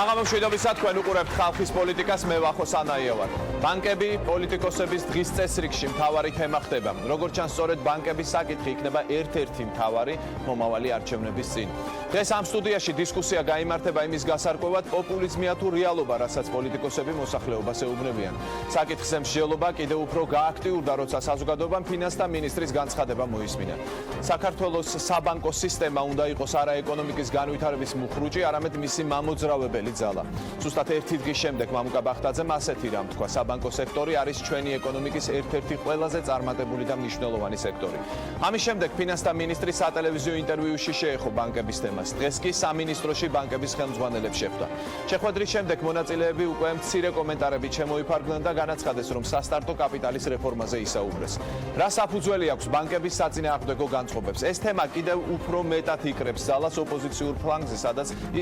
საღამომშვიდობისა თქვენ უყურებთ ხალხის პოლიტიკას, მე ვახო სანაია ვარ. ბანკები პოლიტიკოსების დღის წესრიგში მთავარი თემა ხდება. როგორც ჩანს, სწორედ ბანკების საკითხი იქნება ერთ-ერთი მთავარი მომავალი არჩევნების წინ. დღეს ამ სტუდიაში დისკუსია გაიმართება იმის გასარკვევად, პოპულიზმია თუ რეალობა, რასაც პოლიტიკოსები მოსახლეობას ეუბნებიან. საკითხზე მსჯელობა კიდევ უფრო გააქტიურდა, როცა საზოგადოებამ ფინანსთა მინისტრის განცხადება მოისმინა. საქართველოს საბანკო სისტემა უნდა იყოს არა ეკონომიკის განვითარების მუხრუჭი, არამედ მისი მამოძრავებელი ძალა. ზუსტად ერთი დღის შემდეგ მამუკა ბახტაძემ ასეთი რამ თქვა: საბანკო სექტორი არის ჩვენი ეკონომიკის ერთ-ერთი ყველაზე წარმატებული და მნიშვნელოვანი სექტორი. ამის შემდეგ ფინანსთა მინისტრი სატელევიზიო ინტერვიუში შეეხო ბანკების თემას. დღეს კი სამინისტროში ბანკების ხელმძღვანელებს შეხვდა. შეხვედრის შემდეგ მონაწილეები უკვე მცირე კომენტარებით შემოიფარგლნენ და განაცხადეს, რომ სასტარტო კაპიტალის რეფორმაზე ისაუბრეს. რა საფუძველი აქვს ბანკების საწინააღმდეგო განწყობებს? ეს თემა კიდევ უფრო მეტად იკრებს ძალას ოპოზიციურ ფლანგზე,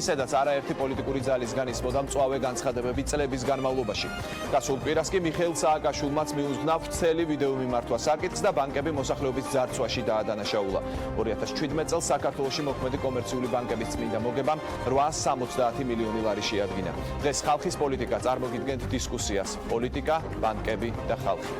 ისედაც არაერთი პოლიტიკური ძალისგან ისმოდა მწვავე განცხადებები წლების განმავლობაში. გასულ კვირას კი მიხეილ სააკაშვილმაც მიუძღვნა ვრცელი ვიდეო მიმართვა საკითხს და ბანკები მოსახლეობის ძარცვაში დაადანაშაულა. 2017 წელს საქართველოში მოქმედი კომერციული ბანკების წმინდა მოგებამ 870 მილიონი ლარი შეადგინა. დღეს ხალხის პოლიტიკა წარმოგიდგენთ დისკუსიას: პოლიტიკა, ბანკები და ხალხი.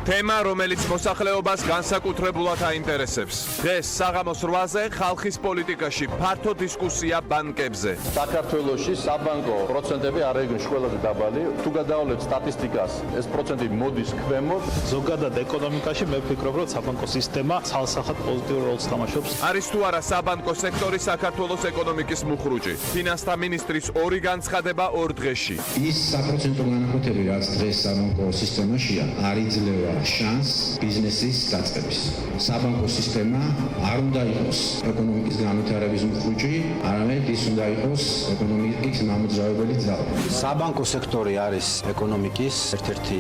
თემა, რომელიც მოსახლეობას განსაკუთრებულად აინტერესებს. დღეს საღამოს 8-ზე ხალხის პოლიტიკაში ფართო დისკუსია ბანკებზე. საქართველოში საბანკო პროცენტები არ ეგრეშ ყველაზე დაბალი. თუ გადავავლეთ სტატისტიკას, ეს პროცენტი მოდის ქვემოთ. ზოგადად ეკონომიკაში მე ვფიქრობ, რომ საბანკო სისტემა ცალსახად პოზიტიურ როლს თამაშობს. არის თუ არა საბანკო სექტორი საქართველოს ეკონომიკის მუხრუჭი? ფინანსთა მინისტრის ორი განცხადება ორ დღეში. ის საპროცენტო განაკვეთები, რაც დღეს საბანკო სისტემაშია, არ იძლევა შანს ბიზნესის დაწყების. საბანკო სისტემა არ უნდა იყოს ეკონომიკის განვითარების მუხრუჭი, არამედ ის უნდა იყოს ეკონომიკის მამოძრავებელი ძალა. საბანკო სექტორი არის ეკონომიკის ერთ-ერთი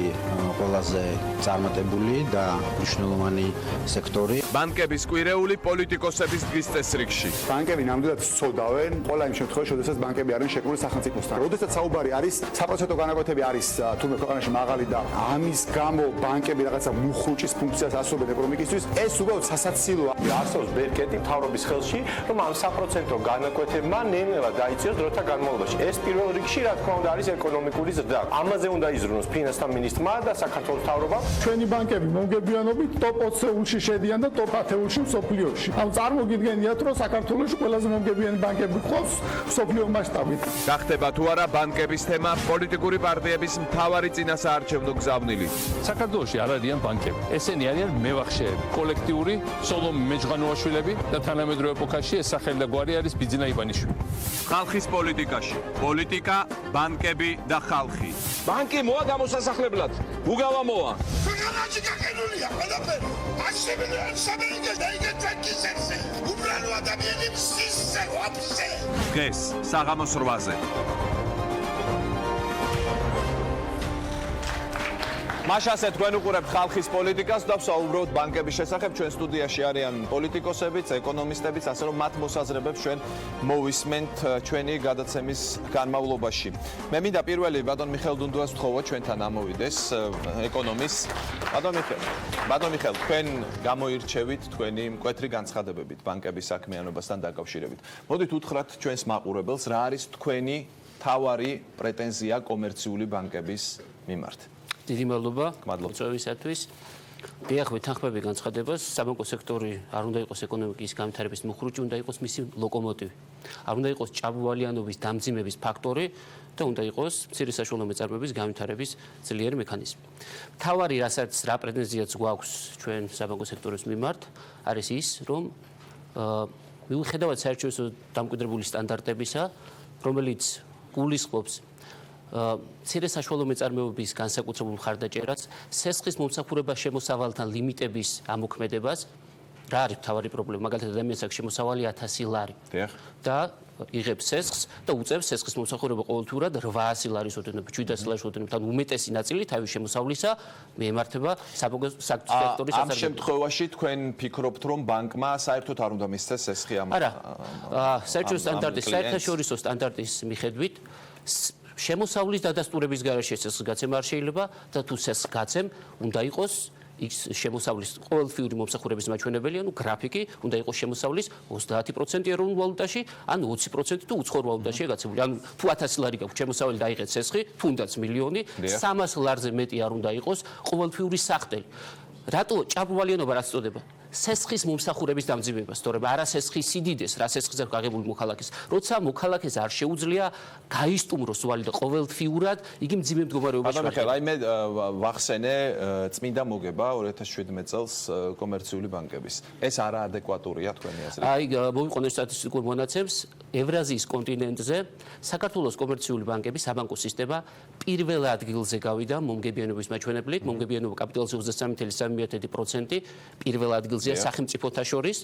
ყველაზე წარმატებული და მნიშვნელოვანი სექტორი. ბანკების კვირეული პოლიტიკოსების დღის წესრიგში. ბანკები ნამდვილად სწოდავენ ყველა იმ შემთხვევაში, როდესაც ბანკები არიან შეკრული სახელმწიფოსთან. როდესაც საუბარი არის საპროცენტო განაკვეთები არის თურმე ქვეყანაში მაღალი და ამის გამო ბანკები რაღაცა მუხრუჭის ფუნქციას ასრულებენ ეკონომიკისთვის, ეს უბრალოდ სასაცილოა. არსებობს ბერკეტი მთავრობის ხელში, რომ ამ საპროცენტო განაკვეთებმა ნელ-ნელა დაიწიოს დროთა განმავლობაში. ეს პირველ რიგში, რა თქმა უნდა, არის ეკონომიკური ზრდა. ამაზე უნდა იზრუნოს ფინანსთა მინისტრმა და საქართველოს მთავრობამ. ჩვენი ბანკები მომგებიანობით ტოპ 20-ში შედიან და ტოპ 10-ში მსოფლიოში. ამ წარმოგიდგენიათ, რომ საქართველოში ყველაზე მომგებიანი ბანკები ყავს მსოფლიო მასშტაბით. გახდება თუ არა ბანკების თემა პოლიტიკური პარტიების მთავარი წინასაარჩევნო გზავნილი. საქართველოში არ არიან ბანკები. ესენი არიან მევახშეები, კოლექტიური სოლომი მეჯღანოაშვილები და თანამედროვე ეპოქაში ეს სახელი და გვარი არის ბიძინა ივანიშვილი. ხალხის პოლიტიკაში: პოლიტიკა, ბანკები და ხალხი. ბანკი მოა გამოსასახლებლად, უგავა მოა. ქვეყანაში გაკეთებულია ყველაფერი. 100 მილიონი სამეიგე და იგეთ კისერზე. უბრალო ადამიანებს სისზე ვაფშე. დღეს საღამოს 8-ზე. მაშასე თქვენ უყურებთ ხალხის პოლიტიკას და ვსაუბრობთ ბანკების შესახებ. ჩვენ სტუდიაში არიან პოლიტიკოსებიც, ეკონომისტებიც, ასე რომ მათ მოსაზრებებს ჩვენ მოვისმენთ ჩვენი გადაცემის განმავლობაში. მე მინდა პირველი ბატონ მიხეილ დუნდუას ვთხოვო ჩვენთან ამოვიდეს, ეკონომისტს. ბატონ მიხეილ, თქვენ გამოირჩევით თქვენი მკვეთრი განცხადებებით ბანკების საქმიანობასთან დაკავშირებით. მოდით უთხრათ ჩვენს მაყურებელს, რა არის თქვენი მთავარი პრეტენზია კომერციული ბანკების მიმართ? დიდი მადლობა მოწვევისათვის. დიახ, ვეთანხმები განცხადებას, საბანკო სექტორი არ უნდა იყოს ეკონომიკის განვითარების მუხრუჭი, უნდა იყოს მისი ლოკომოტივი. არ უნდა იყოს ჭაბუვალიანობის დამძიმების ფაქტორი და უნდა იყოს მცირე საშუალო მეწარმეების განვითარების ძლიერი მექანიზმი. მთავარი რა პრეტენზიაც გვაქვს ჩვენ საბანკო სექტორის მიმართ, არის ის, რომ მიუხედავად საერთაშორისო დამკვიდრებული სტანდარტებისა, რომელიც გულისხმობს მცირე საშუალო მეწარმეობის განსაკუთრებულ მხარდაჭერას, სესხის მომსახურება შემოსავალთან ლიმიტების ამოქმედებას, რა არის მთავარი პრობლემა? მაგალითად, ადამიანს აქვს შემოსავალი 1000 ლარი და იღებს სესხს და უწევს სესხის მომსახურება ყოველთვიურად 800 ლარის ოდენობით, 700 ლარის ოდენობით, ანუ უმეტესი ნაწილი თავის შემოსავლისა მიემართება საბანკო სექტორის ამ შემთხვევაში თქვენ ფიქრობთ, რომ ბანკმა საერთოდ არ უნდა მისცეს სესხი ამ? არა, საერთაშორისო სტანდარტის მიხედვით შემოსავლის დადასტურების გარეშე სესხს გაცემა არ შეიძლება და თუ სესხს გაცემ, უნდა იყოს ის შემოსავლის ყოველთვიური მომსახურების მაჩვენებელი, ანუ გრაფიკი უნდა იყოს შემოსავლის 30% ეროვნულ ვალუტაში, ან 20% თუ უცხოურ ვალუტაშია გაცემული. ანუ თუ 1000 ლარი გაქვს შემოსავალი დაიღეთ ცესხი, თუნდაც მილიონი, 300 ლარზე მეტი არ უნდა იყოს ყოველთვიური სახტელი. რატო ჭაბუვალიანობა რაც წოდება? სესხის მომსახურების დამძიმება, სწორედ არა სესხის სიდიდეს, რა სესხზე გაღებული მოქალაქეს. როცა მოქალაქეს არ შეუძლია გაისტუმროს ვალი და ყოველთვიურად იგი მძიმე მდგომარეობაში. აი მე ვახსენე წმინდა მოგება 2017 წელს კომერციული ბანკების. ეს არაადეკვატურია თქვენი აზრით? აი მოვიყვანე სტატისტიკურ მონაცემს, ევრაზიის კონტინენტზე საქართველოს კომერციული ბანკების საბანკო სისტემა პირველ ადგილზე გავიდა მომგებიანობის მაჩვენებლით, მომგებიანობა კაპიტალზე 23.3% პირველ ადგილზეა სახელმწიფოთა შორის.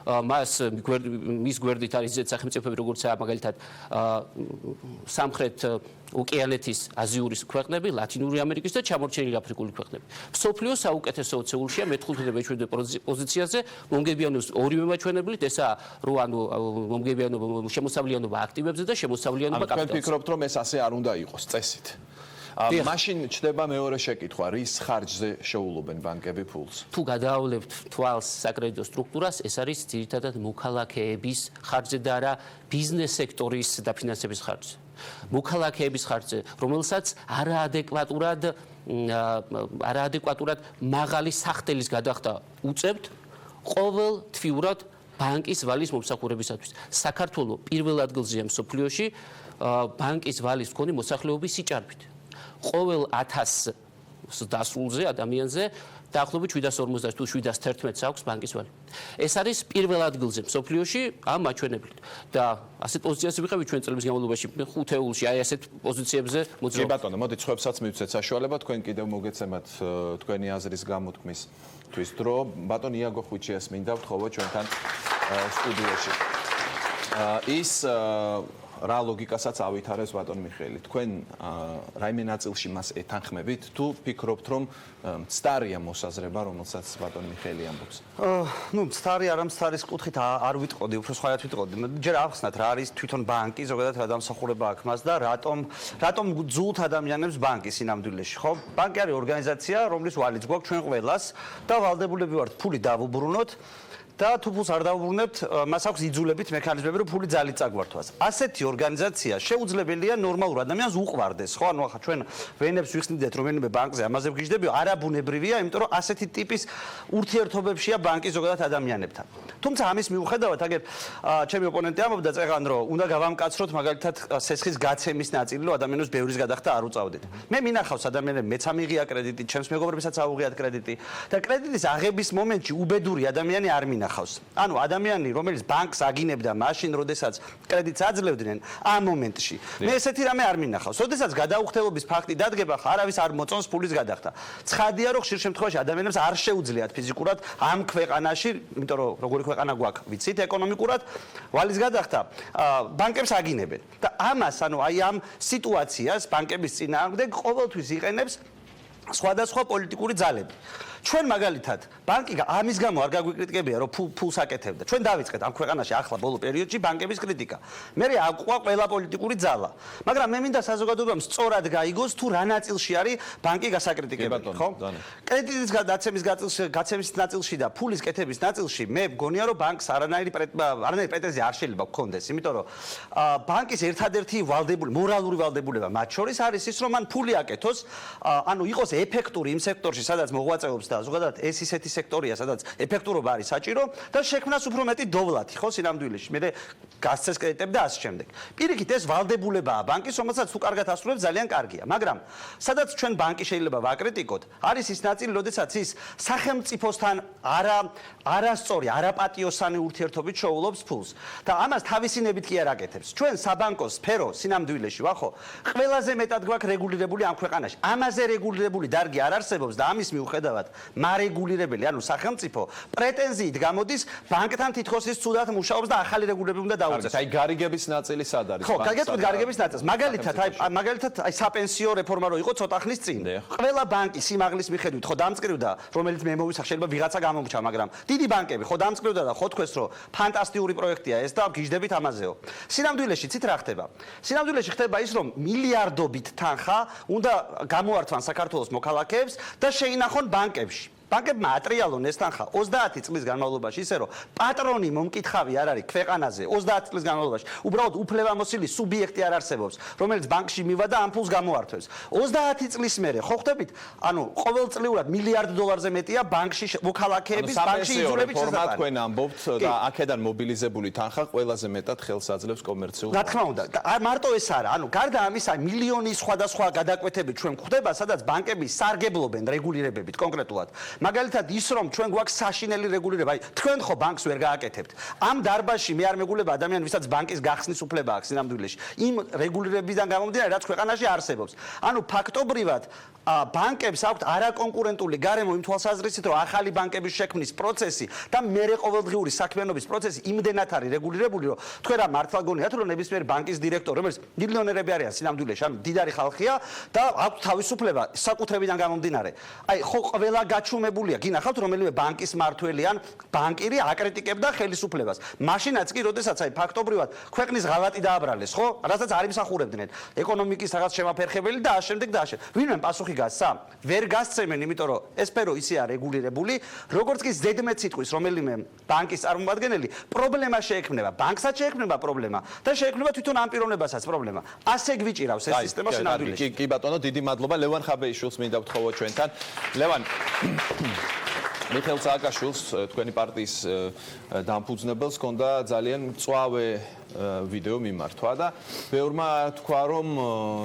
მის გვერდით არის ზედ სახელმწიფოები, როგორიცაა მაგალითად სამხრეთ ოკეანეთის აზიური ქვეყნები, ლათინური ამერიკის და ჩამორჩენილი აფრიკული ქვეყნები. მსოფლიოს საუკეთესო 20-ში მე-15 და მე-17 პოზიციაზე მომგებიანობის ორივე მაჩვენებლით, ესაა რო ანუ მომგებიანობა შემოსავლიანობა აქტივებზე და შემოსავლიანობა კაპიტალზე. თქვენ ფიქრობთ, რომ ეს ასე არ უნდა იყოს წესით? მაშინ ჩდება მეორე შეკითხვა, რის ხარჯზე შეულობენ ბანკები ფულს? თუ გადაავლებთ თვალს საკრედიტო სტრუქტურას, ეს არის ძირითადად მოქალაქეების ხარჯზე და არა ბიზნეს სექტორის დაფინანსების ხარჯზე. მოქალაქეების ხარჯზე, რომელსაც არაადეკვატურად მაღალი სახტელის გადახდა უწევთ ყოველთვიურად ბანკის ვალის მომსახურებისათვის. საქართველოს პირველ ადგილზეა მსოფლიოში ბანკის ვალის მქონე მოსახლეობის სიჭარბით. ყოველ 1000 დასრულზე ადამიანზე დაახლოებით 750 თუ 711 აქვს ბანკის ვალი. ეს არის პირველ ადგილზე მსოფლიოში ამ მაჩვენებლით. და ასეთ პოზიციაზე ვიყავით ჩვენ წლების განმავლობაში 5 ეულში, აი ასეთ პოზიციებზე მოძრაობა. კი ბატონო, მოდი ცხვებსაც მივცეთ საშუალება, თქვენ კიდევ მოგეცემათ თქვენი აზრის გამოთქმისთვის დრო. ბატონ იაგო ხვიჩიას მინდა ვთხოვო ჩვენთან სტუდიაში. ის რა ლოგიკასაც ავითარებს ბატონ მიხეილი. თქვენ რაიმე ნაწილში მას ეთანხმებით თუ ფიქრობთ, რომ მცდარია მოსაზრება, რომელსაც ბატონ მიხეილი ამბობს? მცდარი არა მცდარის კუთხით არ ვიტყოდი, უფრო სხვაად ვიტყოდი. ჯერ ახსნათ რა არის თვითონ ბანკი, ზოგადად რა დამსახურება აქვს მას და რატომ ძულთ ადამიანებს ბანკი სინამდვილეში, ხო? ბანკი არის ორგანიზაცია, რომლის ვალიც გვაქვს ჩვენ ყველას და ვალდებულები ვართ ფული დავუბრუნოთ. და თუ ფულს არ დავუბრუნებთ, მას აქვს იძულებით მექანიზმები, რომ ფული ძალით წაგვართვას. ასეთი ორგანიზაცია შეუძლებელია ნორმალურ ადამიანს უყვარდეს, ხო? ანუ ახლა ჩვენ ვენებს ვიხსნიდეთ, რომელიმე ბანკზე ამაზე ვგიჟდები, არაბუნებრივია, იმიტომ რომ ასეთი ტიპის ურთიერთობებშია ბანკი ზოგადად ადამიანებთან. თუმცა ამის მიუხედავად, აგერ ჩემი ოპონენტი ამბობდა წეგან, რომ უნდა გავამკაცროთ მაგალითად სესხის გაცემის ნაწილი, რომ ადამიანებს ბევრის გადახდა არ უწავდეთ. მე მინახავს ადამიანებს, მეც ამიღია კრედიტი, ჩემს მეგობრებსაც აუღიათ კრედიტი და კრედიტის აღების მომენტში უბედური ადამიანი არ მინახავს. ანუ ადამიანი, რომელიც ბანკს აგინებდა მაშინ, როდესაც კრედიტს აძლევდნენ, ამ მომენტში. მე ესეთი რამე არ მინახავს. როდესაც გადაუხდელობის ფაქტი დადგება, არავის არ მოწონს ფულის გადახდა. ცხადია, რომ ხშირ შემთხვევაში ადამიანებს არ შეუძლიათ ფიზიკურად ამ ქვეყანაში, იმიტომ რომ როგორი ქვეყანა გვაქვს, ვიცით, ეკონომიკურად ვალის გადახდა, ბანკებს აგინებენ. და ამას, ანუ აი ამ სიტუაციას ბანკების წინააღმდეგ ყოველთვის იყენებს სხვადასხვა პოლიტიკური ძალები. ჩვენ მაგალითად ბანკი ამის გამო არ გაგვიკრიტიკებია, რომ ფულს აკეთებდა. ჩვენ დავიწყეთ ამ ქვეყანაში ახლა ბოლო პერიოდში ბანკების კრიტიკა. მე აყვა ყველა პოლიტიკური ძალა. მაგრამ მე მინდა საზოგადოებამ სწორად გაიგოს თუ რა ნაწილში არის ბანკი გასაკრიტიკებელი, ხო? კრედიტის გაცემის ნაწილში და ფულის კეთების ნაწილში მე მგონია, რომ ბანკს არანაირი პრეტენზია არ შეიძლება გქონდეს, იმიტომ რომ ბანკის ერთადერთი ვალდებული, მორალური ვალდებულება მათ შორის არის ის, რომ მან ფული აკეთოს, ანუ იყოს ეფექტური იმ სექტორში, სადაც მოღვაწეობს და ზოგადად ეს ისეთი სექტორია, სადაც ეფექტურობა არის საჭირო და შექმნას უფრო მეტი დოვლათი, ხო, სინამდვილეში. მე გასცეს კრედიტები და ასე შემდეგ. პირიქით ეს ვალდებულებაა ბანკის, რომელსაც თუ კარგად ასრულებს, ძალიან კარგია. მაგრამ სადაც ჩვენ ბანკი შეიძლება ვაკრიტიკოთ, არის ის ნაწილი, როდესაც ის სახელმწიფოსთან არასწორი, არაპატიოსანი ურთიერთობით შეულობს ფულს. და ამას თავისინებით კი არ აკეთებს. ჩვენ საბანკო სფერო სინამდვილეში ვახო, ყველაზე მეტად გვაქვს რეგულირებული ამ ქვეყანაში. ამაზე რეგულირებული დარგი არ არსებობს და ამის მიუხედავად მარეგულირებელი, ანუ სახელმწიფო პრეტენზიით გამოდის ბანკთან თითქოს ის ცუდად მუშაობს და ახალი რეგულირებები უნდა დაუწეს. აი გარიგების ნაწილი სად არის? ხო, გაგეთქვით გარიგების ნაწილს. მაგალითად აი საპენსიო რეფორმა რო იყო ცოტა ხნის წინ. ყველა ბანკი სიმაღლის მიხედვით ხო დამწკრივდა, რომელიც მე მოვისახ, შეიძლება ვიღაცა გამომრჩა, მაგრამ დიდი ბანკები ხო დამწკრივდა და ხო თქვეს, რომ ფანტასტიკური პროექტია ეს და გიჟდებით ამაზეო. სინამდვილეში ცით რა ხდება? სინამდვილეში ხდება ის, რომ მილიარდობით თანხა უნდა გამოართვან საქართველოს მოქალაქეებს და შეინახონ ბანკებში. ბანკებმა ატრიალონ ეს თანხა 30 წლის განმავლობაში ისე რომ პატრონი მომკითხავი არ არის ქვეყანაზე 30 წლის განმავლობაში. უბრალოდ უფლებამოსილი სუბიექტი არ არსებობს, რომელიც ბანკში მივა და ამ ფულს გამოართვევს. 30 წლის მერე ხო ხვდებით? ანუ ყოველწლიურად $1 მილიარდ მეტია ბანკში მოქალაქეების ბანკში იძულებით ფორმატ თქვენ ამბობთ და აქედან მობილიზებული თანხა ყველაზე მეტად ხელს აძლევს კომერციულ. რა თქმა უნდა, მარტო ეს არა, ანუ გარდა ამისა მილიონი სხვადასხვა გადაკვეთები ჩვენ გვხვდება, სადაც ბანკები სარგებლობენ რეგულირებებით კონკრეტულად. მაგალითად ის რომ ჩვენ გვაქვს საშინელი რეგულირება, აი თქვენ ხო ბანკს ვერ გააკეთებთ. ამ დარბაზში მე არ მეგულება ადამიანი, ვისაც ბანკის გახსნის უფლება აქვს სინამდვილეში. იმ რეგულირებიდან გამომდინარე, რაც ქვეყანაში არსებობს. ანუ ფაქტობრივად ბანკებს აქვთ არაკონკურენტული გარემო იმ თვალსაზრისით, რომ ახალი ბანკების შექმნის პროცესი და მერე ყოველდღიური საქმიანობის პროცესი იმდენად არის რეგულირებული, რომ თქვენ რა მართლა გონიათ, რომ ნებისმიერ ბანკის დირექტორი, რომელიც მილიონერები არიან სინამდვილეში, ანუ დიდარი ხალხია და აქვთ თავისუფლება საკუთრებიდან გამომდინარე. აი, ხო ყველა გაჩუმებულია, გინახავთ რომელიმე ბანკის მართველი ან ბანკირი აკრიტიკებდა ხელისუფლებას. მაშინაც კი, როდესაც აი ფაქტობრივად ქვეყნის ღალატი დააბრალეს, ხო? რასაც არ იმსახურებდნენ. ეკონომიკის რაღაც შემაფერხებელი და ამავდროულად და ამავდროულად. ვინმე პასუხი გასცა? ვერ გასცემენ, იმიტომ რომ ეს სფერო ისეა რეგულირებული, როგორც კი ზედმეტ სიტყვის რომელიმე ბანკის წარმომადგენელი პრობლემა შეექმნება, ბანკსაც შეექმნება პრობლემა და შეექმნება თვითონ ამ პიროვნებასაც პრობლემა. ასე გვიჭირავს ეს სისტემა სინამდვილეში. კი ბატონო, დიდი მადლობა. ლევან ხაბეიშვილს მინდა ვთხოვოთ ჩვენთან. ლევან მიხეილ სააკაშვილს თქვენი პარტიის დამფუძნებელს ჰქონდა ძალიან მწვავე ვიდეო მიმართვა და ბევრმა თქვა რომ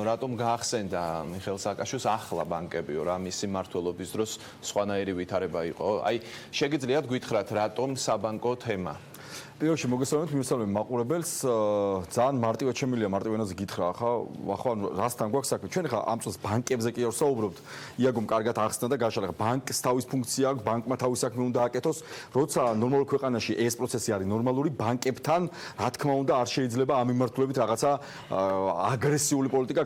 რატომ გაახსენდა მიხეილ სააკაშვილს ახლა ბანკებიო რა მისი მმართველობის დროს სხვანაირი ვითარება იყო. აი შეგიძლიათ გითხრათ რატომ საბანკო თემა? პირველში მოგესალმებით მიმოსალმები მაყურებელს ძალიან მარტივად შემიძლია მარტივ ენაზე გითხრა ახლა რასთან გვაქვს საქმე ჩვენ ხა ამ წელს ბანკებზე კი არ ვსაუბრობთ იაგომ კარგად ახსნა და გაშალა ბანკს თავის ფუნქცია აქვს ბანკმა თავის საქმე უნდა აკეთოს როცა ნორმალურ ქვეყანაში ეს პროცესი არის ნორმალური ბანკებთან რა თქმა უნდა არ შეიძლება ამ მიმართულებით რაღაცა აგრესიული პოლიტიკა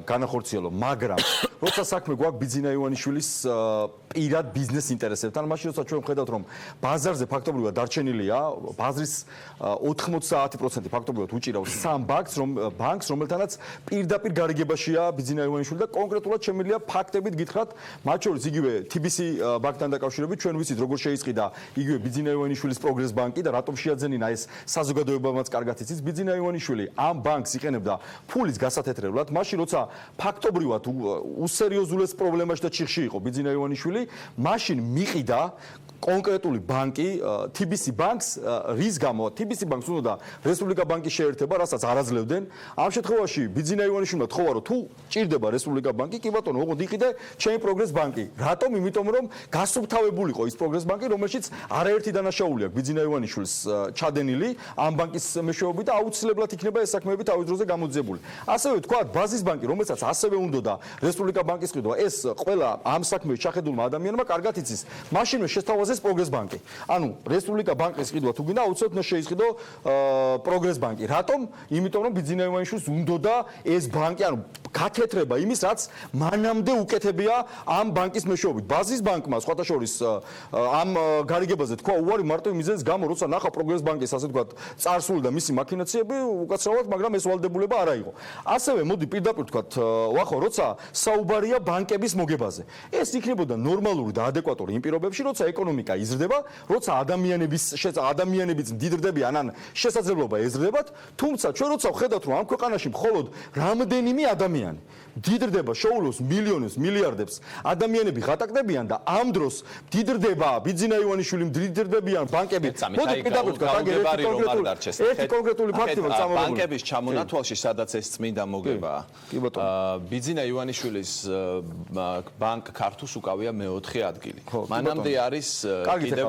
განახორციელო მაგრამ როცა საქმე გვაქვს ბიძინა ივანიშვილის პირად ბიზნეს ინტერესებთან მაშინ როცა ჩვენ ვხედავთ რომ ბაზარზე ფაქტობრივად დარჩენილია ბაზრის 90% ფაქტობრივად უჭირავს სამ ბანკს რომელთანაც პირდაპირ გარიგებაშია ბიძინა ივანიშვილი და კონკრეტულად შემიძლია ფაქტებით გითხრათ მათ შორის იგივე TBC ბანკთან დაკავშირებით ჩვენ ვიცით როგორ შეისყიდა იგივე ბიძინა ივანიშვილის პროგრეს ბანკი და რატომ შეაძენინა ეს საზოგადოებამაც კარგად იცის ბიძინა ივანიშვილი ამ ბანკს იყენებდა ფულის გასათეთრებლად მაშინ როცა ფაქტობრივად უსერიოზულეს პრობლემაში და ჩიხში იყო ბიძინა ივანიშვილი მაშინ მიყიდა კონკრეტული ბანკი TBC ბანკს რის გამო TBC ბანკს უნდა რესპუბლიკა ბანკის შეერთება რასაც არ აძლევდნენ ამ შემთხვევაში ბიძინა ივანიშვილმა თქვა რომ თუ ჭირდება რესპუბლიკა ბანკი კი ბატონო ოღონდ იყიდე ჩემი პროგრეს ბანკი რატომ იმიტომ რომ გასუფთავებულიყო ის პროგრეს ბანკი რომელშიც არაერთი დანაშაული აქვს ბიძინა ივანიშვილის ჩადენილი ამ ბანკის მეშვეობით და აუცილებლად იქნება ეს საქმეები თავის დროზე გამოძიებული ასევე თქვა ბაზის ბანკი რომელსაც ასევე უნდა და რესპუბლიკა ბანკის ყიდვა ეს ყველა ამ საქმეში შეხედულმა ადამიანმა კარგად იცის მაშინვე შესთავაზეს პროგრეს ბანკი ანუ რესპუბლიკა ბანკის ყიდვა თუ გინდა აუცილებლად უნდა შეისყიდო პროგრეს ბანკი რატომ იმიტომ რომ ბიძინა ივანიშვილს უნდა და ეს ბანკი ანუ გათეთრება იმის რაც მანამდე უკეთებია ამ ბანკის მეშვეობით ბაზის ბანკმა სხვათა შორის ამ გარიგებაზე თქვა უარი მარტო იმიზეს გამო როცა ნახა პროგრეს ბანკის ასე თქვა წარსული და მისი მაქინაციები უკაცრავად მაგრამ ეს ვალდებულება არ აიღო ასევე მოდი პირდაპირ თქვა ვახო როცა საუბარია ბანკების მოგებაზე ეს იქნებოდა ნორმალური და ადეკვატური იმ პირობებში როცა ეკონომიკა იზრდება როცა ადამიანებიც მდიდრდებიან ან შესაძლებლობა ეზრდებათ თუმცა ჩვენ როცა ვხედავთ რომ ამ ქვეყანაში მხოლოდ რამდენიმე ადამიანი მდიდრდება შეულოს მილიონებს მილიარდებს ადამიანები ღატაკდებიან და ამ დროს მდიდრდება ბიძინა ივანიშვილი მდიდრდებიან ბანკები მოდი პირდაპირ ერთი კონკრეტული ფაქტი მაქვს წამოღებული ბანკების ჩამონათვალში სადაც ეს წმინდა მოგებაა კი ბატონო ბიძინა ივანიშვილის ბანკ ქართუს უკავია მეოთხე ადგილი მანამდე არის კიდევ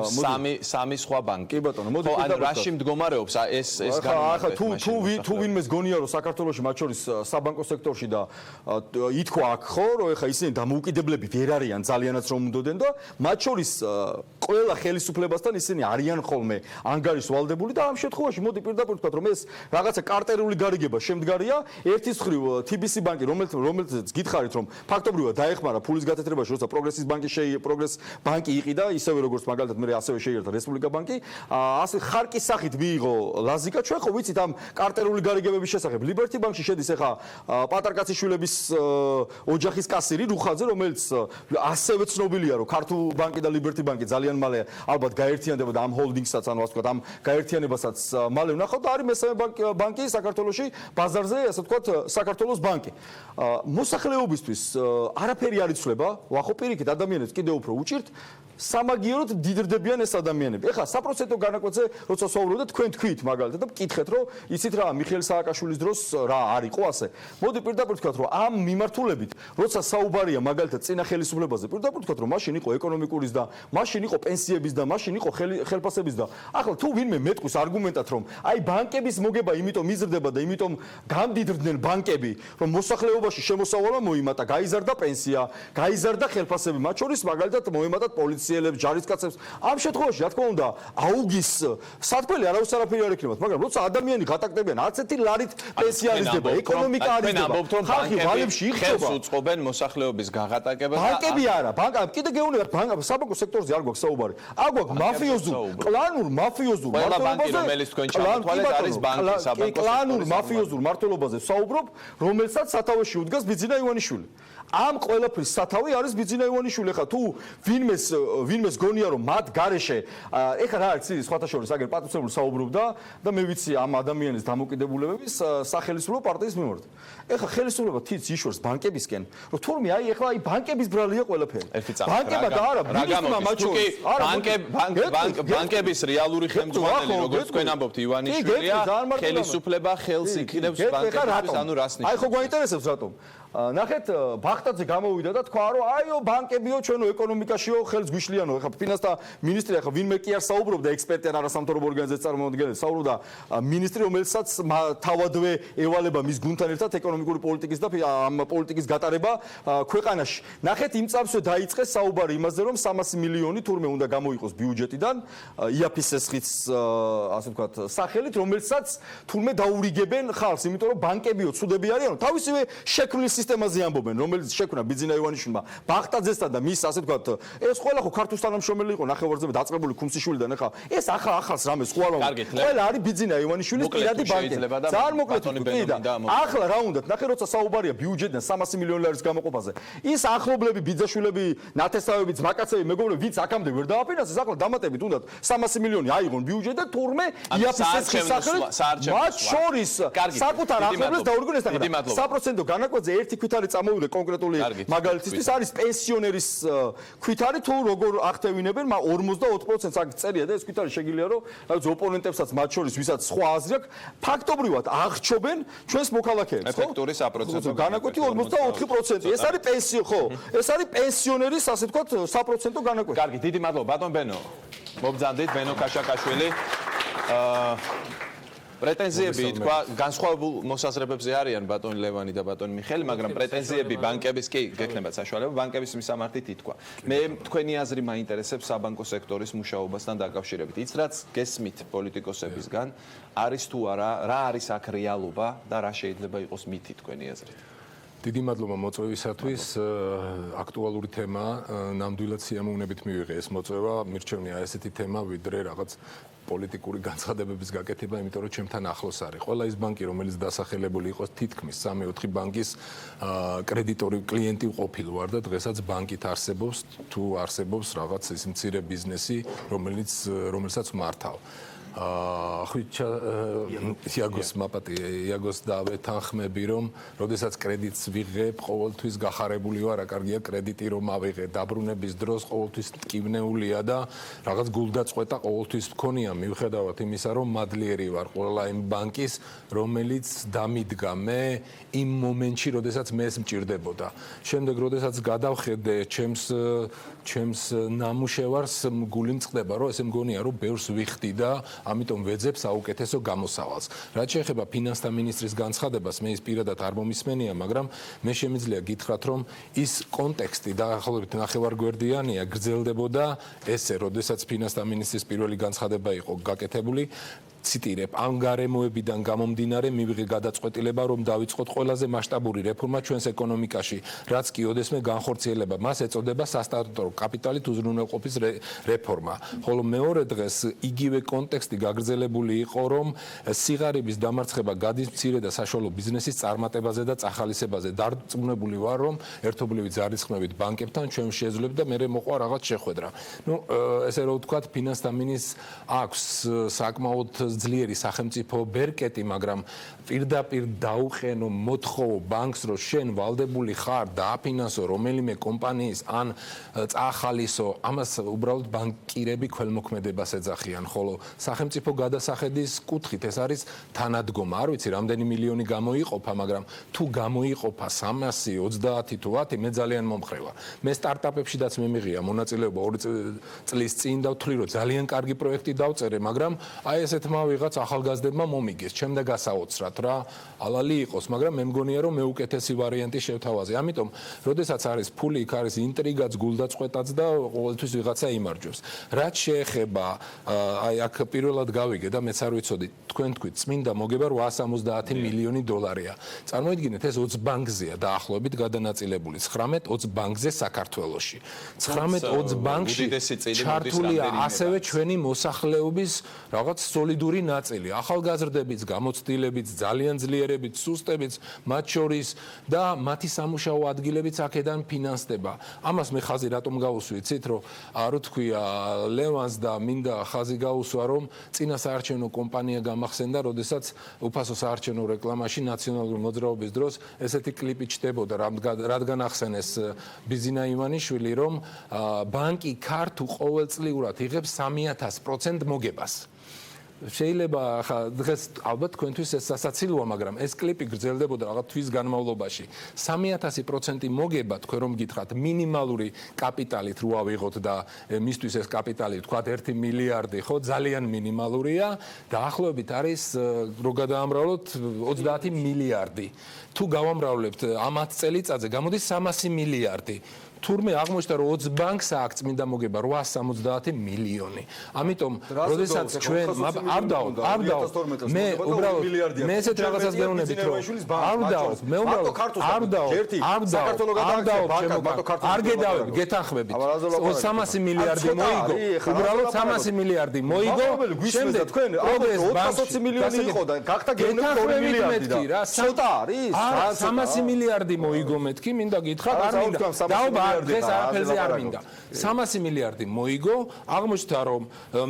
სამი სხვა ბანკი კი ბატონო მოდი ანუ რაში მდგომარეობს ეს ახლა თუ ვინმეს გონია რომ საქართველოში მათ შორის საბანკო სექტორში და ითქვა აქ ხო რომ ეხა ისინი დამოუკიდებლები ვერ არიან ძალიანაც რომ უნდოდენ და მათ შორის ყველა ხელისუფლებასთან ისინი არიან ხოლმე ანგარიშს ვალდებული და ამ შემთხვევაში მოდი პირდაპირ ვთქვათ რომ ეს რაღაცა კარტერული გარიგება შემდგარია ერთის მხრივ TBC ბანკი რომელზეც გითხარით რომ ფაქტობრივად დაეხმარა ფულის გათეთრებაში როცა პროგრესის ბანკი პროგრეს ბანკი იყიდა ისევე როგორც მაგალითად მე ასევე შეიერთა რესპუბლიკა ბანკი, ასე ხარკის სახით მიიღო ლაზიკა. ჩვენ ხო ვიცით ამ კარტერული გარიგებების შესახებ. Liberty Bank-ში შედის ახლა პატარკაციშვილების ოჯახის კასირი რუხაძე, რომელიც ასევე ცნობილია, რომ ქართულ ბანკი და Liberty Bank-ი ძალიან მალე ალბათ გაერთიანდება და ამ ჰოლდინგსაც, ანუ ასე ვთქვათ, ამ გაერთიანებასაც მალე ვნახავთ და არის მესამე ბანკი საქართველოში ბაზარზე, ასე ვთქვათ, საქართველოს ბანკი. მოსახლეობისთვის არაფერი არ იცვლება, ვახო პირიქით ადამიანებს კიდევ უფრო უჭირთ სამაგიეროდ დიდრდებიან ეს ადამიანები. ეხლა საპროცენტო განაკვეთზე როცა საუბრობთ, თქვენ თქვით მაგალითად და მკითხეთ, რომ იცით რა მიხეილ სააკაშვილის დროს რა არ იყო ასე. მოდი პირდაპირ ვთქვათ, რომ ამ მიმართულებით, როცა საუბარია მაგალითად წინა ხელისუფლებაზე, პირდაპირ ვთქვათ, რომ მაშინ იყო ეკონომიკურის და მაშინ იყო პენსიების და მაშინ იყო ხელფასების და ახლა თუ ვინმე მეტყვის არგუმენტად, რომ აი ბანკების მოგება იმიტომ იზრდება და იმიტომ გამდიდრდნენ ბანკები, რომ მოსახლეობაში შემოსავალმა მოიმატა, გაიზარდა პენსია, გაიზარდა ხელფასები, მათ შორის მაგალითად მოემატათ პოლიციელებს, ჯარისკაცებს. ამ შემთხვევაში, რა თქმა უნდა, აუგის სათქმელი არავის არაფერი არ ექნებათ, მაგრამ როცა ადამიანი გატაკდებიან 10 ლარით პენსია არ იზრდება, ეკონომიკა არ იზრდება. ხალხი ვალებში იხდება. ხელს უწყობენ მოსახლეობის გაღატაკებას. ბანკები არა, კიდე გეუბნებათ, საბანკო სექტორზე არ გვაქვს საუბარი. არ გვაქვს მაფიოზურ, კლანურ მაფიოზურ მართლობაზე. კლანურ მაფიოზურ მართლობაზე საუბრობ, რომელსაც სათავეში უდგას ბიძინა ივანიშვილი. ამ ყველაფრის სათავე არის ბიძინა ივანიშვილი. ხა თუ ვინმეს გონია რომ მათ გარეშე ეხლა რა არის სხვათა შორის აგერ პატრიციული საუბრობდა და მე ვიცი ამ ადამიანის დამოკიდებულებების სახელმწიფო პარტიის მიმართ. ეხლა ხელისუფლება თიც იშვერს ბანკებისკენ, რომ თურმე აი ეხლა აი ბანკების ბრალია ყველაფერი. ბანკებად და არა მინისტრმა მათ შორის. ბანკების რეალური ხელმძღვანელი როგორც თქვენ ამბობთ ივანიშვილია, ხელისუფლება ხელს იქნებს ბანკების ანუ რას ნიშნავს? აი ხო გვაინტერესებს რატომ? ნახეთ ბახტაძე გამოვიდა და თქვა რომ აიო ბანკებიო ჩვენო ეკონომიკაშიო ხელს გვიშლიანო. ეხლა ფინანსთა მინისტრი ახლა ვინმე კი არ საუბრობდა ექსპერტი ან არასამთავრობო ორგანიზაციის წარმომადგენელი, საუბრობდა მინისტრი რომელსაც თავადვე ევალება მის გუნდთან ერთად ეკონომიკური პოლიტიკის და ამ პოლიტიკის გატარება ქვეყანაში. ნახეთ იმ წამსვე დაიწყეს საუბარი იმაზე რომ 300 მილიონი თურმე უნდა გამოიყოს ბიუჯეტიდან იაფის სესხის ასე ვთქვათ სახელით, რომელსაც თურმე დაურიგებენ ხალხს, იმიტომ რომ ბანკებიო ცუდები არიან, თავისივე შექმნის სისტემაზე ამბობენ, რომელიც შექმნა ბიძინა ივანიშვილმა, ბახტაძესთან და მის ასე ვთქვათ, ეს ყველა ხო ქართულ თანამშრომელი იყო ნახევარზე დაწყებული ქუმსიშვილიდან, ახლა ეს ახალს რამეს ხო არ ვამბობ. ყველა არის ბიძინა ივანიშვილის პირადი ბანკი. ძალიან მოკლედ ვთქვი და ახლა რა უნდათ, ნახე როცა საუბარია ბიუჯეტიდან 300 მილიონი ლარის გამოყოფაზე. ის ახლობლები, ბიძაშვილები, ნათესავები, ძმაკაცები, მეგობრები, ვინც აქამდე ვერ დააფინანსეს, ახლა დამატებით უნდათ 300 მილიონი აიღონ ბიუჯეტი და თურმე იაფის სესხის სახელით მათ შორის საკუთარ ახლობლებს დაურიგონ ეს ახლა. საპროცენტო განაკვეთზე ერთი ქვითარი წამოვიდე კონკრეტული მაგალითისთვის არის პენსიონერის ქვითარი თუ როგორ ახდევინებენ 44%-ს აქ წერია და ეს ქვითარი შეგიძლია რომ რაღაც ოპონენტებსაც მათ შორის ვისაც სხვა აზრი აქვს ფაქტობრივად აღრჩობენ ჩვენს მოქალაქეებს ხო? ეფექტური საპროცენტო განაკვეთი 44%. ეს არის პენსიო ხო? ეს არის პენსიონერის ასე ვთქვათ საპროცენტო განაკვეთი. კარგი, დიდი მადლობა ბატონ ბენო. მობრძანდით ბენო ქაშაკაშვილი. პრეტენზიები თქვა განსხვავებულ მოსაზრებებზე არიან ბატონი ლევანი და ბატონი მიხელი, მაგრამ პრეტენზიები ბანკების კი გექნებათ საშუალება ბანკების მისამართით ითქვა. მე თქვენი აზრი მაინტერესებს საბანკო სექტორის მუშაობასთან დაკავშირებით. ის რაც გესმით პოლიტიკოსებისგან არის თუ არა, რა არის აქ რეალობა და რა შეიძლება იყოს მითი თქვენი აზრით? დიდი მადლობა მოწვევისათვის. აქტუალური თემა, ნამდვილად სიამოვნებით მივიღე ეს მოწვევა. მირჩევნია ესეთი თემა, ვიდრე რაღაც პოლიტიკური განცხადებების გაკეთება, იმიტომ რომ ჩემთან ახლოს არის. ყველა ის ბანკი, რომელიც დასახელებული იყოს თითქმის 3-4 ბანკის კრედიტორი კლიენტი ყოფილი ვარ და დღესაც ბანკით არსებობს, თუ არსებობს რაღაც ის მცირე ბიზნესი, რომელსაც მართავ. ხვიჩა იაგოს მაპატი იაგოს დავეთანხმები რომ როდესაც კრედიტს ვიღებ ყოველთვის გახარებული ვარ, კარგია კრედიტი რომ ავიღე, დაბრუნების დროს ყოველთვის ტკივნეულია და რაღაც გულდაწყვეტა ყოველთვის მქონია მიუხედავად იმისა რომ მადლიერი ვარ ყველა იმ ბანკის რომელიც დამიდგა მე იმ მომენტში როდესაც მე ეს მჭირდებოდა. შემდეგ როდესაც გადავხედე ჩემს ნამუშევარს გული მწყდება რომ ესე მგონია რომ ბევრს ვიხდი და ამიტომ ვეძებ საუკეთესო გამოსავალს. რაც შეეხება ფინანსთა მინისტრის განცხადებას, მე ის პირადად არ მომისმენია, მაგრამ მე შემიძლია გითხრათ, რომ ის კონტექსტი დაახლოებით ნახევარგვერდიანია გრძელდებოდა ესე, როდესაც ფინანსთა მინისტრის პირველი განცხადება იყო გაკეთებული. ციტირებ, ამ გარემოებიდან გამომდინარე მივიღე გადაწყვეტილება, რომ დავიწყოთ ყველაზე მასშტაბური რეფორმა ჩვენს ეკონომიკაში, რაც კი ოდესმე განხორციელება. მას ეწოდება სასტარტო კაპიტალით უზრუნველყოფის რეფორმა. ხოლო მეორე დღეს იგივე კონტექსტი გაგრძელებული იყო, რომ სიღარიბის დამარცხება გადის მცირე და საშუალო ბიზნესის წარმატებაზე და წახალისებაზე. დარწმუნებული ვარ, რომ ერთობლივი ძალისხმევით ბანკებთან ჩვენ შეძლებთ და მე მოყვა რაღაც შეხვედრა. ესე რომ ვთქვათ, ფინანსთა მინისტრს აქვს საკმაოდ ძლიერი სახელმწიფო ბერკეტი, მაგრამ პირდაპირ დაუყენო მოთხოვო ბანკს, რომ შენ ვალდებული ხარ დააფინანსო რომელიმე კომპანიის ან წაახალისო, ამას უბრალოდ ბანკირები ქველმოქმედებას ეძახიან, ხოლო სახელმწიფო გადასახედის კუთხით ეს არის თანადგომა. არ ვიცი, რამდენი მილიონი გამოიყოფა, მაგრამ თუ გამოიყოფა 330 თუ 10, მე ძალიან მომხრევა. მე სტარტაპებშიდაც მემიღია მონაწილეობა 2 წლის წინ და ვთვლი, რომ ძალიან კარგი პროექტი დავწერე, მაგრამ აი ესეთმა ვიღაც ახალგაზრდებმა მომიგეს, ჩემ და გასაოცრად რა, ალალი იყოს, მაგრამ მე მგონია, რომ მე უკეთესი ვარიანტი შევთავაზე. ამიტომ, როდესაც არის ფული, იქ არის ინტრიგაც, გულდაწყვეტაც და ყოველთვის ვიღაცა იმარჯვებს. რაც შეეხება, აი აქ პირველად გავიგე და მეც არ ვიცოდი, თქვენ თქვით, წმინდა მოგება 870 მილიონი დოლარია. წარმოიდგინეთ, ეს 20 ბანკზეა დაახლოებით გადანაწილებული. 19-20 ბანკზე საქართველოში. 19-20 ბანკში ჩართულია ასევე ჩვენი მოსახლეობის რაღაც სოლიდური ნაწილი. ახალგაზრდებიც, გამოცდილებიც, ძალიან ძლიერებიც, სუსტებიც, მათ შორის და მათი სამუშაო ადგილებიც აქედან ფინანსდება. ამას მე ხაზი რატომ გავუსვიცით, რომ რო თქვია ლევანს და მინდა ხაზი გაუსვა, რომ წინა საარჩევნო კომპანია გამახსენდა, როდესაც უფასო საარჩევნო რეკლამაში ნაციონალური მოძრაობის დროს ესეთი კლიპი ჩდებოდა, რადგან ახსენეს ბიზინა ივანიშვილი, რომ ბანკი ქართულ ყოველწლიურად იღებს 3000% მოგებას. შეიძლება ხა დღეს ალბათ თქვენთვის ეს სასაცილოა, მაგრამ ეს კლიპი გრძელდებოდა რაღაც თვის განმავლობაში. 3000% მოგება, თქვენ რომ გითხრათ, მინიმალური კაპიტალით რო ავიღოთ და მისთვის ეს კაპიტალი თქვათ 1 მილიარდი, ხო, ძალიან მინიმალურია, დაახლოებით არის რო გადაამრავლოთ 30 მილიარდი. თუ გავამრავლებთ ამ 10 წელიწადზე, გამოდის 300 მილიარდი. თურმე აღმოჩნდა, რომ 20 ბანკს აქვს წმინდა მოგება 870 მილიონი. ამიტომ, როდესაც ჩვენ არ დავთ, მე უბრალოდ მე ესეთ რაღაცას გეუბნებით, რომ არ დავთ, მე უბრალოდ არ დავთ, არ გედავებ, გეთანხმებით. 300 მილიარდი მოიგო, უბრალოდ 300 მილიარდი მოიგო, შემდეგ თქვენ ეს 820 მილიონი იყო და გახდა გეუბნებით 2 მილიარდი და ცოტა არის? 300 მილიარდი მოიგო მეთქი, მინდა გითხრათ, არ მინდა. დაობა დღეს არაფერზე არ მინდა. 300 მილიარდი მოიგო, აღმოჩნდა, რომ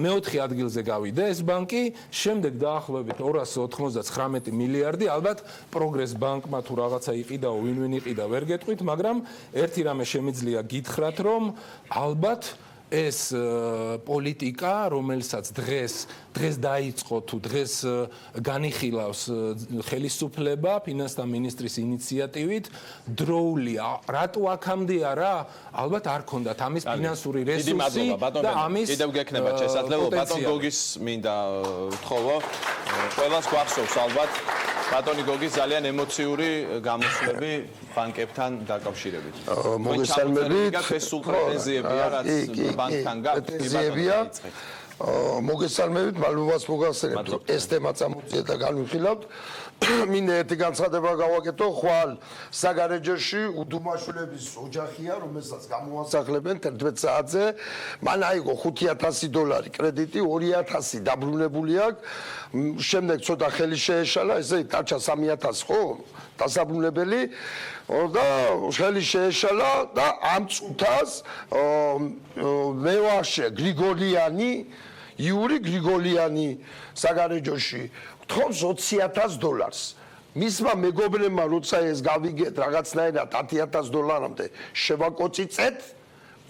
მეოთხე ადგილზე გავიდა ეს ბანკი, შემდეგ დაახლოებით 299 მილიარდი, ალბათ პროგრეს ბანკმა თუ რაღაცა იყიდაო, ვინ იყიდა, ვერ გეტყვით, მაგრამ ერთი რამე შემიძლია გითხრათ, რომ ალბათ ეს პოლიტიკა, რომელსაც დღეს დაიწყო თუ დღეს განიხილავს ხელისუფლება ფინანსთა მინისტრის ინიციატივით, დროულია. რატო აქამდე არა? ალბათ არ ქონდათ ამის ფინანსური რესურსი და ამის კიდევ გექნება შესაძლებლობა. ბატონ გოგის მინდა ვთხოვო, ყველას გვახსოვს ალბათ ბატონი გოგის ძალიან ემოციური გამოსვლები ბანკებთან დაკავშირებით. მოგესალმებით. სულ პრეტენზიებია, რაც ბანკთან გაქვს. მოგესალმებით, მადლობას მოგახსენებთ, რომ ეს თემა წამოვიძეთ და განვიხილავთ. მინდა ერთი განცხადება გავაკეთო, ხვალ საგარეჯოში უდუმაშვილების ოჯახია, რომელსაც გამოასახლებენ 11 საათზე. მან აიღო $5,000 კრედიტი, 2,000 დაბრუნებული აქვს. შემდეგ ცოტა ხელი შეეშალა, ესე დარჩა 3,000, ხო? დასაბრუნებელი და ხელი შეეშალა და ამ წუთას მევაშე გრიგოლიანი იური გრიგოლიანი საგარეჯოში გთხოვს $20,000. მისმა მეგობრებმა როცა ეს გავიგეთ რაღაცნაირად $10,000-მდე შევაკოწიწეთ,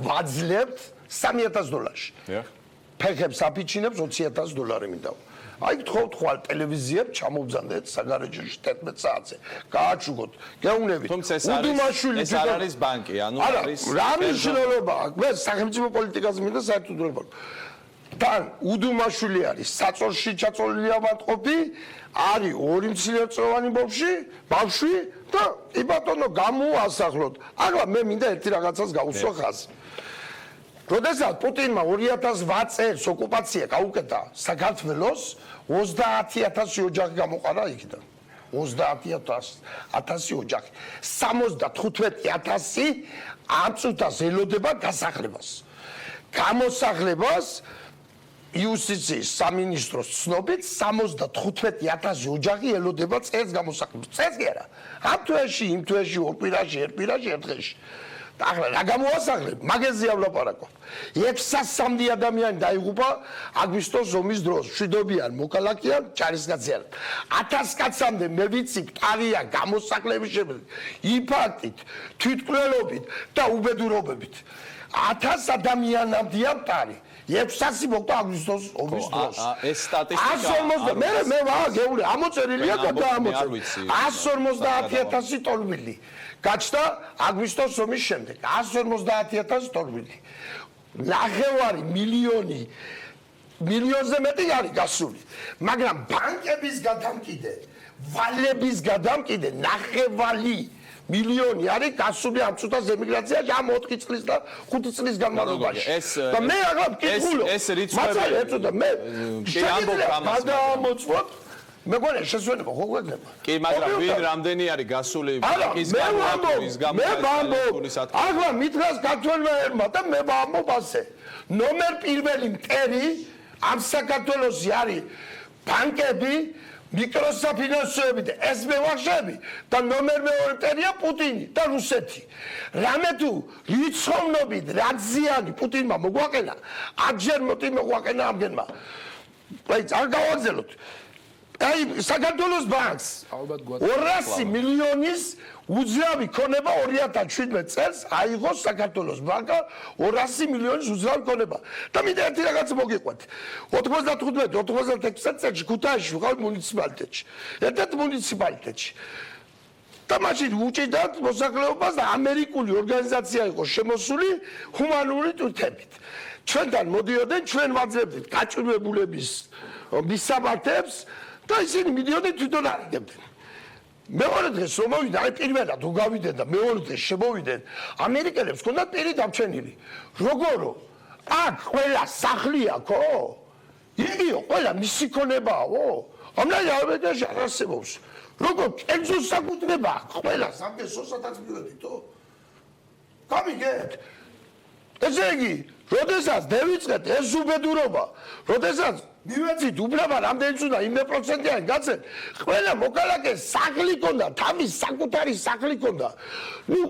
ვაძლევთ $3,000-ში. ფეხებს აფიჩინებს $20,000 მინდა. აი გთხოვთ ხვალ ტელევიზიებს ჩამოვბრძანდეთ საგარეჯოში 11 საათზე. გააჩუქოთ. გეუბნებით. უდუმაშვილი ეს არ არის ბანკი, ანუ არის რა მნიშვნელობა აქვს? მე სახელმწიფო პოლიტიკაზე მინდა საერთოდ ვთქვა. თან უდუმაშვილი არის საწოლში ჩაწოლილი ავადყოფი, არის 2 მცირეწლოვანი ბავშვი და კი ბატონო გამოასახლოთ. ახლა მე მინდა ერთი რაღაცას გავუსვა ხაზი. როდესაც პუტინმა 2008 წელს ოკუპაცია გაუკეთა საქართველოს, 30000 ოჯახი გამოყარა იქიდან. 30000 ოჯახი. 75000 აწუთას ელოდება გასახლებას. გამოსახლებას იუსტიციის სამინისტროს ცნობით 75000 ოჯახი ელოდება წელს გამოსახლებას. წელს კი არა. ამ თვეში, იმ თვეში, ორ კვირაში, ერთ კვირაში, ერთ დღეში. ახლა რა გამოასახლებ? მაგაზია ვლაპარაკობ. 603 ადამიანი დაიღუპა აგვისტოს ომის დროს. მშვიდობიან, მოქალაქეა, ჯარისკაციან. 1000 კაცამდე მე ვიცი, მყარია გამოსახლების შემდეგ. იმ ფაქტით, თვითმკვლელობით და უბედურობებით. 1000 ადამიანამდეა მყარი. 600 მოკვდა აგვისტოს ომის დროს. ეს სტატისტიკა მე ვაგეული, ამოწერილია და დაამოწერ. 150000 ტოლმილი. გაჩნდა აგვისტოს ომის შემდეგ 150000 ტოლმილი. ნახევარი მილიონზე მეტი არის გასული. მაგრამ ბანკების გადამკიდე, ვალების გადამკიდე ნახევარი მილიონი არის გასული ამ წუთას ემიგრაციაში ამ 4 წლის და 5 წლის განმავლობაში. და მე აღარ მკითხულობ. ეს რიცხვები მე გადამოწვოთ მეგონა შესვენება ხო გვექნება? კი, მაგრამ ვინ რამდენი არის გასული ბანკის გამოყენების ახლა მითხრას ქართველმა ერმა და მე ვამბობ ასე. ნომერ პირველი მტერი ამ საქართველოსი არის ბანკები, მიკროსაფინანსოები და ეს მევახშები და ნომერ მეორე მტერია პუტინი და რუსეთი. რამე თუ რიცხოვნობით რა ზიანი პუტინმა მოგვაყენა, 10 მოდი მოგვაყენა ამგენმა. აი, არ გავაგზავნოთ. აი საქართველოს ბანკს 200 მილიონის უძრავი ქონება 2017 წელს აიღო საქართველოს ბანკა 200 მილიონის უძრავი ქონება და მინდა ერთი რაღაც მოგიყვეთ 95-96 წელს ქუთაისში ვიყავ მუნიციპალიტეტში ერთ მუნიციპალიტეტში და მაშინ უჭირდათ მოსახლეობას და ამერიკული ორგანიზაცია იყო შემოსული ჰუმანური თვითებით ჩვენთან მოდიოდნენ ჩვენ ვაძლევდით გაჭირვებულების მისამართებს და ისინი მიდიოდნენ თვითონ არიდებდნენ. მეორე დღეს რომ მოვიდა, აი პირველად თუ გავიდნენ და მეორე დღეს შემოვიდნენ, ამერიკელებს ჰქონდათ პირი დამჩენილი. როგორო? აქ ყველა სახლია ხო? იგიო, ყველა მისი ქონებაო. ამიტომ ამერიკაში არ არსებობს. როგორ კერძო საკუთრება ყველა სამგესოსაც მივედითო? გამიგეთ? ესე იგი, როდესაც დავიწყეთ ეს უბედურობა, როდესაც მივეცით უფლება რამდენიც უნდა იმ პროცენტიანი გაცეთ, ყველა მოქალაქეს სახლი ჰქონდა, თავის საკუთარი სახლი ჰქონდა. ნუ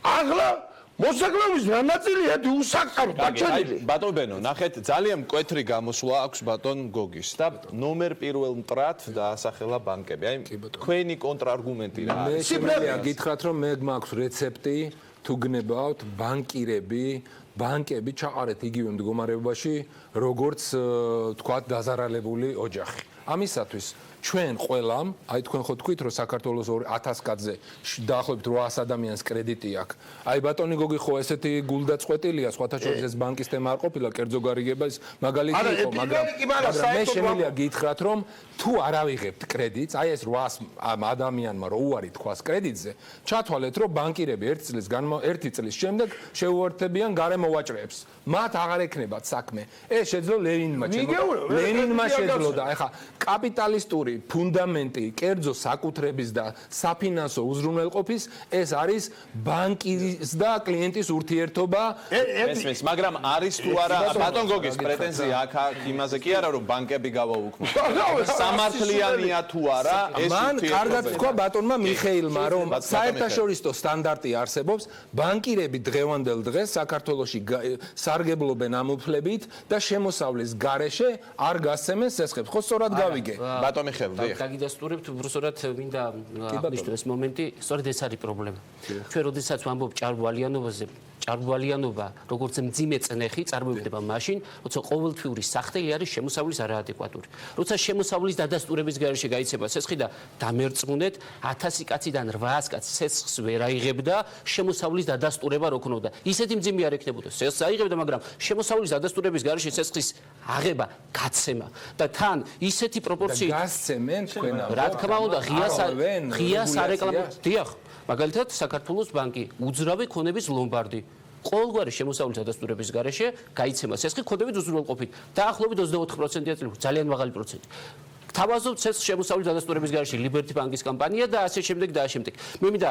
ახლა მოსაკლების რანაწილი ერთი უსაკარო დაჩენილი. ბატონ ბენო, ნახეთ, ძალიან მკვეთრი გამოსვლა აქვს ბატონ გოგის და ნომერ პირველ მტრად დაასახელა ბანკები. აი, თქვენი კონტრარგუმენტი რა არის? მე შემიძლია გითხრათ, რომ მე მაქვს რეცეპტი თუ გნებავთ ბანკები ჩაყარეთ იგივე მდგომარეობაში, როგორც თქვათ დაზარალებული ოჯახი. ამისათვის ჩვენ ყველამ, აი თქვენ ხო თქვით, რომ საქართველოს 1000 კაცზე დაახლოებით 800 ადამიანს კრედიტი აქვს. აი ბატონი გოგი ხო ესეთი გულდაწყვეტილია, სხვათა შორის ეს ბანკის თემა არ ყოფილა, კერძო გარიგება ის მაგალითი იყო, მაგრამ მე შემიძლია გითხრათ, რომ თუ არ ავიღებთ კრედიტს, აი ეს 800 ადამიანმა რო უარი თქვას კრედიტზე, ჩათვალეთ, რომ ბანკირები 1 წლის შემდეგ შეუერთებიან გარემო ვაჭრეებს. მათ აღარ ექნებათ საქმე. ეს შეძლო ლენინმა შეძლო და ეხა კაპიტალისტური ფუნდამენტი კერძო საკუთრების და საფინანსო უზრუნველყოფის ეს არის ბანკის და კლიენტის ურთიერთობა. ესმის, მაგრამ არის თუ არა ბატონ გოგის პრეტენზია აქ იმაზე კი არა რომ ბანკები გავაუქმოთ. სამართლიანია თუ არა ეს მან კარგად თქვა ბატონმა მიხეილმა რომ საერთაშორისო სტანდარტი არსებობს ბანკირები დღევანდელ დღეს საქართველოში სარგებლობენ ამ უფლებით და შემოსავლის გარეშე არ გასცემენ სესხებს. ხო სწორად გავიგე. ბატონ მიხეილ, დიახ. გაგიდასტურებთ, უბრალოდ მინდა აღნიშნო ეს მომენტი, სწორედ ეს არის პრობლემა. ჩვენ როდესაც ვამბობ ჭარბვალიანობაზე, ჭარბვალიანობა, როგორც მძიმე წნეხი წარმოიქმნება მაშინ, როცა ყოველთვიური სახელი არის შემოსავლის არაადეკვატური. როცა შემოსავლის დადასტურების გარეშე გაიცემა სესხი და დამერწმუნეთ 1000 კაციდან 800 კაცს სესხს ვერ აიღებდა, შემოსავლის დადასტურება რო ქნოდა. ისეთი მძიმე არ ექნებოდა. სესხს აიღებდა, მაგრამ შემოსავლის დადასტურების გარეშე სესხის აღება, გაცემა და თან ისეთი პროპორციით გასცემენ თქვენ. რა თქმა უნდა, ღიას არეკლამო. დიახ. მაგალითად საქართველოს ბანკი უძრავი ქონების ლომბარდი ყოველგვარი შემოსავლის დადასტურების გარეშე გაიცემა სესხი ქონდებით უზრუნველყოფით. დაახლოებით 24%-ია წლით, ძალიან მაღალი პროცენტი. თავაზობთ სესხ შემოსავლის დადასტურების გარეშე Liberty Bank-ის კამპანია და ასე შემდეგ და ასე შემდეგ. მე მინდა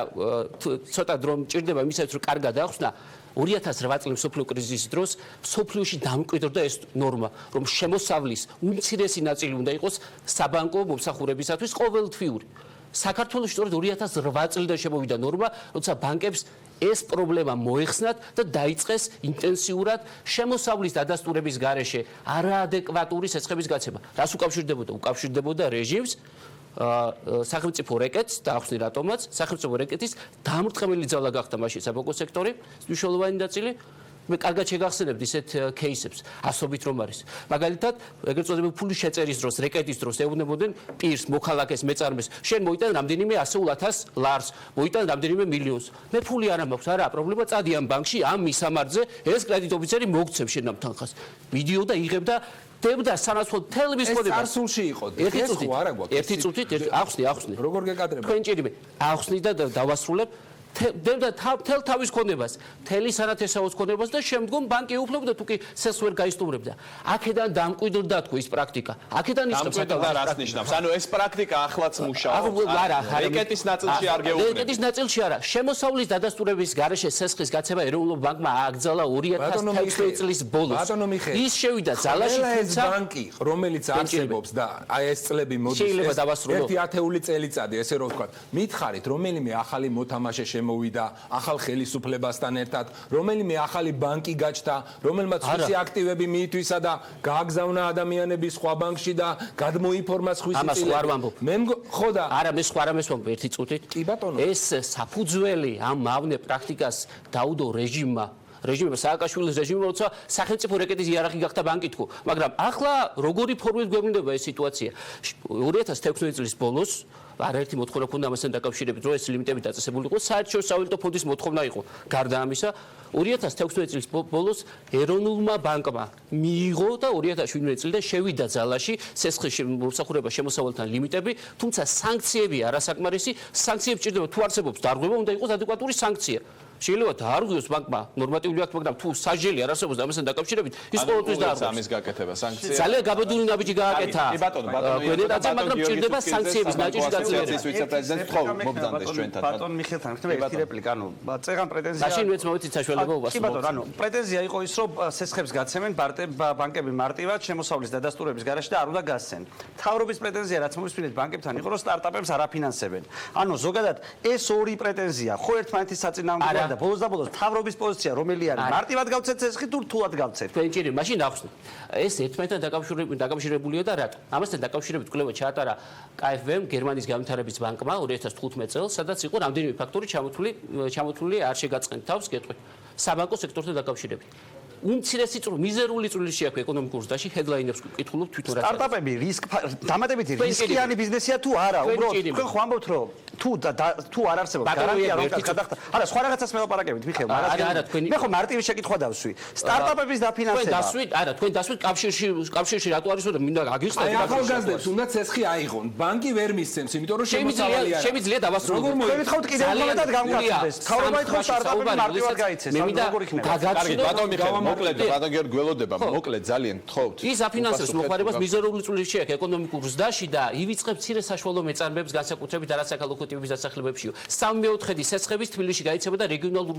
ცოტა დრო მჭირდება იმისაც რომ კარგად ახსნა 2008 წლის სოფლიო კრიზისის დროს სოფლიოში დამკვიდრდა ეს ნორმა, რომ შემოსავლის უმცირესი ნაწილი უნდა იყოს საბანკო მომსახურებისათვის ყოველთვიური. საქართველოს სწორედ 2008 წლიდან შემოვიდა ნორმა, როცა ბანკებს ეს პრობლემა მოეხსნათ და დაიწყეს ინტენსიურად შემოსავლის დადასტურების გარეშე არაადეკვატური სესხების გაცემა. რას უკავშირდებოდა? უკავშირდებოდა რეჟიმს, სახელმწიფო რეკეტს, დაახსნი რატომაც, სახელმწიფო რეკეტის დამრტყმელი ძალა გახდა მაშინ საბანკო სექტორი, მნიშვნელოვანი ნაწილი. მე კარგად შეგახსენებთ ისეთ кейსებს, ასობით რომ არის. მაგალითად, ეგრეთ წოდებული ფულის შეწერის დროს, რეკეტის დროს ეუბნებოდნენ პირს, მოქალაქეს, მეწარმეს, შენ მოიტან რამდენიმე 100.000 ლარს, მოიტან რამდენიმე მილიონს. მე ფული არ მაქვს, არა, პრობლემა წადიან ბანკში, ამ მისამართზე ეს კრედიტ ოფიცერი მოგცემ შენ ამ თანხას. მიდიოდა, იღებდა დებდა სანაცვლოდ თელების ყოდება. ეს წარსულში იყო. ეს ხო არა გვაქვს. ერთი წუთით ახსნი. როგორ გეკადრება? თქვენ ჭირიმე. ახსნი და დავასრულებ. დებდა თელ თავის ქონებას, თელი სანათესაოს ქონებას და შემდგომ ბანკი უფლებდა თუ კი სესხს ვერ გაისტუმრებდა. აქედან დამკვიდრდა თქო ის პრაქტიკა. აქედან იწყებს დამკვიდრდა რას ნიშნავს? ანუ ეს პრაქტიკა ახლაც მუშაობს. არა, რეკეტის ნაწილში არ გეუბნები. რეკეტის ნაწილში არა. შემოსავლის დადასტურების გარეშე სესხის გაცემა ეროვნულ ბანკმა ააგრძალა 2016 წლის ბოლოს. ის შევიდა ძალაში, თუმცა ბანკი, რომელიც არსებობს და აი ეს წლები მოდის, ერთი ათეული წელიწადი, ესე რომ ვთქვათ, მითხარით, რომელიმე ახალი მოთამაშე მოვიდა ახალ ხელისუფლებასთან ერთად, რომელიმე ახალი ბანკი გაჩნდა, რომელმაც ხუთი აქტივები მიითვისა და გააგზავნა ადამიანები სხვა ბანკში და გადმოიფორმა სხვისი წილები. ამას ხო არ ვამბობ. მე ხო და არა, მე სხვა რამეს ვამბობ ერთი წუთით. კი ბატონო. ეს საფუძველი ამ მავნე პრაქტიკას დაუდო რეჟიმმა სააკაშვილის რეჟიმმა, როცა სახელმწიფო რეკეტის იერარქი გახდა ბანკი თქო. მაგრამ ახლა როგორი ფორმით გვეუბნება ეს სიტუაცია? 2016 წლის ბოლოს არაერთი მოთხოვნა ქონდა ამასთან დაკავშირებით, რომ ეს ლიმიტები დაწესებული იყო, საერთაშორისო სავალუტო ფონდის მოთხოვნა იყო. გარდა ამისა, 2016 წლის ბოლოს ეროვნულმა ბანკმა მიიღო და 2017 წლიდან შევიდა ძალაში სესხის მომსახურება შემოსავალთან ლიმიტები, თუმცა სანქციები არასაკმარისი, სანქციებს ჭირდება თუ არსებობს დარღვევა, უნდა იყოს ადეკვატური სანქცია. შეიძლება დაარღვიოს ბანკმა ნორმატიული აქტი, მაგრამ თუ სასჯელი არ არსებობს ამასთან დაკავშირებით, ის ყოველთვის დაარღვევს. ამის გაკეთება სანქცია. ძალიან გაბედული ნაბიჯი გააკეთა. კი ბატონო, მაგრამ ჭირდება სანქციების ნაჭრის გაცემა. ვიცე-პრეზიდენტ თხოვ მოგზანდეს ჩვენთან. ბატონ მიხელთან, ხდება ერთი რეპლიკა, ანუ წეღან პრეტენზია. მაშინ მეც მოვიცით საშუალება უბასო. კი ბატონო, ანუ პრეტენზია იყო ის, რომ სესხებს გაცემენ ბანკები მარტივად შემოსავლის დადასტურების გარეშე და არ უნდა გასცენ. მთავრობის პრეტენზია რაც მომისმინეთ ბანკებთან იყო, რომ სტარტაპებს არ აფინანსებენ. ანუ ზოგადად ეს ორი პრეტენზია ხო ერთმანეთის საწინააღმდეგოა და ბოლოს და ბოლოს მთავრობის პოზიცია რომელი არის? მარტივად გავცეთ სესხი თუ რთულად გავცეთ? თქვენ ჭირი, მაშინ ახსნით. ეს ერთმანეთთან დაკავშირებულია და რატო? ამასთან დაკავშირებით კვლევა ჩაატარა KfW გერმანიის განვითარების ბანკმა 2015 წელს, სადაც იყო რამდენიმე ფაქტორი ჩამოთვლილი არ შეგაწყენ თავს კეთყვით. საბანკო სექტორთან დაკავშირებით. უმცირესი მიზერული წვლილი შეაქვს ეკონომიკურ ზრდაში, ჰედლაინებს ვკითხულობ თვითონ რა. სტარტაპები დამატებითი რისკიანი ბიზნესია თუ არა? უბრალოდ თქვენ ხო ამბობთ, რომ თუ არ არსებობს გარანტია რომ გადახდა. არა, სხვა რაღაცას მელაპარაკებით, მიხეილ, არა, თქვენი მე ხო მარტივი შეკითხვა დავსვი. სტარტაპების დაფინანსება. თქვენ დასვით, არა, თქვენ დასვით კავშირში რატო არისო და მინდა აგიხსნათ. აი ახალგაზრდებს უნდა ცესხი აიღონ. ბანკი ვერ მისცემს, იმიტომ რომ შემოსავალი არა. შემიძლია დავასრულოთ. თქვენ გითხავთ კიდევ უმეტად გამკაცდეს. თავრობა ითხოვს სტარტაპები მარტივად გაიცეს. როგორ იქნება? კარგი, ბატონ მიხეილ, მოკლედ ბატონ გიორგი გველოდება, მოკლედ ძალიან თხოვთ. ის აფინანსებს მოხმარებას მიზერული წვლილი შეაქვს ეკონომიკურ ზრდაში და ივიწყებს მცირე საშუალო მეწარმეებს განსაკუთრებით არასაქალაქო ტიპის დასახლებებში. 3/4 სესხების თბილისში გაიცემა და რეგიონალურ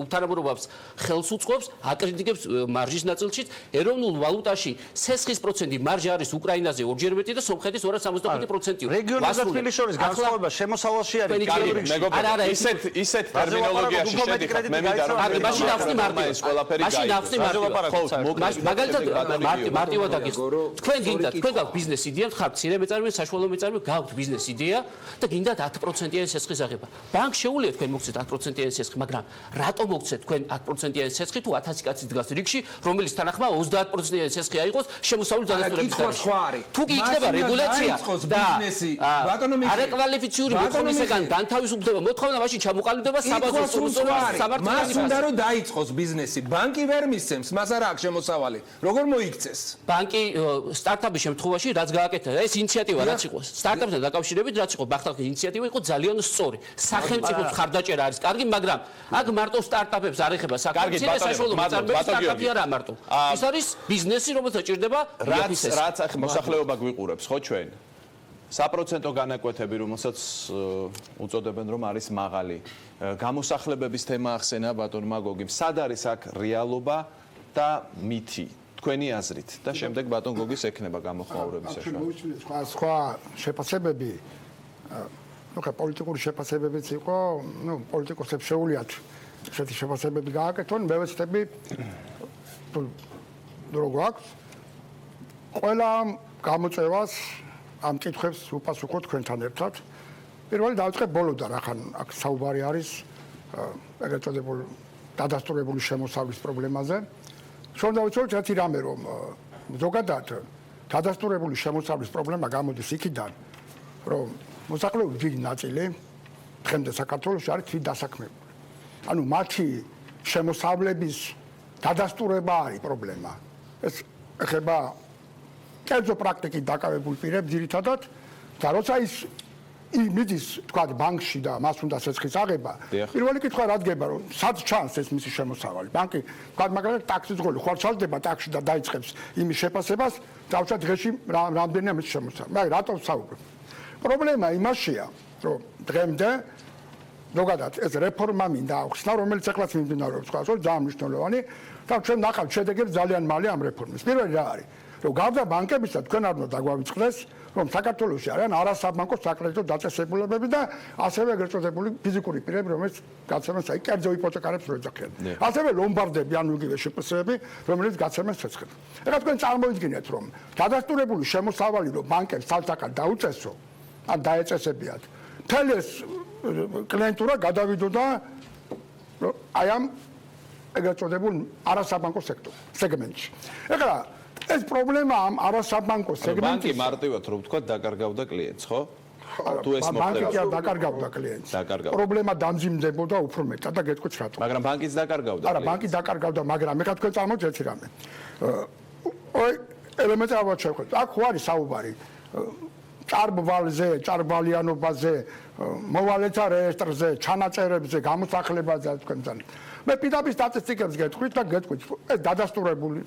უთანამორობებს ხელს უწყობს, აკრიტიკებს მარჟის ნაწილშიც. ეროვნულ ვალუტაში სესხის პროცენტი მარჟა არის უკრაინაზე ორჯერ მეტი და სომხეთის 275%. რეგიონის და თბილისის შორის განსხვავება შემოსავალში არის. არა, ისეთ ტერმინოლოგიაში შედიხართ. მე მინდა რომ მაშინ ახსნი მარტივად. მაშინ ახსნი მაგალითად მარტივად აგიხსნით. თქვენ გინდათ, თქვენ გაქვთ ბიზნეს იდეა, ხართ მცირე მეწარმე, საშუალო მეწარმე, გაქვთ ბიზნეს იდეა და გინდათ 10%-იანი სესხის აღება. ბანკ შეუძლია თქვენ მოგცეთ 10%-იანი სესხი, მაგრამ რატო მოგცეთ თქვენ 10%-იანი სესხი თუ 1000 კაცი დგას რიგში, რომელიც თანახმა 30%-იანი სესხი აიღოს შემოსავლის დადასტურების გარეშე. თუ კი იქნება რეგულაცია და არაკვალიფიციური მოთხოვნისგან განთავისუფლება მოთხოვნა, მაშინ ჩამოყალიბდება საბაზრო სამართლის მას უნდა რომ დაიწყოს ბიზნესი. ბანკი ვერ მისცემს, მას არ აქვს შემოსავალი. როგორ მოიქცეს? ბანკი სტარტაპის შემთხვევაში რაც გააკეთა, ეს ინიციატივა რაც იყო, სტარტაპთან დაკავშირებით რაც იყო, ბახტალკის ინიციატივა იყო ძალიან სწორი. სახელმწიფოს მხარდაჭერა არის კარგი, მაგრამ აქ მარტო სტარტაპებს არ ეხება საკუთარი საშუალო ნაწარმოები სტარტაპი არა მარტო. ის არის ბიზნესი, რომელსაც ჭირდება რაც ახ მოსახლეობა გვიყურებს, ხო ჩვენ? საპროცენტო განაკვეთები, რომელსაც უწოდებენ რომ არის მაღალი. გამოსახლებების თემა ახსენა ბატონმა გოგიმ. სად არის აქ რეალობა და მითი? თქვენი აზრით და შემდეგ ბატონ გოგის ექნება გამოხმაურების საშუალება. სხვა შეფასებები, პოლიტიკური შეფასებებიც იყო, პოლიტიკოსებს შეუძლიათ ესეთი შეფასებები გააკეთონ, მე ვეცდები დრო გვაქვს ყველა გამოწევას ამ კითხვებს უპასუხოთ თქვენთან ერთად. პირველი დავიწყებ ბოლოდან, ახლა აქ საუბარი არის ეგრეთ წოდებული დადასტურებული შემოსავლის პრობლემაზე. შორდა დავიწყოთ ერთი რამე, რომ ზოგადად დადასტურებული შემოსავლის პრობლემა გამოდის იქიდან, რომ მოსახლეობის დიდი ნაწილი დღემდე საქართველოში არის თვით დასაქმებული. ანუ მათი შემოსავლების დადასტურება არის პრობლემა. ეს ეხება კერძო პრაქტიკით დაკავებულ პირებს ძირითადად და როცა ის მიდის თქვა ბანკში და მას უნდა ცეცხლის აღება, პირველი კითხვა რა დგება, რომ სად ჩანს ეს მისი შემოსავალი. ბანკი თქვა მაგალითად ტაქსის ღოლი ხوار ჩალდება ტაქსში და დაიწყებს იმის შეფასებას, დავუშვათ დღეში რამდენია მისი შემოსავალი. მაგრამ რატომ საუბრობ? პრობლემა იმაშია, რომ დღემდე ზოგადად ეს რეფორმა მინდა ახსნა, რომელიც ახლაც მიმდინარეობს, თქვა, რომ ძალიან მნიშვნელოვანი და ჩვენ ნახავთ შედეგებს ძალიან მალე ამ რეფორმის. პირველი რა არის? რომ გავდა ბანკებისა თქვენ არ უნდა დაგვავიწყდეს, რომ საქართველოში არიან არასაბანკო საკრედიტო დაწესებულებები და ასევე ეგრეთ წოდებული ფიზიკური პირები, რომელიც გაცემენ საი კერძო იპოთეკარებს რო ეძახიან. ასევე ლომბარდები, ანუ იგივე შეფასებები, რომელიც გაცემენ ცეცხლს. ეხლა თქვენ წარმოიდგინეთ, რომ დადასტურებული შემოსავალი რო ბანკებს თალთაკად დაუწესო, ან დაეწესებიათ, მთელი ეს კლიენტურა გადავიდოდა აი ამ ეგრეთ წოდებულ არასაბანკო სეგმენტში. ეხლა ეს პრობლემა ამ არასაბანკო სეგმენტში ბანკი მარტივად რო ვთქვა დაკარგავდა კლიენტს, ხო? თუ ეს ბანკი კი არ დაკარგავდა კლიენტს. პრობლემა დამძიმდებოდა უფრო მეტად და გეტყვით რატომ. მაგრამ ბანკიც დაკარგავდა. არა, ბანკი დაკარგავდა, მაგრამ ეხლა თქვენ წარმოვიდგინეთ ერთი რამე. ой, ელემენტარულად შევხვდით. აქ ხო არის საუბარი ჭარბვალზე, ჭარბვალიანობაზე, მოვალეთა რეესტრზე, ჩანაწერებზე, გამოსახლებაზე თქვენთან. მე პირდაპირ სტატისტიკებს გეტყვით და გეტყვით, ეს დადასტურებული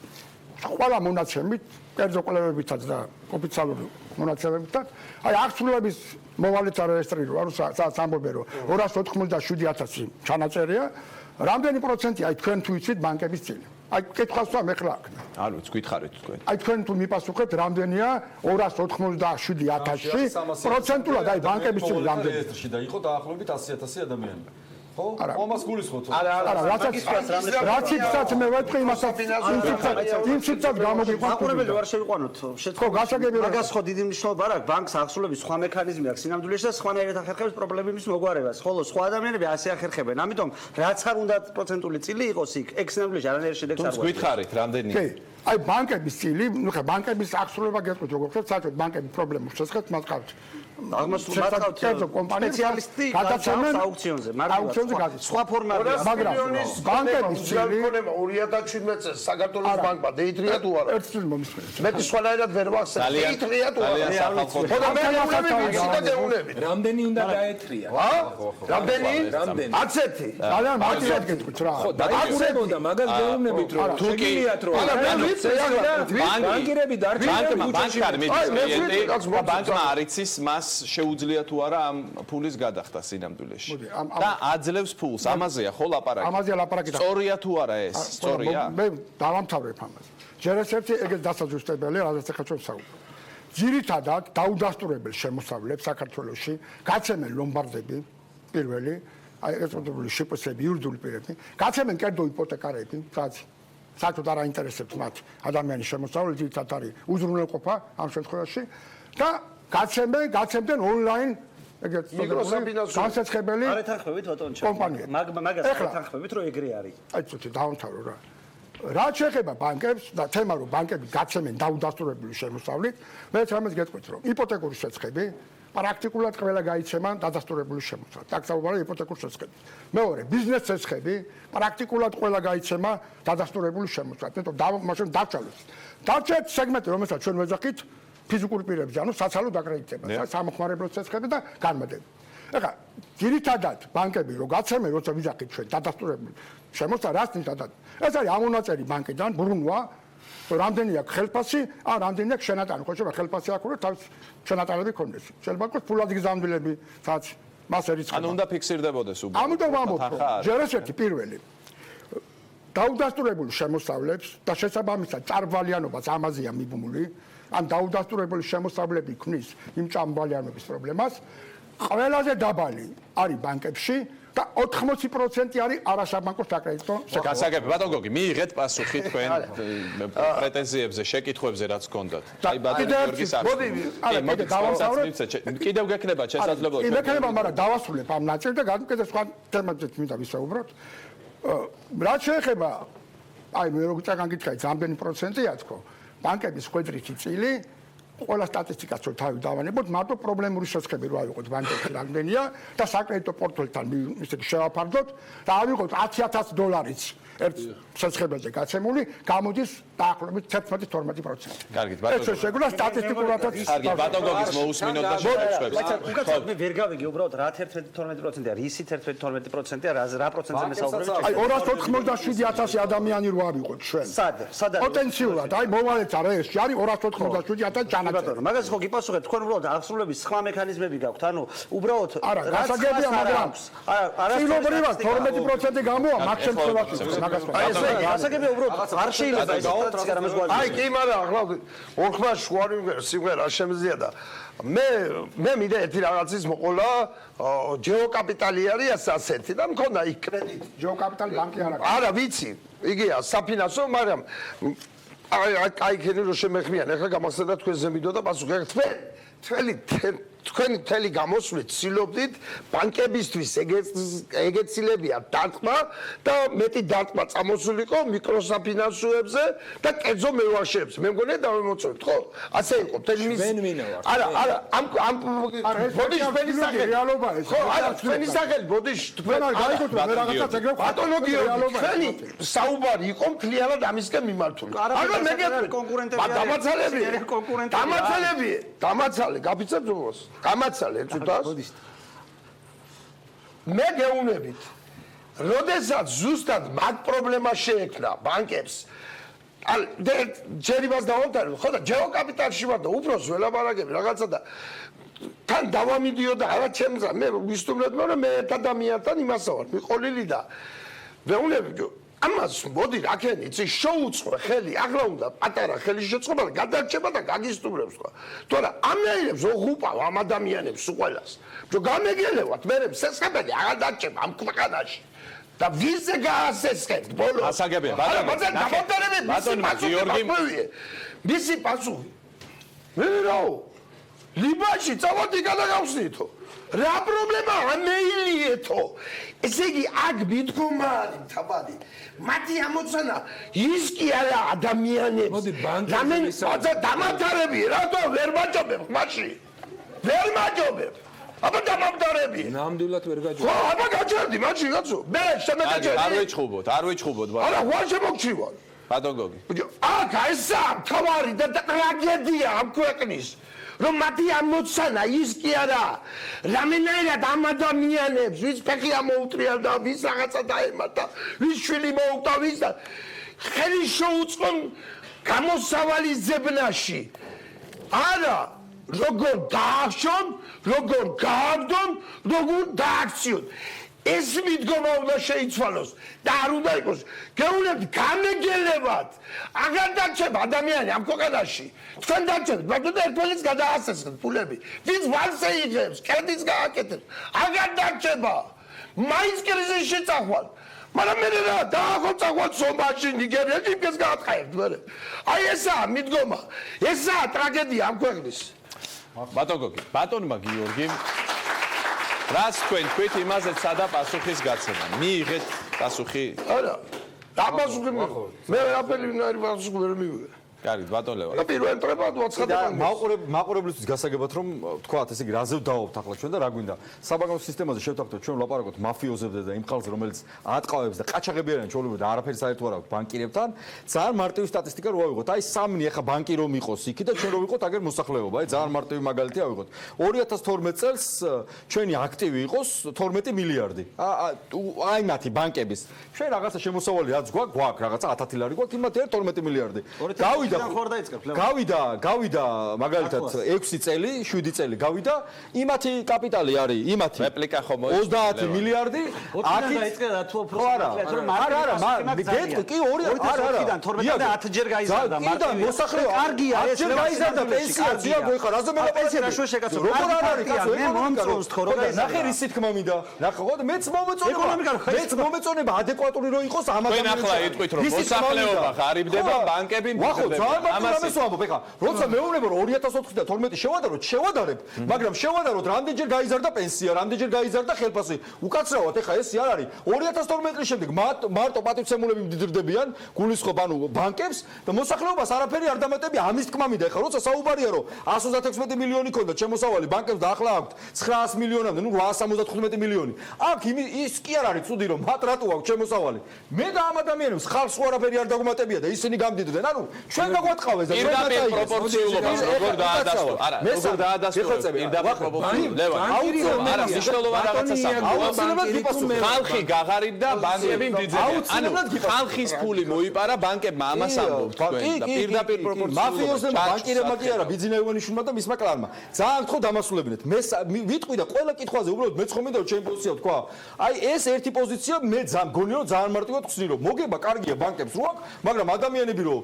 ყველა მონაცემით, კერძო კვლევებითაც და ოფიციალური მონაცემებითაც, აი აღსრულების მოვალეთა რეესტრი რო არის სამბობე რომ 287,000 ჩანაწერია, რამდენი პროცენტია აი თქვენ თუ იცით ბანკების წილი? აი კითხვას ვამ ეხლა აქ. ანუ გითხარით თქვენ. აი თქვენ თუ მიპასუხეთ რამდენია 287,000-ში პროცენტულად აი ბანკების წილი რამდენია? რეესტრში და იყო დაახლოებით 100,000 ადამიანი. ხო? მომას გულისხმობთ. არა, რაც იცით მე ვეთქვი იმასაც იმციცად გამოგიყვანთ. მაყურებელი ვარ შევიყვანოთ. ხო, გასაგები რა. მაგას ხო დიდი მნიშვნელობა არ აქვს. ბანკს აღსრულების სხვა მექანიზმი აქვს სინამდვილეში და სხვანაირად ახერხებს პრობლემების მოგვარებას. ხოლო სხვა ადამიანები ასე ახერხებენ. ამიტომ რაც არ უნდა პროცენტული წილი იყოს იქ, ეგ სინამდვილეში არანაირ შედეგს არ გვაქვს. გითხარით რამდენია? კი. აი ბანკების წილი, ნუ ხა ბანკების აღსრულება გეტყვით როგორ ხდება, საერთოდ ბანკების პრობლემებს შესახებ მათ ყავთ. აღმოსავლეთ სპეციალისტი გადაცემენ აუქციონზე, მაგრამ სხვა ფორმატია. მაგრამ ბანკების წილი 2017 წელს საქართველოს ბანკმა დეითრია თუ არა? ერთ წელს მომისმენთ. მე სხვანაირად ვერ ვახსენებ. დეითრია თუ არა? ხოდა მე ვიმეცი და რამდენი უნდა დაეთრია? რამდენი? 10. ძალიან მარტივად გეტყვით რა. ხო, დაიწყებოდა მაგას გეუბნებით რომ შეგიძლიათ რომ ბანკირები დარჩნენ ბანკარ მიდის კლიენტი და ბანკმა არ იცის მას შეუძლია თუ არა ამ ფულის გადახდა სინამდვილეში. და აძლევს ფულს, ამაზეა ხო ლაპარაკი? ამაზეა ლაპარაკი. სწორია თუ არა ეს? სწორია? მე დავამთავრებ ამას. ჯერ ერთი ეგრე დასაჯუსტებელი, რადგან საქართველოს საუბარი. ძირითადად დაუდასტურებელ შემოსავლებს საქართველოში გაცემენ ლომბარდები პირველი, აი ეს მოდებული შპს-ები, იურიდიული პირები, გაცემენ კერძო იპოთეკარები, რაც საერთოდ არ აინტერესებთ მათ ადამიანის შემოსავლით, ძირითადად არის უზრუნველყოფა ამ შემთხვევაში და გაცემდნენ ონლაინ ეგეთ განსაცდელი არ ეთანხმებით ბატონო კომპანია. მაგას ეთანხმებით რომ ეგრე არის. აი ცოტა დავამთავრო რა. რაც შეეხება ბანკებს და თემა რომ ბანკები გაცემენ დაუდასტურებული შემოსავლით, მე რამეს გეტყვით რომ იპოთეკური შეცხები პრაქტიკულად ყველა გაიცემა დადასტურებული შემოსავლით. აქ საუბარია იპოთეკურ შეცხებზე. მეორე, ბიზნეს შეცხები პრაქტიკულად ყველა გაიცემა დადასტურებული შემოსავლით. მაშინ დავჭალოთ. დავჭერთ სეგმენტი, რომელსაც ჩვენ ვეძახით ფიზიკური პირებზე, ანუ საცალო დაკრედიტება, სამხმარებლო შეცხები და განმადები. ეხლა ძირითადად ბანკები რო გაცემენ, როცა ვიძახით ჩვენ დადასტურებული შემოსავლა, რას ნიშნავს? ეს არის ამონაწერი ბანკიდან, ბრუნვა, რამდენი აქვს ხელფასი, ან რამდენი აქვს შენატანი. ხო შეიძლება ხელფასი აქვს და თავის შენატანები ქონდეს. შეიძლება იყოს ფულადი გზამბილები, სადაც მასერიცხება. ანუ უნდა ფიქსირდებოდეს უბრალოდ. ამიტომ ვამბობ, ჯერ ესეთი პირველი დაუდასტურებული შემოსავლებს და შესაბამისად წარგვალიანობას ამაზეა მიბმული, ან დაუდასტურებული შემოსავლები ქმნის იმ წამვალიანობის პრობლემას, ყველაზე დაბალი არის ბანკებში და 80% არის არასაბანკო საკრედიტო სექტორი. გასაგები, ბატონ გოგი, მიიღეთ პასუხი თქვენ პრეტენზიებზე, შეკითხვებზე, რაც გქონდათ. აი ბატონ გიორგის კიდევ გექნება შესაძლებლობა. გექნება, მაგრამ დავასრულებ ამ ნაწილს და კიდევ სხვა თემებზეც მინდა ვისაუბროთ. რაც შეეხება, აი მე როგორ წაგანგითხეთ, რამდენი პროცენტია თქო, ბანკების ხვედრითი წილი ყველა სტატისტიკას რო თავი დავანებოთ, მარტო პრობლემური შეცხები რო ავიღოთ ბანკებში რამდენია და საკრედიტო პორტფელთან ისეთი შევაფარდოთ და ავიღოთ $10,000 ერთ შეცხებაზე გაცემული, გამოდის დაახლოებით 11-12%. კარგით, ბატონო. ეს შეგვიძლია სტატისტიკურადაც. კარგით, ბატონ გოგის მოусმინოთ და შევეცვლებით. უკაცრავ მე ვერ გავიგე უბრალოდ რა 11-12%-ია, რისით 11-12%-ია, რა პროცენტზე მესაუბრეთ? აი 287,000 ადამიანი რო ავიღოთ ჩვენ. სად? პოტენციურად, აი მოვალეთა რეესში არის 287,000 ჯანმრთელი. მაგას ხო გიპასუხეთ, თქვენ უბრალოდ აღსრულების სხვა მექანიზმები გაქვთ, ანუ უბრალოდ არა, გასაგებია, მაგრამ წილობრივად 12% გამოვა მაგ შემთხვევაში. გასაგებია უბრალოდ არ შეიძლება ეს სტატისტიკა რამეს გვაქვს. აი კი, მაგრამ ახლა ორხმა შუარი სიმღერა შემიძლია და მე მინდა ერთი რაღაცის მოყოლა, ჯეოკაპიტალი არის ასეთი და მქონდა იქ კრედიტი. ჯეოკაპიტალი ბანკი არ აქვს. არა, ვიცი, იგია საფინანსო, მაგრამ აი ქენი რო შემეხმიან, ახლა გამახსენდა თქვენ ზემიდო და პასუხი. თქვენი მთელი გამოსვლით ცდილობდით ბანკებისთვის ეგეცილებია დარტყმა და მეტი დარტყმა წამოსულიყო მიკროსაფინანსოებზე და კერძო მევაშეებზე. მე მგონია დავემოწმებთ, ხო? ასე იყო მთელი მის. არა, ამ ბოდიშ თქვენი სახელი რეალობა ეს. ხო, არა, თქვენი სახელი ბოდიშ თქვენ არ გაიგოთ რომ მე რაღაცას ეგრევ. ბატონო გიორგი, თქვენი საუბარი იყო მთლიანად ამისკენ მიმართული. არა, მე გეტყვი კონკურენტები არის. დამაცალე, გაფიცებ ზოგოს. გამაცალე ცუდას. მე გეუბნებით, როდესაც ზუსტად მაგ პრობლემა შეექმნა ბანკებს, ჯერიმას დავამთავრებთ, ხო და ჯეოკაპიტალში ვარ და უფროს ველაპარაკები რაღაცა და თან დავამიდიოდა არა ჩემს, მე ვისტუმრეთ, მაგრამ მე ერთ ადამიანთან იმასა ვარ, მიყოლილი და ვეუბნებით ამას მოდი რაკენი იცი შოუწყო ხელი ახლა უნდა პატარა ხელი შეწყობა და გადარჩება და გაგისტუმრებს ხო თორე ამნაირებს ოღუპავ ამ ადამიანებს უყველას რომ გამეგელევათ მე სესხებელი აღარ დარჩება ამ ქვეყანაში და ვიზე გაასესხებთ ბოლოს ასაგებია ბატონო გიორგი მისი პასუხი მე რაო ლიბანში წავედი გადაგავსნითო რა პრობლემა ამეილიეთო ესე იგი აქ მიდგომა არის თავადი მათი ამოცანა ის კი არა ადამიანებს მოდი ბანკის დამამთავრები რატო ვერ მაჯობებ ხმაში ვერ მაჯობებ აბა დამამთავრები ნამდვილად ვერ გაჯობებ ხო აბა გაჯერდი მაშინ კაცო მე შემეკაჭერდი არ ვეჩხუბოთ არა ვარ შემოგჩივარ ბატონ გოგი აქ ესა თავარი და ტრაგედია ამ ქვეყნის რომ მათი ამოცანა ის კი არა რამენაირად ამ ადამიანებს ვის ფეხი ამოუტრია და ვის რაღაცა დაემატა ვის შვილი მოუკვდა ვის და ხელი შეუწყონ გამოსავალი ზებნაში არა როგორ დაახშონ როგორ გააგდონ როგორ დააქციონ ეს მიდგომა უნდა შეიცვალოს და არ უნდა იყოს გეუბნებით გამეგელებათ აღარ დარჩება ადამიანი ამ ქვეყანაში თქვენ დარჩებით მაგრამ ერთმანეთს გადაასესხებთ ფულები ვინც ვანსე იღებს კრედიტს გააკეთებს აღარ დარჩება მაინც კრიზისში წახვალ მაგრამ მე რა დაახო წახვალ სომაში ნიგერიაში იმკეს გააწყაებთ მე აი ესაა მიდგომა ესაა ტრაგედია ამ ქვეყნის ბატონ გოგი ბატონმა გიორგიმ რას თქვენ თქვით იმაზე სადა პასუხის გაცემა მიიღეთ პასუხი არა აბასუკი მე რაფერი ვინარი ბასუკი ვერ მივიღე. კარგი, ბატონ ლევან. და პირველ ტრებად ვაცხადებან. მაყურებლისთვის გასაგებად რომ თქვათ, ესე იგი, რაზე დავობთ ახლა ჩვენ და რა გვინდა. საბანკო სისტემაზე შევთანხმდით, ჩვენ ვლაპარაკობთ მაფიოზებზე და იმ ხალხზე, რომელიც ატყავებს და ყაჩაღები არიან ჩვეულებრივ და არაფერი საერთო არ აქვს ბანკირებთან. ძალიან მარტივი სტატისტიკა რო ავიღოთ. აი სამნი ახლა ბანკი რომ იყოს იქი და ჩვენ რო ვიყოთ აგერ მოსახლეობა. აი ძალიან მარტივი მაგალითი ავიღოთ. 2012 წელს ჩვენი აქტივი იყოს 12 მილიარდი. აი მათი ბანკების. ჩვენ რაღაცა შემოსავალი რაც გვაქვს, რაღაცა 1000 ლარი გვაქვს, იმათ ერთ 12 მილიარდი. გავიდა მაგალითად 6 წელი, 7 წელი გავიდა, იმათი კაპიტალი არის, იმათი რეპლიკა ხომ მოიწვია 30 მილიარდი, აქ დაიწყება თუ კი 2012-დან 12-მდე 10 ჯერ გაიზარდა მარტივი მოსახლეობა კარგია ეს გაიზარდა პენსია ძიაგო ხარ რაზე მელაპარაკე რა შუშე კაცო როგორ არის კაცო მე მომწონს თქო რომ ნახე რისი თქმა მინდა ნახე ხო მეც მომეწონება ადეკვატური რო იყოს ამ ადამიანს თქვენ ახლა იტყვით რომ მოსახლეობა ღარიბდება ბანკები ამას ვამბობ ეხლა როცა მეუბნება რომ 2004 და 12 შევადარებ მაგრამ შევადაროთ რამდენჯერ გაიზარდა პენსია რამდენჯერ გაიზარდა ხელფასი უკაცრავად ეხლა ეს არ არის 2012 წლის შემდეგ მარტო პატივცემულები მდიდრდებიან გულისხმობ ანუ ბანკებს და მოსახლეობას არაფერი არ დამატებია ამის თქმა მინდა ეხლა როცა საუბარია რომ 136 მილიონი ქონდა შემოსავალი ბანკებს და ახლა აქვთ 900 მილიონამდე ნუ 875 მილიონი აქ ის კი არ არის ცუდი რომ მათ რატო აქვს შემოსავალი მე და ამ ადამიანებს ხალხს უარაფერი არ დაგუმატებია და ისინი გამდიდნენ ანუ ჩვენ გაგვატყავეს და ჩვენ პროპორციულობას როგორ დაადასტურებთ არა როგორ დაადასტურებთ პირდაპირ პროპორციულობას ლევან არა მნიშვნელოვანი რაღაცა საქმე ხალხი გაღარიბდა ბანკები მდიძებიან ანუ ხალხის ფული მოიპარა ბანკებმა ამას ამბობთ თქვენ და პირდაპირ პროპორციულობას მაფიოზებმა ბანკირებმა კი არა ბიძინა ივანიშვილმა და მისმა კლანმა ძალიან ხო დამასულებინეთ მე ვიტყვი და ყველა კითხვაზე უბრალოდ მეც ხომ მინდა რომ ჩემი პოზიცია თქვა აი ეს ერთი პოზიცია მე მგონი რომ ძალიან მარტივად ხსნი რომ მოგება კარგია ბანკებს რო აქვს მაგრამ ადამიანები რომ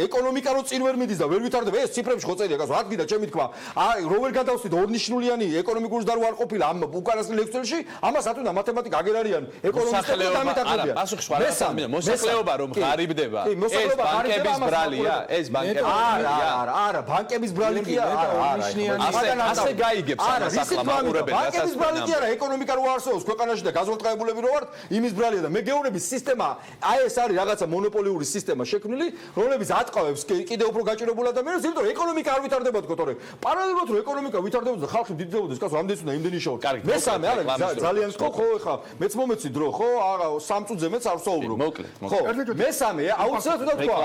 ეკონომიკა რო წინ ვერ მიდის და ვერ ვითარდება ეს ციფრებში ხო წერია კაცო ადგიდა ჩემი თქვა აი რო ვერ გადავსვით ორნიშნულიანი ეკონომიკური ზრდა რო არ ყოფილა ამ უკანასკნელ ექსელში ამას ატუნა მათემატიკა აგერ არიან ეკონომისტები და დამეთანხმებიან პასუხი სხვა რაღაცა მოსახლეობა რომ ღარიბდება ეს ბანკების ბრალია ეს ბანკების არა ბანკების ბრალი კი არა ასე გაიგებს ამას ახლა მაყურებელი ბანკების ბრალი კი არა ეკონომიკა რო არსებობს ქვეყანაში და გაზონტყებულები რო ვართ იმის ბრალია და მე გეუბნები სისტემა აი ეს არის რაღაცა მონოპოლიური სისტემა შექმნილი რომლებიც ატყავებს კიდევ უფრო გაჭირებულ ადამიანებს იმიტომ რომ ეკონომიკა არ ვითარდება თქო თორე პარალელურად რომ ეკონომიკა ვითარდებოდა და ხალხი მდიდრდებოდეს კაცო ამდენს უნდა იმდენი შოუ მესამე არა ძალიან სკო ხო ეხა მეც მომეცი დრო ხო არა 3 წუთზე მეც არ ვსაუბრობ ხო მესამე აუცილებლად თქვა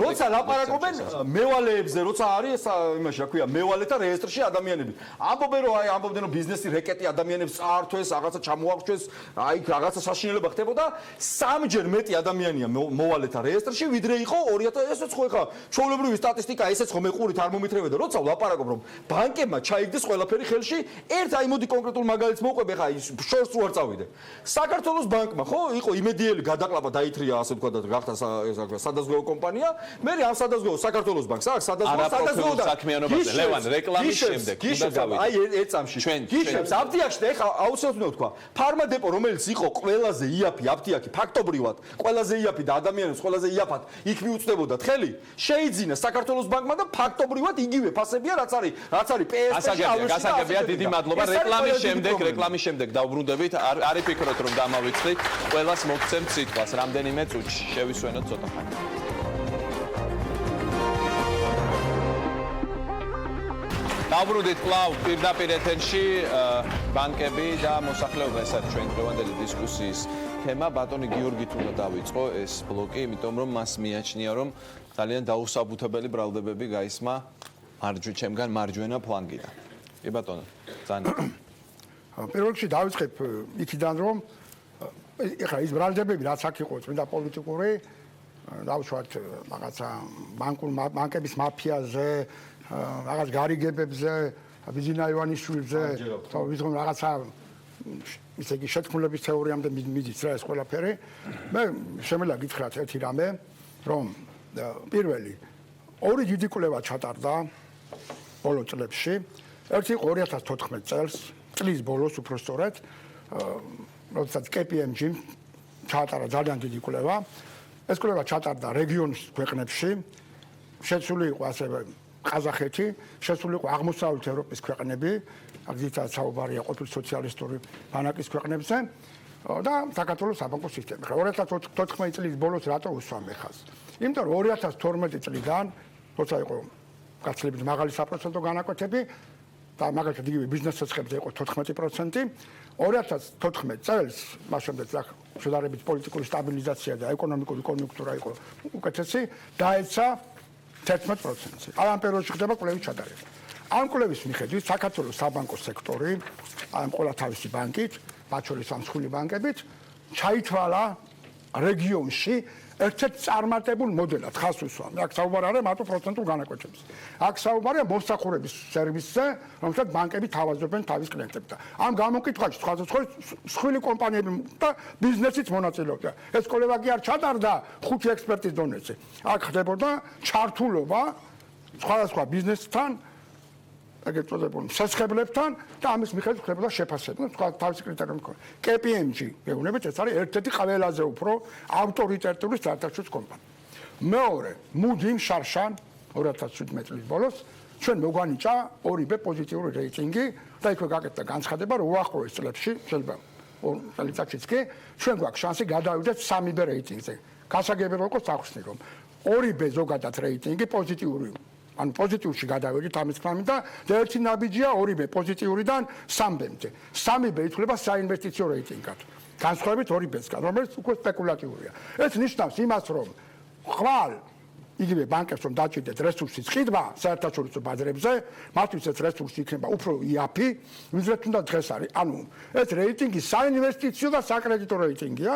როცა ლაპარაკობენ მევალეებზე როცა არის იმაში რა ქვია მევალეთა რეესტრში ადამიანები ამბობენ რომ აი ამბობდნენ რომ ბიზნესი რეკეტი ადამიანებს წაართვეს რაღაცა ჩამოაღვჩეს აი რაღაცა საშინელება ხდებოდა 3-ჯერ მეტი ადამიანია მოვალეთა რეესტრში ვიდრე იყო 2000 ესეც ხო ეხა ჩვეულებრივი სტატისტიკა ესეც ხო მეყურით არ მომითრევენ და როცა ვლაპარაკობ რომ ბანკებმა ჩაიგდეს ყველაფერი ხელში ერთ აი მოდი კონკრეტულ მაგალითს მოვყვებ ეხა ის შორს რო არ წავიდე საქართველოს ბანკმა ხო იყო იმედიელი გადაყლაპა დაითრია ასე ვთქვა და გახდა სადაზღვევო კომპანია მე ამ სადაზღვევო საქართველოს ბანკს აქვს სადაზღვევო და საქმიანობაზე ლევან რეკლამის შემდეგ უნდა გავიდე აი ერთ წამში გიშებს აფთიაქში და ეხა აუცილებლად ვთქვა ფარმადეპო რომელიც იყო ყველაზე იაფი აფთიაქი ფაქტობრივად ყველაზე იაფი და ადამიანებს ყველაზე იაფად იქ მიუწდებოდა თხელი შეიძინა საქართველოს ბანკმა და ფაქტობრივად იგივე ფასებია რაც არის PSP-ში გასაგებია დიდი მადლობა რეკლამის შემდეგ დავბრუნდებით არ იფიქროთ რომ დამავიწყდით ყველას მოგცემთ სიტყვას რამდენიმე წუთში შევისვენოთ ცოტა ხანი დავბრუნდით კлау პირდაპირ ეთერში ბანკები და მოსახლეობა ეს არის ჩვენ დღევანდელი დისკუსიის თემა ბატონი გიორგით უნდა დავიწყო ეს ბლოკი იმიტომ რომ მას მიაჩნია რომ ძალიან დაუსაბუთებელი ბრალდებები გაისმა ჩემგან მარჯვენა ფლანგიდან კი ბატონო ძალიან პირველ რიგში დავიწყებ იქიდან რომ ეხლა ის ბრალდებები რაც აქ იყო წმინდა პოლიტიკური დავუშვათ რაღაცა ბანკების მაფიაზე რაღაც გარიგებებზე ბიძინა ივანიშვილზე თვითონ რაღაცა ისე იგი შეთქმულების თეორიამდე მიდის რა ეს ყველაფერი მე შემელა გითხრათ ერთი რამე რომ პირველი ორი დიდი კვლევა ჩატარდა ბოლო წლებში ერთი იყო 2014 წელს წლის ბოლოს უფრო სწორედ როდესაც KPMG ჩაატარა ძალიან დიდი კვლევა ეს კვლევა ჩატარდა რეგიონის ქვეყნებში შეცვლილი იყო ასევე ყაზახეთი შეცვლილი იყო აღმოსავლეთ ევროპის ქვეყნები აქ ძირითადად საუბარია ყოფილი სოციალისტური ბანაკის ქვეყნებზე და საქართველოს საბანკო სისტემა. 2014 წლის ბოლოს რატო უსვამე ხას? იმიტომ რომ 2012 წლიდან როცა იყო გაცილებით მაღალი საპროცენტო განაკვეთები და მაგალითად იგივე ბიზნეს ცეცხლებზე იყო 14%, 2014 წელს მას შემდეგ შედარებით პოლიტიკური სტაბილიზაცია და ეკონომიკური კონიუნქტურა იყო უკეთესი, დაეცა 11%-ზე. ამ პერიოდში ხდება კვლევის ჩადარება. ამ კვლევის მიხედვით საქართველოს საბანკო სექტორი, ამ ყველა თავისი ბანკით, მათ შორის მსხვილი ბანკებით, ჩაითვალა რეგიონში ერთ-ერთ წარმატებულ მოდელად ხას უსვამი. აქ საუბარი არის მარტო პროცენტულ განაკვეთებზე. აქ საუბარია მომსახურების სერვისზე, რომელსაც ბანკები თავაზობენ თავის კლიენტებთან. ამ გამოკითხვაში სხვადასხვა მსხვილი კომპანიები და ბიზნესიც მონაწილეობდა. ეს კვლევა კი არ ჩატარდა ხუთი ექსპერტის დონეზე. აქ ხდებოდა ჩართულობა სხვადასხვა ბიზნესთან, ეგრეთ წოდებულ სასხებლებთან და ამის მიხედვით ხდებოდა შეფასება, სხვა თავისი კრიტერიუმი ჰქონდა. KPMG, გეუბნებით, ეს არის ერთ-ერთი ყველაზე უფრო ავტორიტეტული საერთაშორისო კომპანია. მეორე, Moody's შარშან 2017 წლის ბოლოს ჩვენ მოგვანიჭა ორივე პოზიტიური რეიტინგი და იქვე გაკეთდა განცხადება, რომ უახლოეს წლებში, შეიძლება წელიწადშიც კი, ჩვენ გვაქვს შანსი გადავიდეთ 3B რეიტინგზე. გასაგებია იყოს ახსნი, რომ ორივე ზოგადად რეიტინგი პოზიტიური ანუ პოზიტივში გადავედით ამის თქმით და ერთი ნაბიჯია ორივე პოზიტიურიდან 3B-მდე. 3B ითვლება საინვესტიციო რეიტინგად. განსხვავებით 2B-სგან, რომელიც უკვე სპეკულატიურია. ეს ნიშნავს იმას, რომ ხვალ იგივე ბანკებს რომ დაჭირდეთ რესურსის ყიდვა საერთაშორისო ბაზრებზე, მათთვის ეს რესურსი იქნება უფრო იაფი, ვიდრე თუნდაც დღეს არის. ანუ ეს რეიტინგი საინვესტიციო და საკრედიტო რეიტინგია,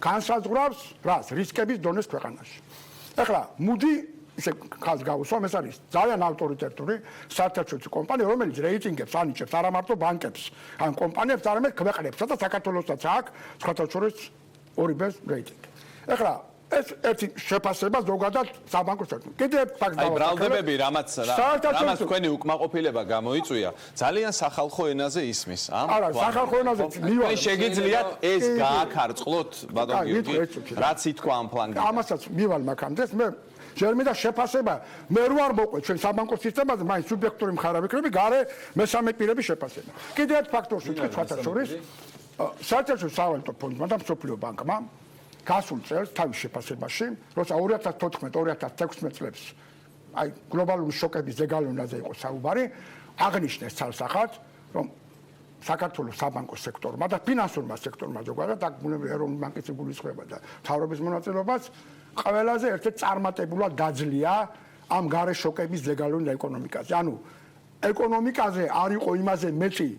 განსაზღვრავს რას? რისკების დონეს ქვეყანაში. ეხლა Moody's ისე ხალხს გავუსვამ, ეს არის ძალიან ავტორიტეტული საერთაშორისო კომპანია, რომელიც რეიტინგებს ანიჭებს არა მარტო ბანკებს, ან კომპანიებს, არამედ ქვეყნებსა და საქართველოსაც აქვს სხვათაშორის 2B რეიტინგი. ეხლა ეს ერთი შეფასება ზოგადად საბანკო სექტორში. კიდევ ერთ ფაქტს აი ბრალდებები, რამაც თქვენი უკმაყოფილება გამოიწვია, ძალიან სახალხო ენაზე ისმის. არა, სახალხო ენაზე თქვენ შეგიძლიათ ეს გააქარწყლოთ, ბატონ გიორგი, რაც ითქვა ამ პლანში. ამასაც მივალ მაგამდე, მე ჯერმედა შეფასება მე რო არ მოყვე ჩვენ საბანკო სისტემაზე, მაინც სუბიექტური მხარე ვიქნები, გარე მესამე პირების შეფასება. კიდევ ერთ ფაქტორს ვიტყვი სხვათა შორის, საერთაშორისო სავალუტო ფონდმა და მსოფლიო ბანკმა გასულ წელს თავის შეფასებაში, როცა 2014-2016 წლებს აი გლობალური შოკების ზეგავლენაზე იყო საუბარი, აღნიშნეს ცალსახად, რომ საქართველოს საბანკო სექტორმა და ფინანსურმა სექტორმა ზოგადად აქ ეროვნული ბანკის გულისხმობა და მთავრობის მონაწილეობას ყველაზე ერთ-ერთ წარმატებულად დაძლია ამ გარე შოკების ზეგავლენა ეკონომიკაზე. ანუ ეკონომიკაზე არ იყო იმაზე მეტი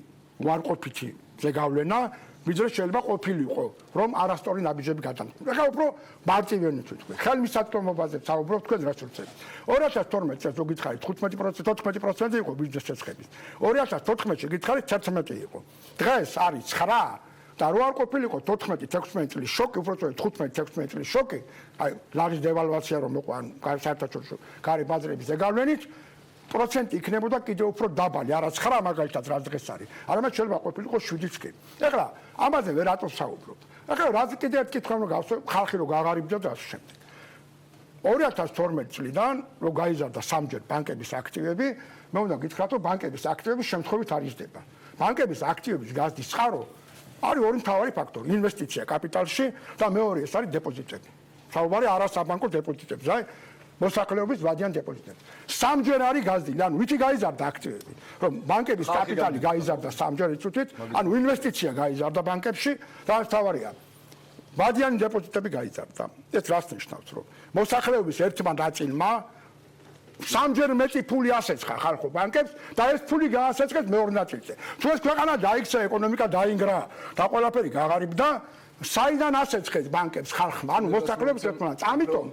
უარყოფითი ზეგავლენა, ვიდრე შეიძლება ყოფილიყო, რომ არასწორი ნაბიჯები გადამტკბო. ეხლა უფრო მარტივენით ვიტყვი. ხელმისაწვდომობაზე ვსაუბრობ, თქვენ რა შევცეთ. 2012 წელს გითხარით 15% იყო ბიზნეს ცეცხლების. 2014-ში გითხარით 11 იყო. დღეს არის 9 და რო არ ყოფილიყო 14-16 წლის შოკი, უბრალოდ 15-16 წლის შოკი, აი ლარის დევალვაცია რომ მოყვა საერთაშორისო გარე ბაზრების ზეგავლენით, პროცენტი იქნებოდა კიდევ უფრო დაბალი, არა 9 მაგალითად რაც დღეს არის. არამედ შეიძლება ყოფილიყო 7-იც კი. ეხლა ამაზე ვერ ატოს საუბრობ. ეხლა რაც კიდევ ერთ კითხვა რომ გავსვე, ხალხი რო გაღარიბდა და ასე შემდეგ. 2012 წლიდან რო გაიზარდა სამჯერ ბანკების აქტივები, მე უნდა გითხრათ რომ ბანკების აქტივები შემთხვევით არ იზრდება. ბანკების აქტივების გაზრდის წყარო არის ორი მთავარი ფაქტორი: ინვესტიცია კაპიტალში და მეორე ეს არის დეპოზიტები. საუბარი არასაბანკო დეპოზიტებზე, აი მოსახლეობის ვადიან დეპოზიტებს. სამჯერ არის გაზრდილი, ანუ ვითი გაიზარდა აქტივები, რომ ბანკების კაპიტალი გაიზარდა სამჯერ იწუთით, ანუ ინვესტიცია გაიზარდა ბანკებში და თავარია. ვადიანი დეპოზიტები გაიზარდა. ეს რას ნიშნავს, რომ მოსახლეობის ერთმა ნაწილმა სამჯერ მეტი ფული ასეცხა ხალხო ბანკებს და ეს ფული გაასეცხეს მეორე ნაწილზე. თუ ეს ქვეყანა დაიქცა, ეკონომიკა დაინგრა და ყველაფერი გაღარიბდა, საიდან ასეცხეს ბანკებს ხალხმა, ანუ მოსახლეობის ერთმა ნაწილმა. ამიტომ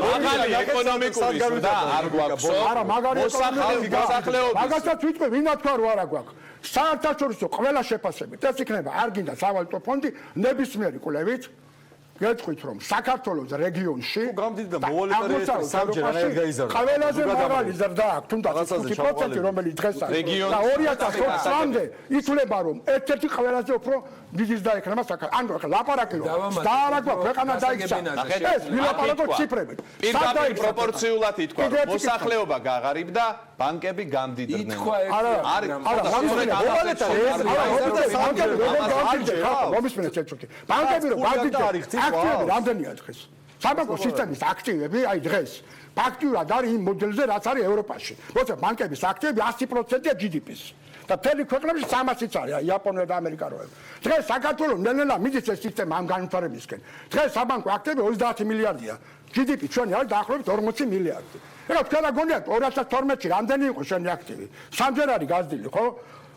მაგალი ეკონომიკური ზრდა არ გვაქვს. არა, მაგარი მოსახლეობის. მაგასაც ვიტყვი, ვინა თქვა რომ არა გვაქვს. საერთაშორისო ყველა შეფასებით ეს იქნება, არ გინდა სავალუტო ფონდი ნებისმიერი კვლევით გეტყვით რომ საქართველოს რეგიონში გამდიდდა მოვალეთა სამჯერ არ გაიზარდა. ყველაზე მაღალი ზრდა აქვს, თუნდაც 5%, რომელიც დღეს არის. და 2020-მდე ითვლება რომ ერთ-ერთი ყველაზე უფრო დიდი ზრდა იქნება საქართველოს. ანუ ახლა ლაპარაკი რომ დაარაგვა ქვეყანა დაიქცა. ეს ვილაპარაკოთ ციფრებით. პირდაპირ პროპორციულად ითქვა, მოსახლეობა გაღარიბდა ბანკები გამდიდრდნენ. მომისმენთ ეცოთი. ბანკები რომ გამდიდრდნენ, აქტივები რამდენია დღეს? საბანკო სისტემის აქტივები, აი დღეს ფაქტურად არის იმ მოდელზე, რაც არის ევროპაში. როცა ბანკების აქტივები 100%-ია GDP-ს. და მთელი ქვეყნებში 300-იც არის, აი იაპონია და ამერიკა როევ. დღეს საქართველოს ნელ-ნელა მიდის ეს სისტემა ამ განვითარებისკენ. დღეს საბანკო აქტივები 30 მილიარდია. GDP ჩვენი არის დაახლოებით 40 მილიარდი. ეხლა თქვენ რა გონიათ 2012-ში რამდენი იყო შენი აქტივი? სამჯერ არის გაზრდილი, ხო?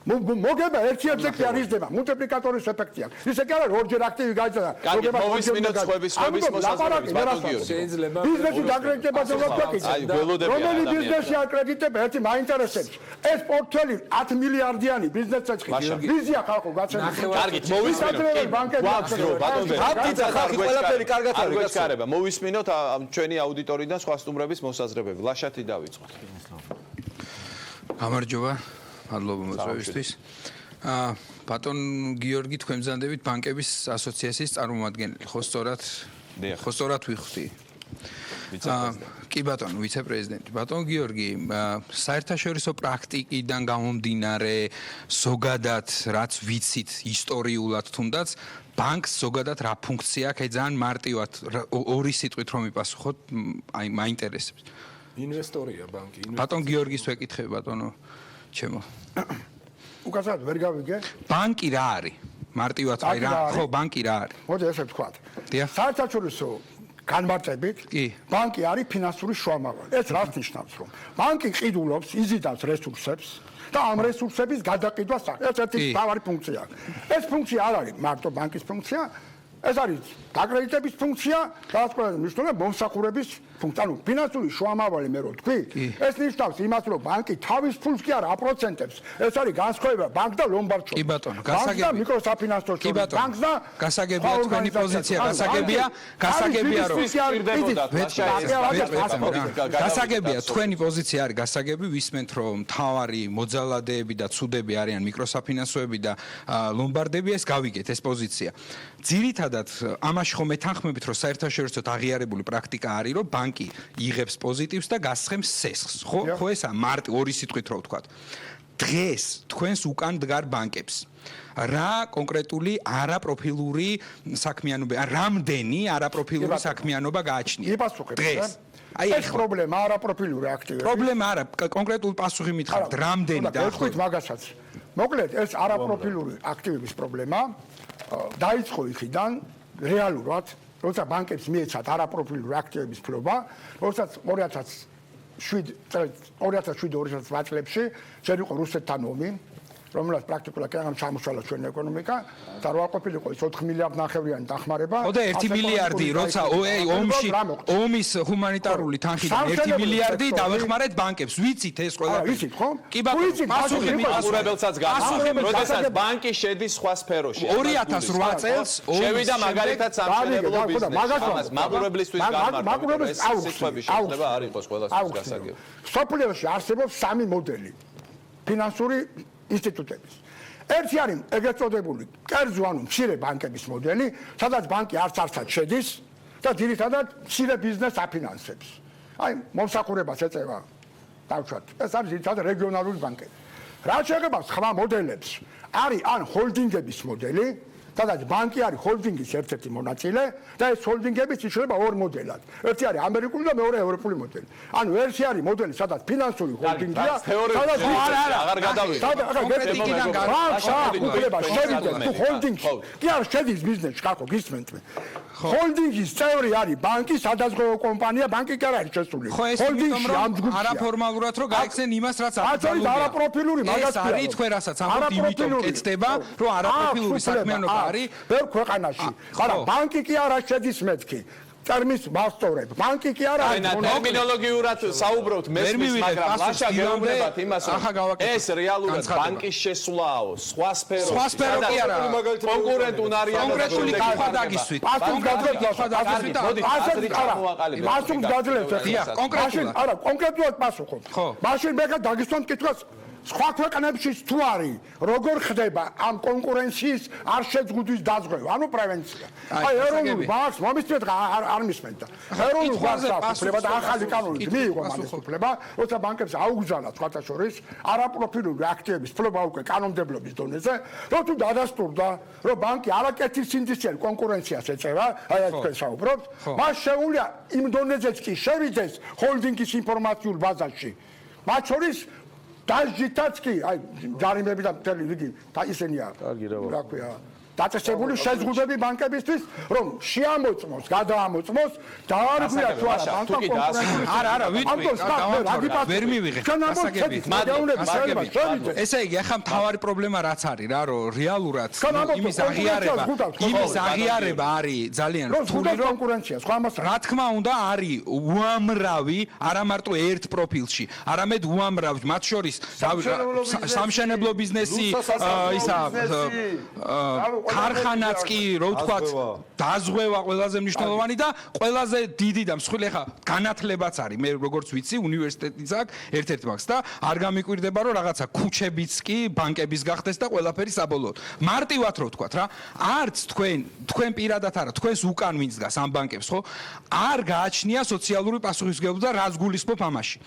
მოგება ერთი ეფექტი არ იზრდება, მულტიპლიკატორის ეფექტი აქვს. ისე კი არა, ორჯერ აქტივი გაიზრდა. მოგება მოვისმინოთ სხვების მოსაზრებებს, ბატონ გიორგი. შეიძლება ბიზნესი დაკრედიტება ზოგადად. აი, გველოდები რომელი ბიზნესი აკრედიტება, ერთი მაინტერესებს. ეს პორტფელი 10 მილიარდიანი ბიზნესს ეცხი. ვიზია ხალხო გაცემს. კარგით, მოვისმინოთ. გვაქვს დრო, ბატონ გიორგი. ხალხი ყველაფერი კარგად არის გაცემება. მოვისმინოთ ჩვენი აუდიტორიდან სხვა სტუმრების მოსაზრებები. ლაშათი დავიწყოთ. გამარჯობა. მადლობა მოწვევისთვის. ბატონ გიორგი, თქვენ მზადებით ბანკების ასოციაციის წარმომადგენელი, ხო სწორად? ხო სწორად ვიხდი. კი ბატონო, ვიცე-პრეზიდენტი. ბატონ გიორგი, საერთაშორისო პრაქტიკიდან გამომდინარე, ზოგადად რაც ვიცით ისტორიულად თუნდაც, ბანკს ზოგადად რა ფუნქცია აქვს? აი ძალიან მარტივად ორი სიტყვით რომ მიპასუხოთ, აი მაინტერესებს. ინვესტორია ბანკი. ბატონ გიორგის ვეკითხები, ბატონო. ჩემო. უკაცრავად ვერ გავიგე. ბანკი რა არის? მარტივად აი რა, ხო, ბანკი რა არის? მოდი ესე ვთქვათ. საერთაშორისო განმარტებით, ბანკი არის ფინანსური შუამავალი. ეს რას ნიშნავს, რომ ბანკი ყიდულობს, იზიდავს რესურსებს და ამ რესურსების გადაყიდვას აქვს. ეს ერთი მთავარი ფუნქცია. ეს ფუნქცია არ არის მარტო ბანკის ფუნქცია, ეს არის დაკრედიტების ფუნქცია, რაც ყველა მნიშვნელობა მომსახურების ფუნქცია. ანუ ფინანსური შუამავალი მე რო თქვი, ეს ნიშნავს იმას, რომ ბანკი თავის ფულს კი არა აპროცენტებს. ეს არის განსხვავება ბანკ და ლომბარდ შორის. კი ბატონო, გასაგებია. ბანკ და მიკროსაფინანსო შორის. ბანკს და გასაგებია თქვენი პოზიცია, გასაგებია რომ გასაგებია თქვენი პოზიცია არის გასაგები, ვისმენთ რომ მთავარი მოძალადეები და ცუდები არიან მიკროსაფინანსოები და ლომბარდები, ეს გავიგეთ ეს პოზიცია. ძირითადად ამაში ხომ მეთანხმებით რომ საერთაშორისო აღიარებული პრაქტიკა არის რომ ბანკი იღებს პოზიტივს და გასცემს სესხს ხო ესა მარტი ორი სიტყვით რო ვთქვათ დღეს თქვენს უკან დგარ ბანკებს რა კონკრეტული არაპროფილური საქმიანობა რამდენი არაპროფილური საქმიანობა გააჩნია დღეს აი ეს პრობლემა არაპროფილური აქტივები პრობლემა არა კონკრეტული პასუხი მითხართ რამდენი დაახლოებით მაგასაც მოკლედ ეს არაპროფილური აქტივების პრობლემა დაიწყო იქიდან რეალურად როცა ბანკებს მიეცათ არაპროფილური აქტივების ფლობა, როდესაც 2007-2008 წლებში შენ იყო რუსეთთან ომი, რომელსაც პრაქტიკულად კანამ ჩამოშალა ჩვენი ეკონომიკა და რა ყოფილიყო ის 4 მილიარდ ნახევრიანი დახმარება. ხოდა 1 მილიარდი როცა ომის ჰუმანიტარული თანხიდან 1 მილიარდი დავეხმარეთ ბანკებს. ვიცით ეს ყველა. ვიცით ხო? კი ბატონო, პასუხი მისურებელსაც გასახმარეთ, როდესაც ბანკი შედის სხვა სფეროში. 2008 წელს შევიდა მაგალითად სამშენებლო ბიზნესში. მაყურებლისთვის გამარტივდა. ეს სიტყვები შეიძლება არ იყოს ყველასთვის გასაგები. სოფლიოში არსებობს სამი მოდელი ფინანსური ინსტიტუტების. ერთი არის ეგრეთ წოდებული კერძო ანუ მცირე ბანკების მოდელი, სადაც ბანკი არც-არცად შედის და ძირითადად მცირე ბიზნესს აფინანსებს. აი, მომსახურებას ეწევა დავუშვათ. ეს არის ძირითადად რეგიონალური ბანკები. რაც შეეხება სხვა მოდელებს, არის ან ჰოლდინგების მოდელი, სადაც ბანკი არის ჰოლდინგის ერთ-ერთი მონაწილე და ეს ჰოლდინგებიც იშლება ორ მოდელად. ერთი არის ამერიკული და მეორე ევროპული მოდელი. ანუ ერთი არის მოდელი, სადაც ფინანსური ჰოლდინგია, სადაც აღარ გადავიდე. კონკრეტიკიდან გარდა შევიდეთ თუ ჰოლდინგში. კი არ შედის ბიზნესში, ხალხო, გისმენთ მე. ჰოლდინგის წევრი არის ბანკი, სადაზღვევო კომპანია, ბანკი კი არ არის შესული. ჰოლდინგში ამ ჯგუფში არაფორმალურად რო გაიქცენ იმას, რაც აკრძალულია. არაპროფილური მაგას კი არის თქვენ რასაც ამბობთ, იმიტომ კეთდება, რომ არაპროფილური საქმიანობა არის ბევრ ქვეყანაში. მაგრამ ბანკი კი არა შედის მეთქი. ტერმინს მასწორებ. ბანკი კი არა არის. ტერმინოლოგიურად საუბრობთ მესმის, მაგრამ ლაშა გეუბნებათ იმას, რომ ეს რეალურად ბანკის შესვლაო, სხვა სფეროში. სხვა სფერო კი არა. კონკურენტ უნარიანობა. კონკრეტული კითხვა დაგისვით. პასუხს გაძლევთ, პასუხს გაძლევთ. დიახ, კონკრეტულად. არა, კონკრეტულად პასუხობ. მაშინ მე დაგისვამთ კითხვას. სხვა ქვეყნებში თუ არის, როგორ ხდება ამ კონკურენციის არ შეძღუდის დაზღვევა, ანუ პრევენცია. აი ეროვნულ ბანკს მომისმენთ არ მისმენთ და ეროვნულ ბანკს აქვს უფლება და ახალი კანონით მიიღო მან უფლება, როცა ბანკებს აუგზავნათ სხვათა შორის არაპროფილური აქტივების ფლობა უკვე კანონმდებლობის დონეზე, რომ თუ დადასტურდა, რომ ბანკი არაკეთის სინდისწერ კონკურენციას ეწევა, აი ეს თქვენ საუბრობთ, მას შეუძლია იმ დონეზეც კი შევიდეს ჰოლდინგის ინფორმაციულ ბაზაში. მათ შორის დაჟითაც კი, აი ჯარიმები და მთელი რიგი და ისენია. რა ქვია, დაწესებული შეზღუდვები ბანკებისთვის, რომ შეამოწმოს, გადაამოწმოს და არ ქვია თუ არა ბანკა კონკურენცია. არა, ვერ მივიღეთ. ესე იგი, ახლა მთავარი პრობლემა რაც არის რა, რომ რეალურად იმის აღიარება არის ძალიან რთული, რომ კონკურენცია, სხვა მასალა. რა თქმა უნდა, არის უამრავი, არა მარტო ერთ პროფილში, არამედ უამრავი, მათ შორის სამშენებლო ბიზნესი, ისა ქარხანაც კი, რო ვთქვათ, დაზღვევა ყველაზე მნიშვნელოვანი და ყველაზე დიდი და მსხვილი ახლა განათლებაც არის. მე როგორც ვიცი, უნივერსიტეტიც აქვს, ერთ-ერთი მაქვს და არ გამიკვირდება, რომ რაღაცა ქუჩებიც კი ბანკების გახდეს და ყველაფერი საბოლოოდ. მარტივად რო ვთქვათ რა, არც თქვენ პირადად არა, თქვენს უკან ვინც დგას ამ ბანკებს, ხო? არ გააჩნია სოციალური პასუხისმგებლობა, რაც გულისხმობ ამაში.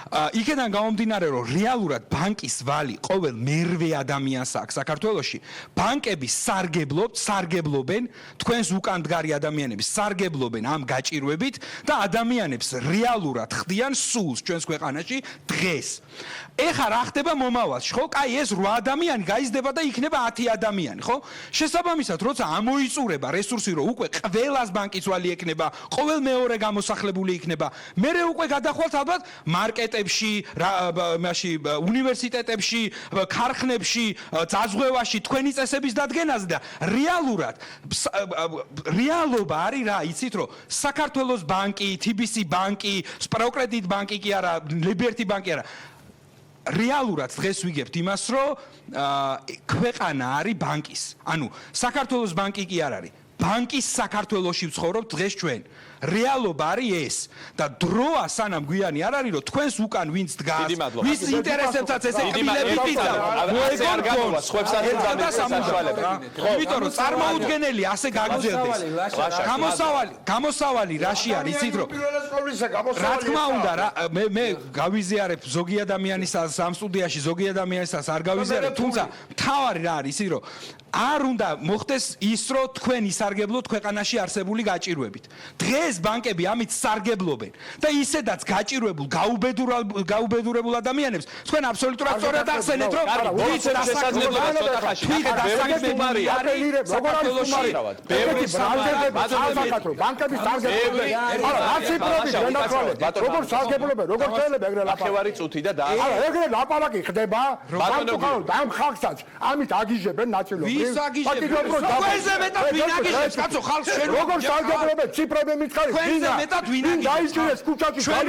იქედან გამომდინარე, რომ რეალურად ბანკის ვალი ყოველ მერვე ადამიანს აქვს საქართველოში, ბანკები სარგებლობენ, თქვენს უკან მდგარი ადამიანები სარგებლობენ ამ გაჭირვებით და ადამიანებს რეალურად ხდიან სულს ჩვენს ქვეყანაში დღეს. ეხა რა ხდება მომავალში, ხო? კაი, ეს 8 ადამიანი გაიზრდება და იქნება 10 ადამიანი, ხო? შესაბამისად, როცა ამოიწურება რესურსი, რომ უკვე ყველას ბანკის ვალი ექნება, ყოველ მეორე გამოსახლებული იქნება, მერე უკვე გადახვალთ ალბათ მარკეტებში, უნივერსიტეტებში, ქარხნებში, ძაძღვევაში, თქვენი წესების დადგენაზე და რეალობა არის რა, იცით რომ საქართველოს ბანკი, TBC ბანკი, სპროკრედიტ ბანკი კი არა, ლიბერტი ბანკი არა. რეალურად დღეს ვიგებთ იმას, რომ ქვეყანა არის ბანკის. ანუ საქართველოს ბანკი კი არ არის. ბანკის საქართველოში ვცხოვრობთ დღეს ჩვენ. რეალობა არის ეს და დროა სანამ გვიანი არ არის, რომ თქვენს უკან ვინც დგას, ვის ინტერესებსაც ესე კბილები პიცა, მოეგონ სხვებსაც სამუშაოები. იმიტომ რომ წარმოუდგენელი ასე გაგრძელდეს. გამოსავალი რაში არის, იცით რომ რა თქმა უნდა რა, მე გავიზიარებ ზოგი ადამიანისას ამ სტუდიაში, ზოგი ადამიანისას არ გავიზიარებ, თუმცა მთავარი რა არის, იცით რომ არ უნდა მოხდეს ის, რომ თქვენ ისარგებლოთ ქვეყანაში არსებული გაჭირვებით. დღეს ბანკები ამით სარგებლობენ და ისედაც გაჭირვებულ, გაუბედურებულ ადამიანებს თქვენ აბსოლუტურად სწორად ახსენეთ, რომ ვიც დასაქმებაა ცოტა ხანში. დასაქმებარი არის საქართველოში. ბევრი საკათრო ბანკების სარგებლობენ. არა, აციფრები განათვალეთ. როგორ სარგებლობენ, როგორ შეიძლება ეგრე ლაპარაკი წუთი და არა, ეგრე ლაპარაკი ხდება. ბანკო ამ ხალხსაც ამით აგიჟებენ ნაწილობრივ. ვის აგიჟებენ? თქვენზე მეტად ვინ აგიჟებს, კაცო, ხალხს შენ როგორ სარგებლობენ, ციფრები მითხარი. თქვენზე მეტად ვინ დაიჭირეს ქუჩაში ჩვენ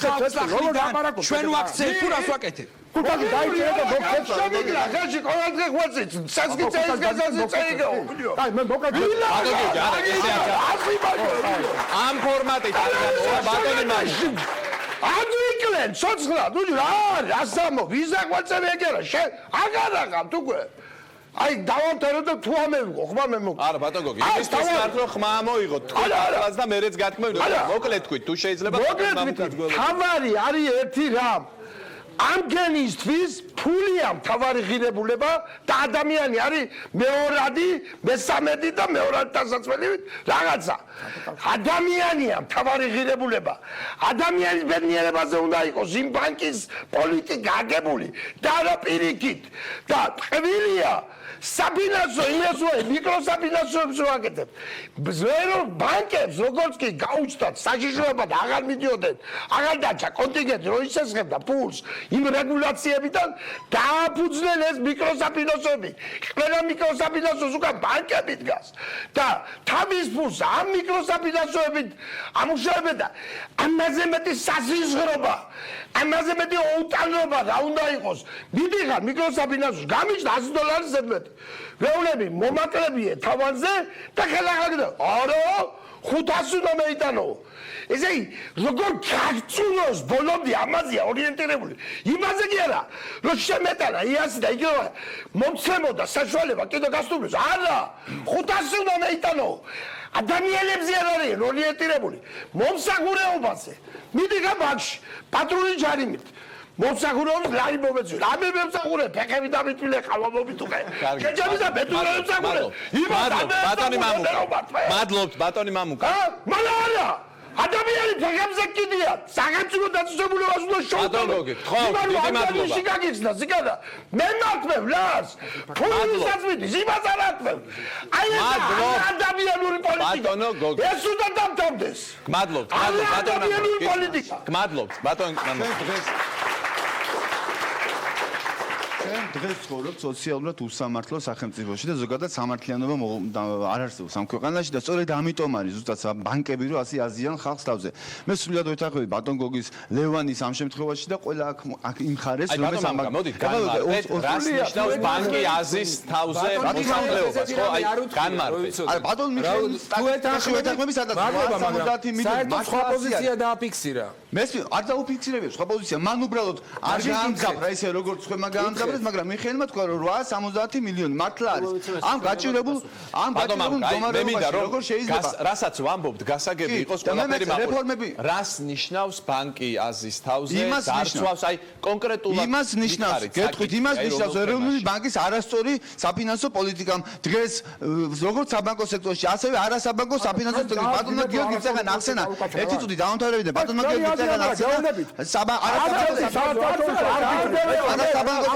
ხალხს ახრიდან ჩვენ ვაქცევთ თუ რას ვაკეთებ? ქუჩაში დაიჭირეს და მოხდეთ შემიგრა ხელში ყველა დღე ხვეწით სასკი წეის გაზაზე წეიგო. აი მე მოკეთე. ამ ფორმატით ბატონი მაშინ ადვიკლენ ცოცხლად, ნუ რა ასამო ვიზა ყვაწები ეგერა შენ აგარაღავთ უკვე. აი დავამთავრო და თუ ამევიღო ხმა მე მოკ. არა ბატონო გოგი, იმისთვის მართლა ხმა მოიღოთ. თქვენს და მერეც გათქმევით. მოკლედ თქვით, თუ შეიძლება თავარი არის ერთი რამ. ამ გენისთვის ფულია მთავარი ღირებულება და ადამიანი არის მეორადი, მესამედი და მეორადი დასაწყისით რაღაცა. ადამიანია მთავარი ღირებულება. ადამიანის ბედნიერებაზე უნდა იყოს იმ ბანკის პოლიტიკა აგებული და არა პირიქით და ტყვილია საფინანსო ინვესტორები მიკროსაფინანსოებს ვაკეთებ. ზერო ბანკებს როგორც კი გაუჩნდათ საშიშროება და აღარ მიდიოდნენ, აღარ დაჭა კონტინგენტი რო ისესხებდა ფულს იმ რეგულაციებიდან დააფუძნენ ეს მიკროსაფინანსოები. ყველა მიკროსაფინანსოს უკან ბანკები დგას და თავის ფულს ამ მიკროსაფინანსოებით ამუშავებენ და ამაზე მეტი სასიშროება, ამაზე მეტი უტანობა რა უნდა იყოს. მიდიხარ მიკროსაფინანსოს გამიჩნდა $100 ზედმეტი. ვეულები მომაკლებიე თავანზე და ხელახლა არა 500 უნდა მეიტანო. ესე იგი, როგორ გაგწუნოს ბოლომდე ამაზეა ორიენტირებული. იმაზე კი არა, რომ შემეტანა იასი და იგივე მომცემოდა საშუალება კიდე გასტუმროს. არა, 500 უნდა მეიტანო. ადამიანებზე არ არის ორიენტირებული. მომსახურეობაზე. მიდიხარ ბანკში, პატრული ჯარიმით. მომსახურეობს ლარი მომეწვი. რამე მომსახურე, ფეხები დამიტვილე, ყავა მომიტუყე. გეჯები და ბეტონი მომსახურე. ბატონი მამუკა. მადლობთ ბატონი მამუკა. მალა არა. ადამიანი ფეხებზე კიდია. სახელმწიფო დაწესებულებას უნდა შევდომო. ხო, დიდი მადლობა. შეგაგიხსნა, ზიგადა. მე მართლებ ლას. ფულისაც მიდის, იმას არ ატყევ. აი ეს ადამიანური პოლიტიკა. ეს უნდა დამთავრდეს. გმადლობთ, ადამიანური პოლიტიკა. გმადლობთ, ბატონი მამუკა. დღეს ცხოვრობ სოციალურად უსამართლო სახელმწიფოში და ზოგადად სამართლიანობა არ არსებობს ამ ქვეყანაში და სწორედ ამიტომ არის ზუსტად ბანკები რომ ასე აზიან ხალხს თავზე. მე სრულად ვეთანხმები ბატონ გოგის ლევანის ამ შემთხვევაში და ყველა აქ იმ ხარეს რომელიც ამ მოდით განმარტეთ რას ნიშნავს ბანკი აზის თავზე მოსახლეობას ხო აი განმარტეთ. აი ბატონ მიხეილ ვეთანხმები სადაც 70 მილიონი სხვა პოზიცია დააფიქსირა. მე არ დაუფიქსირებ სხვა პოზიცია მან უბრალოდ არ გაამძაფრა ესე როგორც ხმა გაამძაფრა მაგრამ მიხეილმა თქვა რომ 870 მილიონი მართლა არის ამ გაჭირებულ მდგომარეობაში როგორ შეიძლება რასაც ვამბობთ გასაგები იყოს ყველაფერი რეფორმები რას ნიშნავს ბანკი აზის თავზე დარწვავს აი კონკრეტულად იმას ნიშნავს გეტყვით იმას ნიშნავს ეროვნული ბანკის არასწორი საფინანსო პოლიტიკამ დღეს როგორც საბანკო სექტორში ასევე არასაბანკო საფინანსო სექტორში ბატონმა გიორგი წეგან ახსენა ერთი წუთი დავამთავრებდი და ბატონმა გიორგი წეგან ახსენა არასაბანკო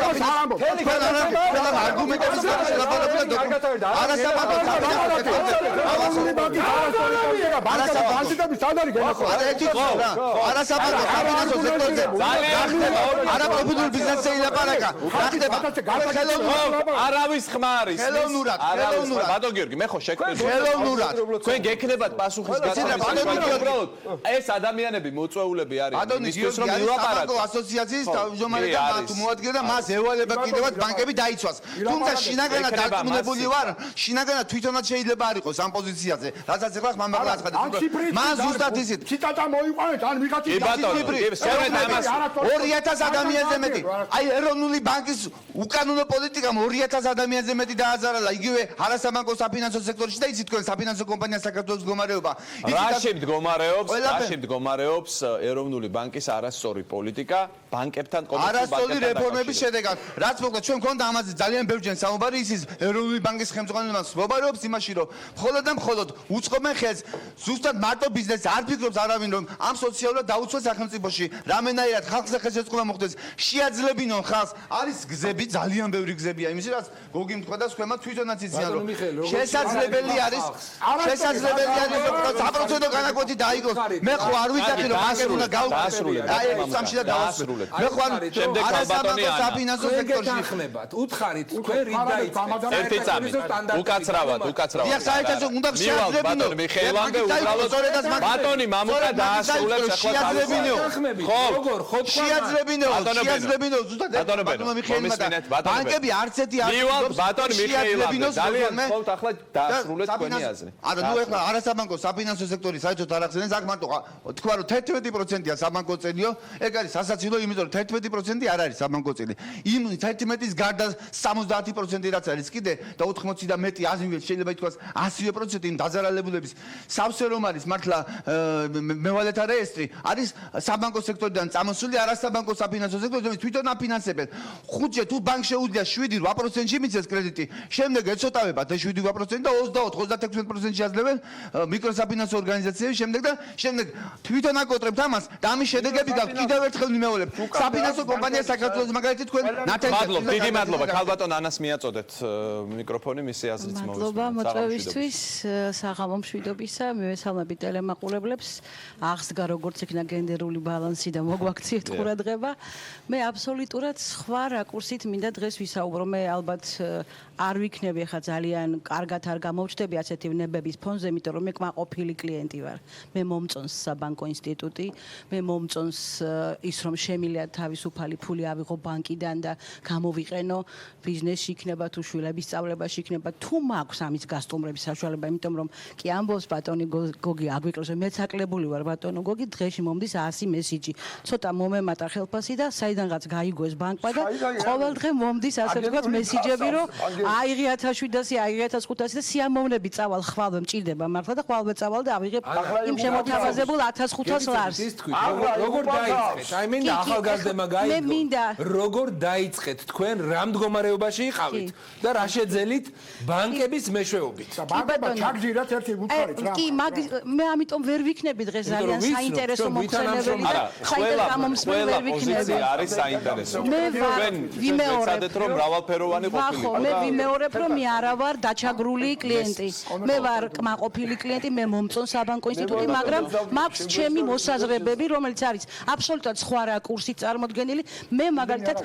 არავის ხმა არის ბატონ გიორგი მე ხო შეკრებულობ თქვენ გექნებათ პასუხისგანწყობა ეს ადამიანები მოწვეულები არის მისთვის რომ ილაპარაკო ასოციაციის თავმჯდომარე და მათ მოადგილე და მას ევალება კიდევაც ბანკები დაიცვას. თუმცა შინაგანად დარწმუნებული ვარ, შინაგანად თვითონაც შეიძლება არ იყოს ამ პოზიციაზე. რასაც ეხლა მამაკლა აცხადებს. მან ზუსტად ისეთ ციტატა მოიყვანეთ, ან ვიღაცის ციფრი 2000 ადამიანზე მეტი. აი ეროვნული ბანკის უკანონო პოლიტიკამ 2000 ადამიანზე მეტი დააზარა და იგივე არასაბანკო საფინანსო სექტორში და იცით თქვენ საფინანსო კომპანია საქართველოს მდგომარეობა. რაში მდგომარეობს ეროვნული ბანკის არასწორი პოლიტიკა ბანკებთან არასწორი რეფორმების შედეგად. რაც მოხდა ჩვენ მქონდა ამაზე ძალიან ბევრჯერ საუბარი ისის ეროვნული ბანკის ხელმძღვანელობას მობარობს იმაში რომ მხოლოდ და მხოლოდ უწყობენ ხელს ზუსტად მარტო ბიზნესს არ ფიქრობს არავინ რომ ამ სოციალურად დაუცველ სახელმწიფოში რამენაირად ხალხზე ხელშეწყობა მოხდეს შეაძლებინონ ხალხს არის გზები ძალიან ბევრი გზებია იმის რაც გოგი თქვა და სხვამა თვითონაც იციან რომ შესაძლებელი არის საპროცენტო განაკვეთი დაიგოს მე ხო არ ვიცი რომ ბანკები უნდა გაუკეთოს აი ეს სამში და დავასრულებ მე ხო შემდეგ ბატონი საფინანსო სექტორში ხმებათ უთხარით თქვენ რით დაიწყეთ ერთი წამი უკაცრავად დიახ საერთოდ უნდა შეაძლებინო ბატონი მამუკა დაასრულებს ხო როგორ ხო შეაძლებინო ზუსტად ბატონო მიხეილმა ბანკები არც ერთი არ ბატონი მიხეილა ძალიან ხოთ ახლა დაასრულეთ თქვენი აზრი არა ნუ ახლა არასაბანკო საფინანსო სექტორი საერთოდ არ ახსენეს აქ მარტო თქვა რომ 11%-ია საბანკო წელიო ეგ არის სასაცილო იმიტომ რომ 11% არ არის საბანკო წელი იმ 11-ის გარდა 70% რაც არის კიდე და 80 და მეტი შეიძლება ითქვას 100% იმ დაზარალებულების სავსე რომ არის მართლა მევალეთა რეესტრი არის საბანკო სექტორიდან წამოსული არასაბანკო საფინანსო სექტორი რომელიც თვითონ აფინანსებენ ხუთჯერ თუ ბანკ შეუძლია 7-8%-ში მიცეს კრედიტი შემდეგ ეცოტავებათ 7-8% და 24-36%-ში აძლევენ მიკროსაფინანსო ორგანიზაციები შემდეგ თვითონ აკოტრებთ ამას და ამის შედეგები გაქვთ კიდევ ერთხელ მიმეორებ საფინანსო კომპანია საქართველოს მაგალითად თქვენ მადლობა დიდი მადლობა ქალბატონ ანას მიაწოდეთ მიკროფონი მისი აზრიც მოვისმინოთ მადლობა მოწვევისთვის საღამო მშვიდობისა მივესალმები ტელემაყურებლებს აღსდგა როგორც იქნა გენდერული ბალანსი და მოგვაქციეთ ყურადღება მე აბსოლუტურად სხვა რაკურსით მინდა დღეს ვისაუბრო მე ალბათ არ ვიქნები ხა ძალიან კარგად არ გამოვჩდები ასეთი ნებების ფონზე იმიტომ რომ მე კმაყოფილი კლიენტი ვარ მე მომწონს საბანკო ინსტიტუტი მე მომწონს ის რომ შემიძლია თავისუფალი ფული ავიღო ბანკიდან და გამოვიყენო ბიზნესში იქნება თუ შვილების სწავლებაში იქნება თუ მაქვს ამის გასტუმრების საშუალება, იმიტომ რომ კი ამბობს ბატონი გოგი აგვიკლოს, მეც აკლებული ვარ ბატონო გოგი, დღეში მომდის 100 მესიჯი. ცოტა მომემატა ხელფასი და საიდანღაც გაიგო ეს ბანკმა და ყოველ დღე მომდის ასე ვთქვათ მესიჯები, რომ აიღე 1700, აიღე 1500 და სიამოვნები წავალ ხვალვე მჭირდება მართლა და ხვალვე წავალ და ავიღებ იმ შემოთავაზებულ 1500 ლარს. როგორ დაიწყეთ? აი მინდა ახალგაზრდებმა გაიგო. როგორ დაიწყეთ თქვენ რა მდგომარეობაში იყავით და რა შეძელით ბანკების მეშვეობით? ბანკებმა ჩაგზირათ ერთი უცხარით რა. კი, მე ამიტომ ვერ ვიქნები დღეს ძალიან საინტერესო მოხსენებელი და საინტერესო გამომსვლელი ვერ ვიქნები. არის საინტერესო. მე ვიმეორებ რომ მრავალფეროვანი ყოფილიყო. მე ვიმეორებ რომ მე არა ვარ დაჩაგრული კლიენტი. მე ვარ კმაყოფილი კლიენტი, მე მომწონ საბანკო ინსტიტუტი, მაგრამ მაქვს ჩემი მოსაზრებები, რომელიც არის აბსოლუტურად სხვა რაკურსით წარმოდგენილი. მე მაგალითად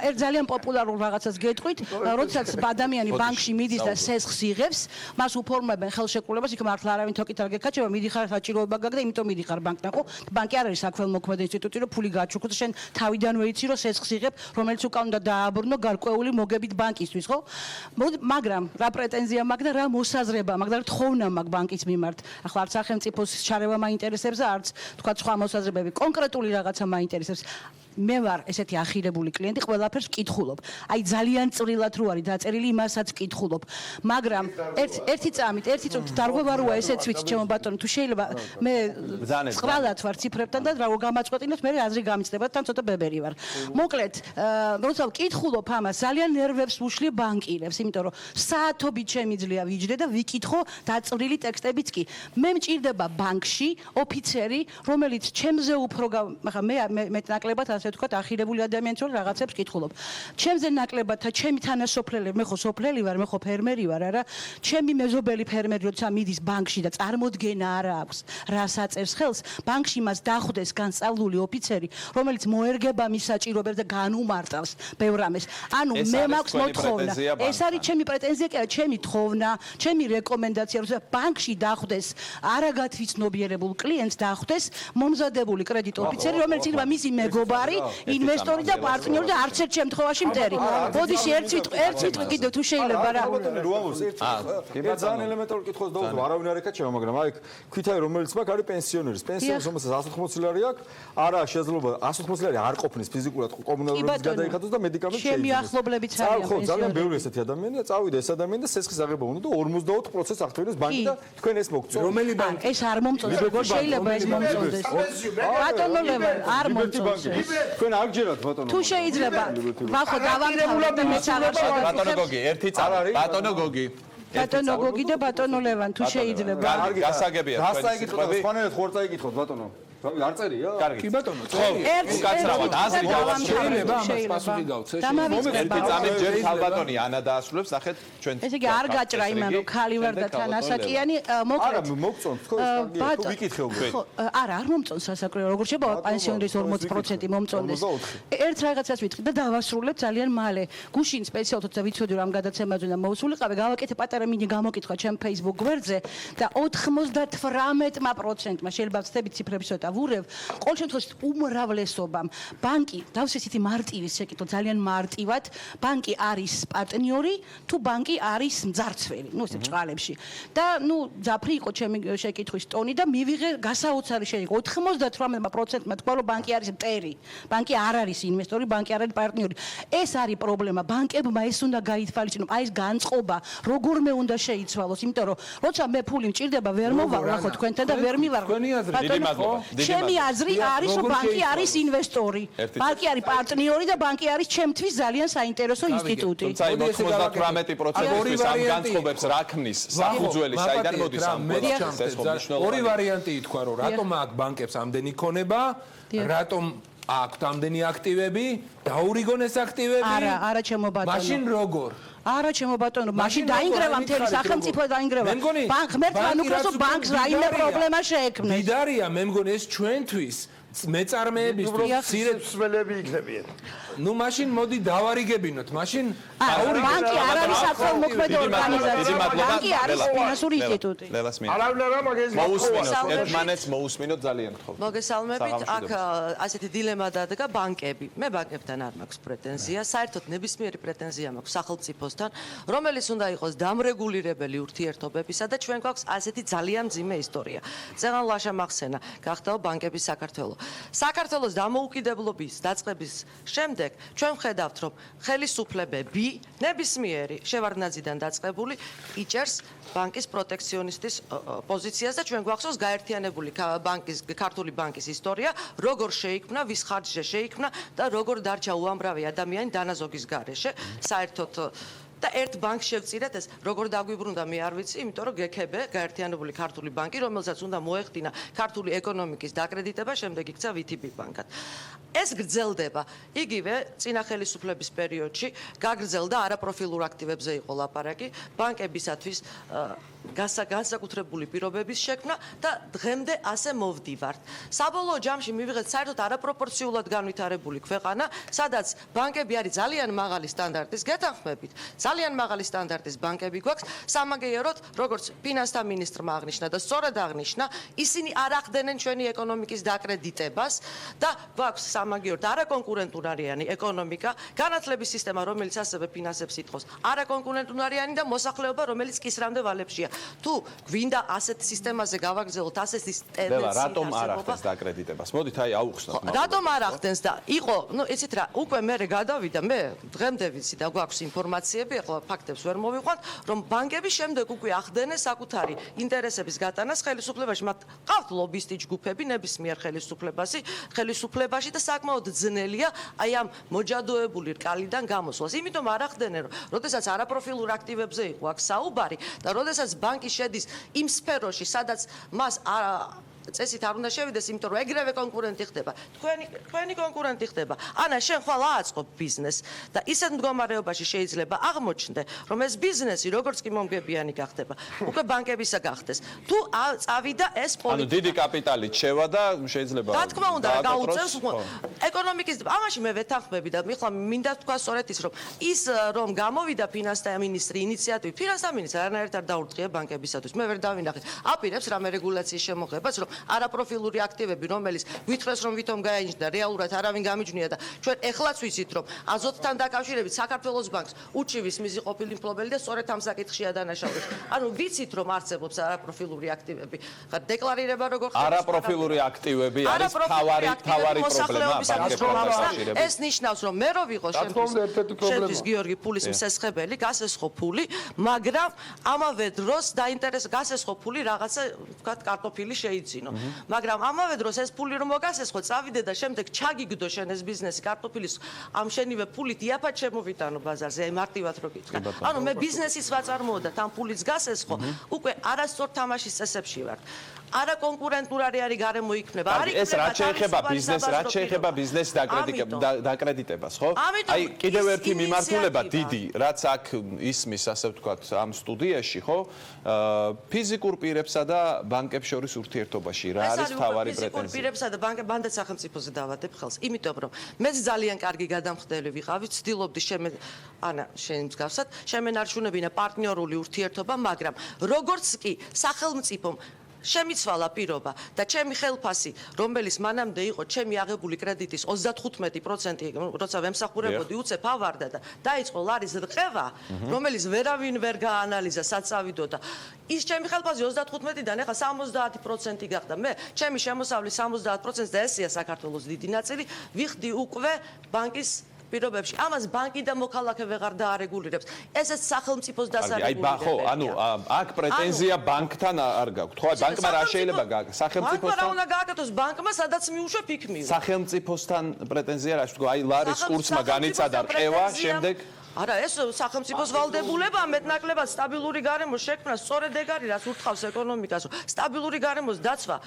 ერთ ძალიან პოპულარულ რაღაცას გეტყვით, როდესაც ადამიანი ბანკში მიდის და სესხს იღებს, მას უფორმებენ ხელშეკრულებას, იქ მართლა არავინ თოკით არ გეკაჩება, მიდიხარ საჭიროება გაქვს და იმიტომ მიდიხარ ბანკთან, ხო? ბანკი არ არის საქველმოქმედო ინსტიტუტი, რომ ფული გააჩუქოს, შენ თავიდანვე იცი, რომ სესხს იღებ, რომელიც უკან უნდა დააბრუნო გარკვეული მოგებით ბანკისთვის, ხო? მაგრამ რა პრეტენზია მაქვს და რა მოსაზრება მაქვს და რა თხოვნა მაქვს ბანკის მიმართ. ახლა არც სახელმწიფოს ჩარევა მაინტერესებს და არც თქვა სხვა მოსაზრებები, კონკრეტული რაღაცა მაინტერესებს. მე ვარ ესეთი ახირებული კლიენტი, ყველაფერს ვკითხულობ. აი ძალიან წვრილად რო არის დაწერილი, იმასაც ვკითხულობ. მაგრამ ერთი წამით, ერთი წუთით დარღვევა ესეც ვიცი, ჩემო ბატონო, თუ შეიძლება მე წვრალად ვარ ციფრებთან და რა გამაწყვეტინოთ, მე აზრი გამიცდება, თან ცოტა ბებერი ვარ. მოკლედ, როცა ვკითხულობ ამას, ძალიან ნერვებს უშლი ბანკირებს, იმიტომ რომ საათობით შემიძლია ვიჯდე და ვიკითხო დაწვრილი ტექსტებიც კი. მე მჭირდება ბანკში ოფიცერი, რომელიც ჩემზე უფრო ახლა მე მეტნაკლებად ასე ვთქვათ, ახირებული ადამიანს რომ რაღაცებს ვკითხულობ. ჩემზე ნაკლებად და ჩემი თანასოფლელი, მე ხო სოფლელი ვარ, მე ხო ფერმერი ვარ, არა? ჩემი მეზობელი ფერმერი როცა მიდის ბანკში და წარმოდგენა არა აქვს, რა საწერს ხელს, ბანკში მას დახვდეს განსწავლული ოფიცერი, რომელიც მოერგება მის საჭიროებებს და განუმარტავს ბევრ ამას. ანუ მე მაქვს მოთხოვნა. ეს არის ჩემი პრეტენზია, კი არა, ჩემი თხოვნა, ჩემი რეკომენდაცია, რომ ბანკში დახვდეს არაგათვიცნობიერებულ კლიენტს დახვდეს მომზადებული კრედიტ ოფიცერი, რომელიც იქნება მისი მეგობარი, ინვესტორი და პარტნიორი და არც ერთ შემთხვევაში მტერი. ბოდიში ერთ ვიტყვი კიდევ თუ შეიძლება რა. ძალიან ელემენტარული კითხვას დავუდგა, არავინ არ ეკაჩება, მაგრამ აი ქვითაი რომელიც მაქვს არის პენსიონერის. პენსიონერს რომელსაც 180 ლარი აქვს, არა შესაძლოა 180 ლარი არ ყოფნის ფიზიკურად კომუნალურობის გადაიხადოს და მედიკამენტს ჩემი ახლობლებიც არიან პენსიონერი. ხო, ძალიან ბევრი ესეთი ადამიანია, წავიდა ეს ადამიანი და სესხის აღება უნდა და 54% აღწევდეს ბანკი და თქვენ ეს მოგწონთ. რომელი ბანკი? ეს არ მომწონს, როგორ შეიძლება ეს მომწონდეს? ბატონო ლევან, არ მომწონს. თქვენ არ გჯერათ ბატონო. თუ შეიძლება, ვახო დავამთავრებ და მეც აღარ შეგეძლო. ბატონო გოგი, ერთი წამი. ბატონო გოგი. ბატონო გოგი და ბატონო ლევან, თუ შეიძლება. კარგი, გასაგებია. გასაიკითხოთ, სხვანაირად ხوار წაიკითხოთ ბატონო. არ წერია? კარგი. კი ბატონო, ერთი კაცრავად აზრი შეიძლება ამას პასუხი გავცე. ერთი წამი ჯერ ხალბატონი ანა დაასრულებს, ნახეთ ჩვენ. ესე იგი არ გაჭრა იმან რომ ხალი ვარ და თან ასაკიანი, მოკლედ. არა, მოგწონს ხო ეს კარგია, თუ ვიკითხე უკვე. არა, არ მომწონს სასაკრეო, როგორ შეიძლება პენსიონერის 40% მომწონდეს. ერთ რაღაცას ვიტყვი და დავასრულებ ძალიან მალე. გუშინ სპეციალურად და ვიცოდი რომ ამ გადაცემაზე უნდა მოვსულიყავე, გავაკეთე პატარა მინი გამოკითხვა ჩემ Facebook გვერდზე და 98% შეიძლება ვცდებით ციფრების ცოტა ვურევ, ყოველ შემთხვევაში უმრავლესობამ ბანკი, დავსვისითი მარტივის შეკითხვა, ძალიან მარტივად, ბანკი არის პარტნიორი, თუ ბანკი არის მძარცველი, ნუ ესე ჭყალებში. და ნუ ძაფრი იყო ჩემი შეკითხვის ტონი და მივიღე გასაოცარი შედეგი. 98%-მა თქვა, რომ ბანკი არის მტერი. ბანკი არ არის ინვესტორი, ბანკი არ არის პარტნიორი. ეს არის პრობლემა. ბანკებმა ეს უნდა გაითვალისწინონ, აი ეს განწყობა როგორმე უნდა შეიცვალოს, იმიტომ რომ როცა მე ფული მჭირდება, ვერ მოვალ ხო თქვენთან და ვერ მივარ. ჩემი აზრი არის, რომ ბანკი არის ინვესტორი. ბანკი არის პარტნიორი და ბანკი არის ჩემთვის ძალიან საინტერესო ინსტიტუტი. თუმცა 98%-ისთვის ამ განწყობებს რა ქმნის საფუძველი, საიდან მოდის ამ ყველაფერს? ორი ვარიანტი ითქვა, რომ რატომ აქვს ბანკებს ამდენი ქონება, რატომ აქვთ ამდენი აქტივები, დაურიგონ ეს აქტივები? არა, ჩემო ბატონო. მაშინ როგორ? არა ჩემო ბატონო, მაშინ დაინგრევა მთელი სახელმწიფო დაინგრევა. ბანკ ღმერთთან უკრასო ბანკს რაიმე პრობლემა შეექმნეს. დიდარია, მე მგონი ეს ჩვენთვის მეწარმეებისთვის მცირე მსმელები იქნებიან. ნუ მაშინ მოდი დავარიგებინოთ. მაშინ ბანკი არ არის სახელმოქმედო ორგანიზაცია, ბანკი არის ფინანსური ინსტიტუტი. ერთმანეთს მოусმინოთ ძალიან გთხოვთ. მოგესალმებით. აქ ასეთი დილემა დადგა ბანკები. მე ბანკებთან არ მაქვს პრეტენზია, საერთოდ ნებისმიერი პრეტენზია მაქვს სახელმწიფოსთან, რომელიც უნდა იყოს დამრეგულირებელი ურთიერთობებისა და ჩვენ გვაქვს ასეთი ძალიან მძიმე ისტორია. ზეღან ლაშა მახსენა, გახდაო ბანკების საქართველო. საქართველოს დამოუკიდებლობის დაწყების შემდეგ ჩვენ ვხედავთ, რომ ხელისუფლებები ნებისმიერი შევარდნაძიდან დაწყებული იჭერს ბანკის პროტექციონისტის პოზიციას და ჩვენ გვახსოვს გაერთიანებული ქართული ბანკის ისტორია, როგორ შეიქმნა, ვის ხარჯზე შეიქმნა და როგორ დარჩა უამრავი ადამიანი დანაზოგის გარეშე, საერთოდ და ერთ ბანკს შევწირეთ ეს როგორ დაგვიბრუნდა მე არ ვიცი, იმიტომ რომ გქბ გაერთიანებული ქართული ბანკი, რომელსაც უნდა მოეხდინა ქართული ეკონომიკის დაკრედიტება, შემდეგ იქცა VTB ბანკად. ეს გრძელდება. იგივე წინა ხელისუფლების პერიოდში გაგრძელდა არაპროფილურ აქტივებზე იყო ლაპარაკი, ბანკებისათვის განსაკუთრებული პირობების შექმნა და დღემდე ასე მოვდივართ. საბოლოო ჯამში მივიღეთ საერთოდ არაპროპორციულად განვითარებული ქვეყანა, სადაც ბანკები არის ძალიან მაღალი სტანდარტის, გეთანხმებით, ძალიან მაღალი სტანდარტის ბანკები გვაქვს, სამაგიეროდ, როგორც ფინანსთა მინისტრმა აღნიშნა და სწორად აღნიშნა, ისინი არ ახდენენ ჩვენი ეკონომიკის დაკრედიტებას და გვაქვს სამაგიეროდ არაკონკურენტუნარიანი ეკონომიკა, განათლების სისტემა, რომელიც ასევე ფინანსებს ითხოვს, არაკონკურენტუნარიანი და მოსახლეობა, რომელიც კისრამდე ვალებშია. თუ გვინდა ასეთ სისტემაზე გავაგრძელოთ ასეთი ტენდენცია, რატომ არ ახდენს დაკრედიტებას? მოდით აი აუხსნათ. რატომ არ ახდენს და იყო, ნუ იცით რა, უკვე მე გადავიდა, მე დღემდე ვიცი და გვაქვს ინფორმაციები, ახლა ფაქტებს ვერ მოვიყვანთ, რომ ბანკები შემდეგ უკვე ახდენენ საკუთარი ინტერესების გატანას ხელისუფლებაში, მათ ყავთ ლობისტი ჯგუფები ნებისმიერ ხელისუფლებაში და საკმაოდ ძნელია აი ამ მოჯადოებული რკალიდან გამოსვლას. იმიტომ არ ახდენენ, რომ როდესაც არაპროფილურ აქტივებზე იყო აქ საუბარი და როდესაც ბანკი შედის იმ სფეროში, სადაც მას წესით არ უნდა შევიდეს, იმიტომ რომ ეგრევე კონკურენტი ხდება. თქვენი კონკურენტი ხდება. ანა, შენ ხვალ ააწყობ ბიზნესს და ისეთ მდგომარეობაში შეიძლება აღმოჩნდე, რომ ეს ბიზნესი როგორც კი მომგებიანი გახდება, უკვე ბანკებისა გახდეს. თუ წავიდა ეს პოლიტიკა. ანუ დიდი კაპიტალი შევა და შეიძლება რა თქმა უნდა, გაუწევს ეკონომიკის. ამაში მე ვეთანხმები და მიხლა მინდა თქვა სწორედ ის, რომ ის რომ გამოვიდა ფინანსთა მინისტრი ინიციატივით, ფინანსთა მინისტრი არანაირად არ დაურტყია ბანკებისათვის. მე ვერ დავინახე. აპირებს რამე რეგულაციის შემოღებას, რომ არაპროფილური აქტივები, რომელიც გვითხრეს რომ ვითომ გაინიშნა, რეალურად არავინ გამიჯნია და ჩვენ ეხლაც ვიცით, რომ აზოტთან დაკავშირებით საქართველოს ბანკს უჩივის მისი ყოფილი მფლობელი და სწორედ ამ საკითხშია დანაშაულებს. ანუ vicით რომ არსებობს არაპროფილური აქტივები. დეკლარირება როგორ ხდება? არაპროფილური აქტივები არის თავარი პრობლემა ბანკებში. ეს ნიშნავს, რომ მე რო ვიყო შენთვის გიორგი ფულის მსესხებელი, გასესხო ფული, მაგრამ ამავე დროს გასესხო ფული რაღაცა ვთქვათ კარტოფილი შეიძინო. მაგრამ ამავე დროს ეს ფული რომ მოგასესხო, წავიდე და შემდეგ ჩაგიგდო შენ ეს ბიზნესი კარტოფილის ამ შენივე ფულით იაფად შემოვიტანო ბაზარზე, აი მარტივად რო გითხრა. ანუ მე ბიზნესის ვაწარმოო და თან ფულიც გასესხო, უკვე არასწორ თამაშის წესებში ვარ. არაკონკურენტული არის გარემო იქნება. ეს რაც შეეხება ბიზნესის დაკრედიტებას, ხო? აი კიდევ ერთი მიმართულება დიდი, რაც აქ ისმის, ასე ვთქვათ, ამ სტუდიაში, ხო? ფიზიკურ პირებსა და ბანკებს შორის ურთიერთობაში რა არის თავარი პრეტენზია? ფიზიკურ პირებსა და ბანდად სახელმწიფოზე დავადებ ხელს, იმიტომ რომ მეც ძალიან კარგი გადამხდელი ვიყავი, ვცდილობდი ანა შენ მსგავსად, შემენარჩუნებინა პარტნიორული ურთიერთობა, მაგრამ როგორც კი სახელმწიფომ შემიცვალა პირობა და ჩემი ხელფასი, რომელიც მანამდე იყო ჩემი აღებული კრედიტის 35%, როცა ვემსახურებოდი, უცებ ავარდა და დაიწყო ლარის რყევა, რომელიც ვერავინ ვერ გაანალიზა საწავიდო და ის ჩემი ხელფასი 35-დან ეხლა 70% გახდა. მე ჩემი შემოსავლის 70%-ს და ესია საქართველოს დიდი ნაწილი, ვიხდი უკვე ბანკის პირობებში. ამას ბანკი და მოქალაქე ვეღარ დაარეგულირებს. ესეც სახელმწიფოს დასარეგულირებელია. აი, ხო, ანუ აქ პრეტენზია ბანკთან არ გაქვთ. ხო, ბანკმა რა შეიძლება გააკეთოს? სახელმწიფოსთან. ბანკმა რა უნდა გააკეთოს? ბანკმა სადაც მიუშვებ იქ მივა. სახელმწიფოსთან პრეტენზია რა თქვა? აი, ლარის კურსმა განიცადა რყევა, შემდეგ არა, ეს სახელმწიფოს ვალდებულება მეტნაკლებად სტაბილური გარემოს შექმნა, სწორედ ეგ არის, რაც ურტყავს ეკონომიკას, სტაბილური გარემოს დაცვა.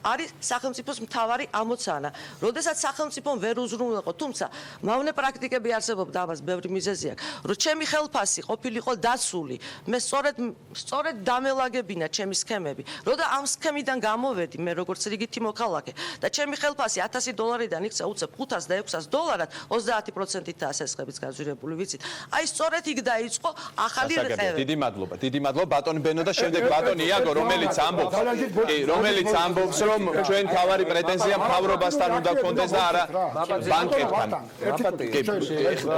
არის სახელმწიფოს მთავარი ამოცანა. როდესაც სახელმწიფომ ვერ უზრუნველყო, თუმცა მავნე პრაქტიკები არსებობდა ამას ბევრი მიზეზი აქვს, რომ ჩემი ხელფასი ყოფილიყო დაცული. მე სწორედ დამელაგებინა ჩემი სქემები. როდა ამ სქემიდან გამოვედი მე როგორც რიგითი მოქალაქე და ჩემი ხელფასი $1000-დან იქცა უცებ $500 და $600, 30%-ით ასესხებით გაძვირებული ვიცით. აი სწორედ იქ დაიწყო ახალი რყევები. დიდი მადლობა. დიდი მადლობა ბატონი ბენო და შემდეგ ბატონი იაგო, რომელიც ამბობს, რომ ჩვენ თავარი პრეტენზია მთავრობასთან უნდა გქონდეს და არა ბანკებთან.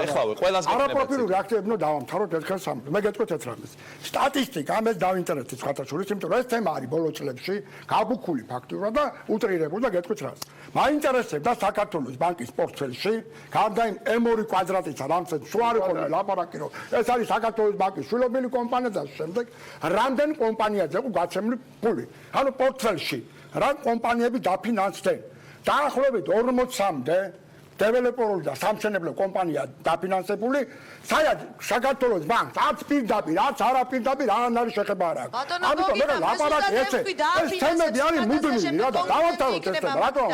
ეხლა ყველას გეკნებათ. არაპროფილური აქტივები უნდა დავამთავროთ ერთხელ სამი. მე გეტყვით ერთ რამეს. სტატისტიკა ამას დავინტერესდით სხვათაშორის, იმიტომ რომ ეს თემა არის ბოლო წლებში გაბუქული ფაქტურად და უტრირებული და გეტყვით რას. მაინტერესებდა საქართველოს ბანკის პორტფელში, გარდა იმ M2 კვადრატისა, რამაც სულ არ იყო ლაპარაკი, რომ ეს არის საქართველოს ბანკის შვილობილი კომპანია და შემდეგ რამდენ კომპანიაზე იყო გაცემული ფული. ანუ პორტფელში რა კომპანიები დაფინანსდნენ. დაახლოებით 40-მდე დეველოპერული და სამშენებლო კომპანია დაფინანსებული, საერთოდ საქართველოს ბანკს არც პირდაპირ, არც არაპირდაპირ არ არის შეხება არ აქვს. ამიტომ მე ლაპარაკი ეს თემები არის მუდმივი, რა და დავამთავროთ ეს თემა, რატომ?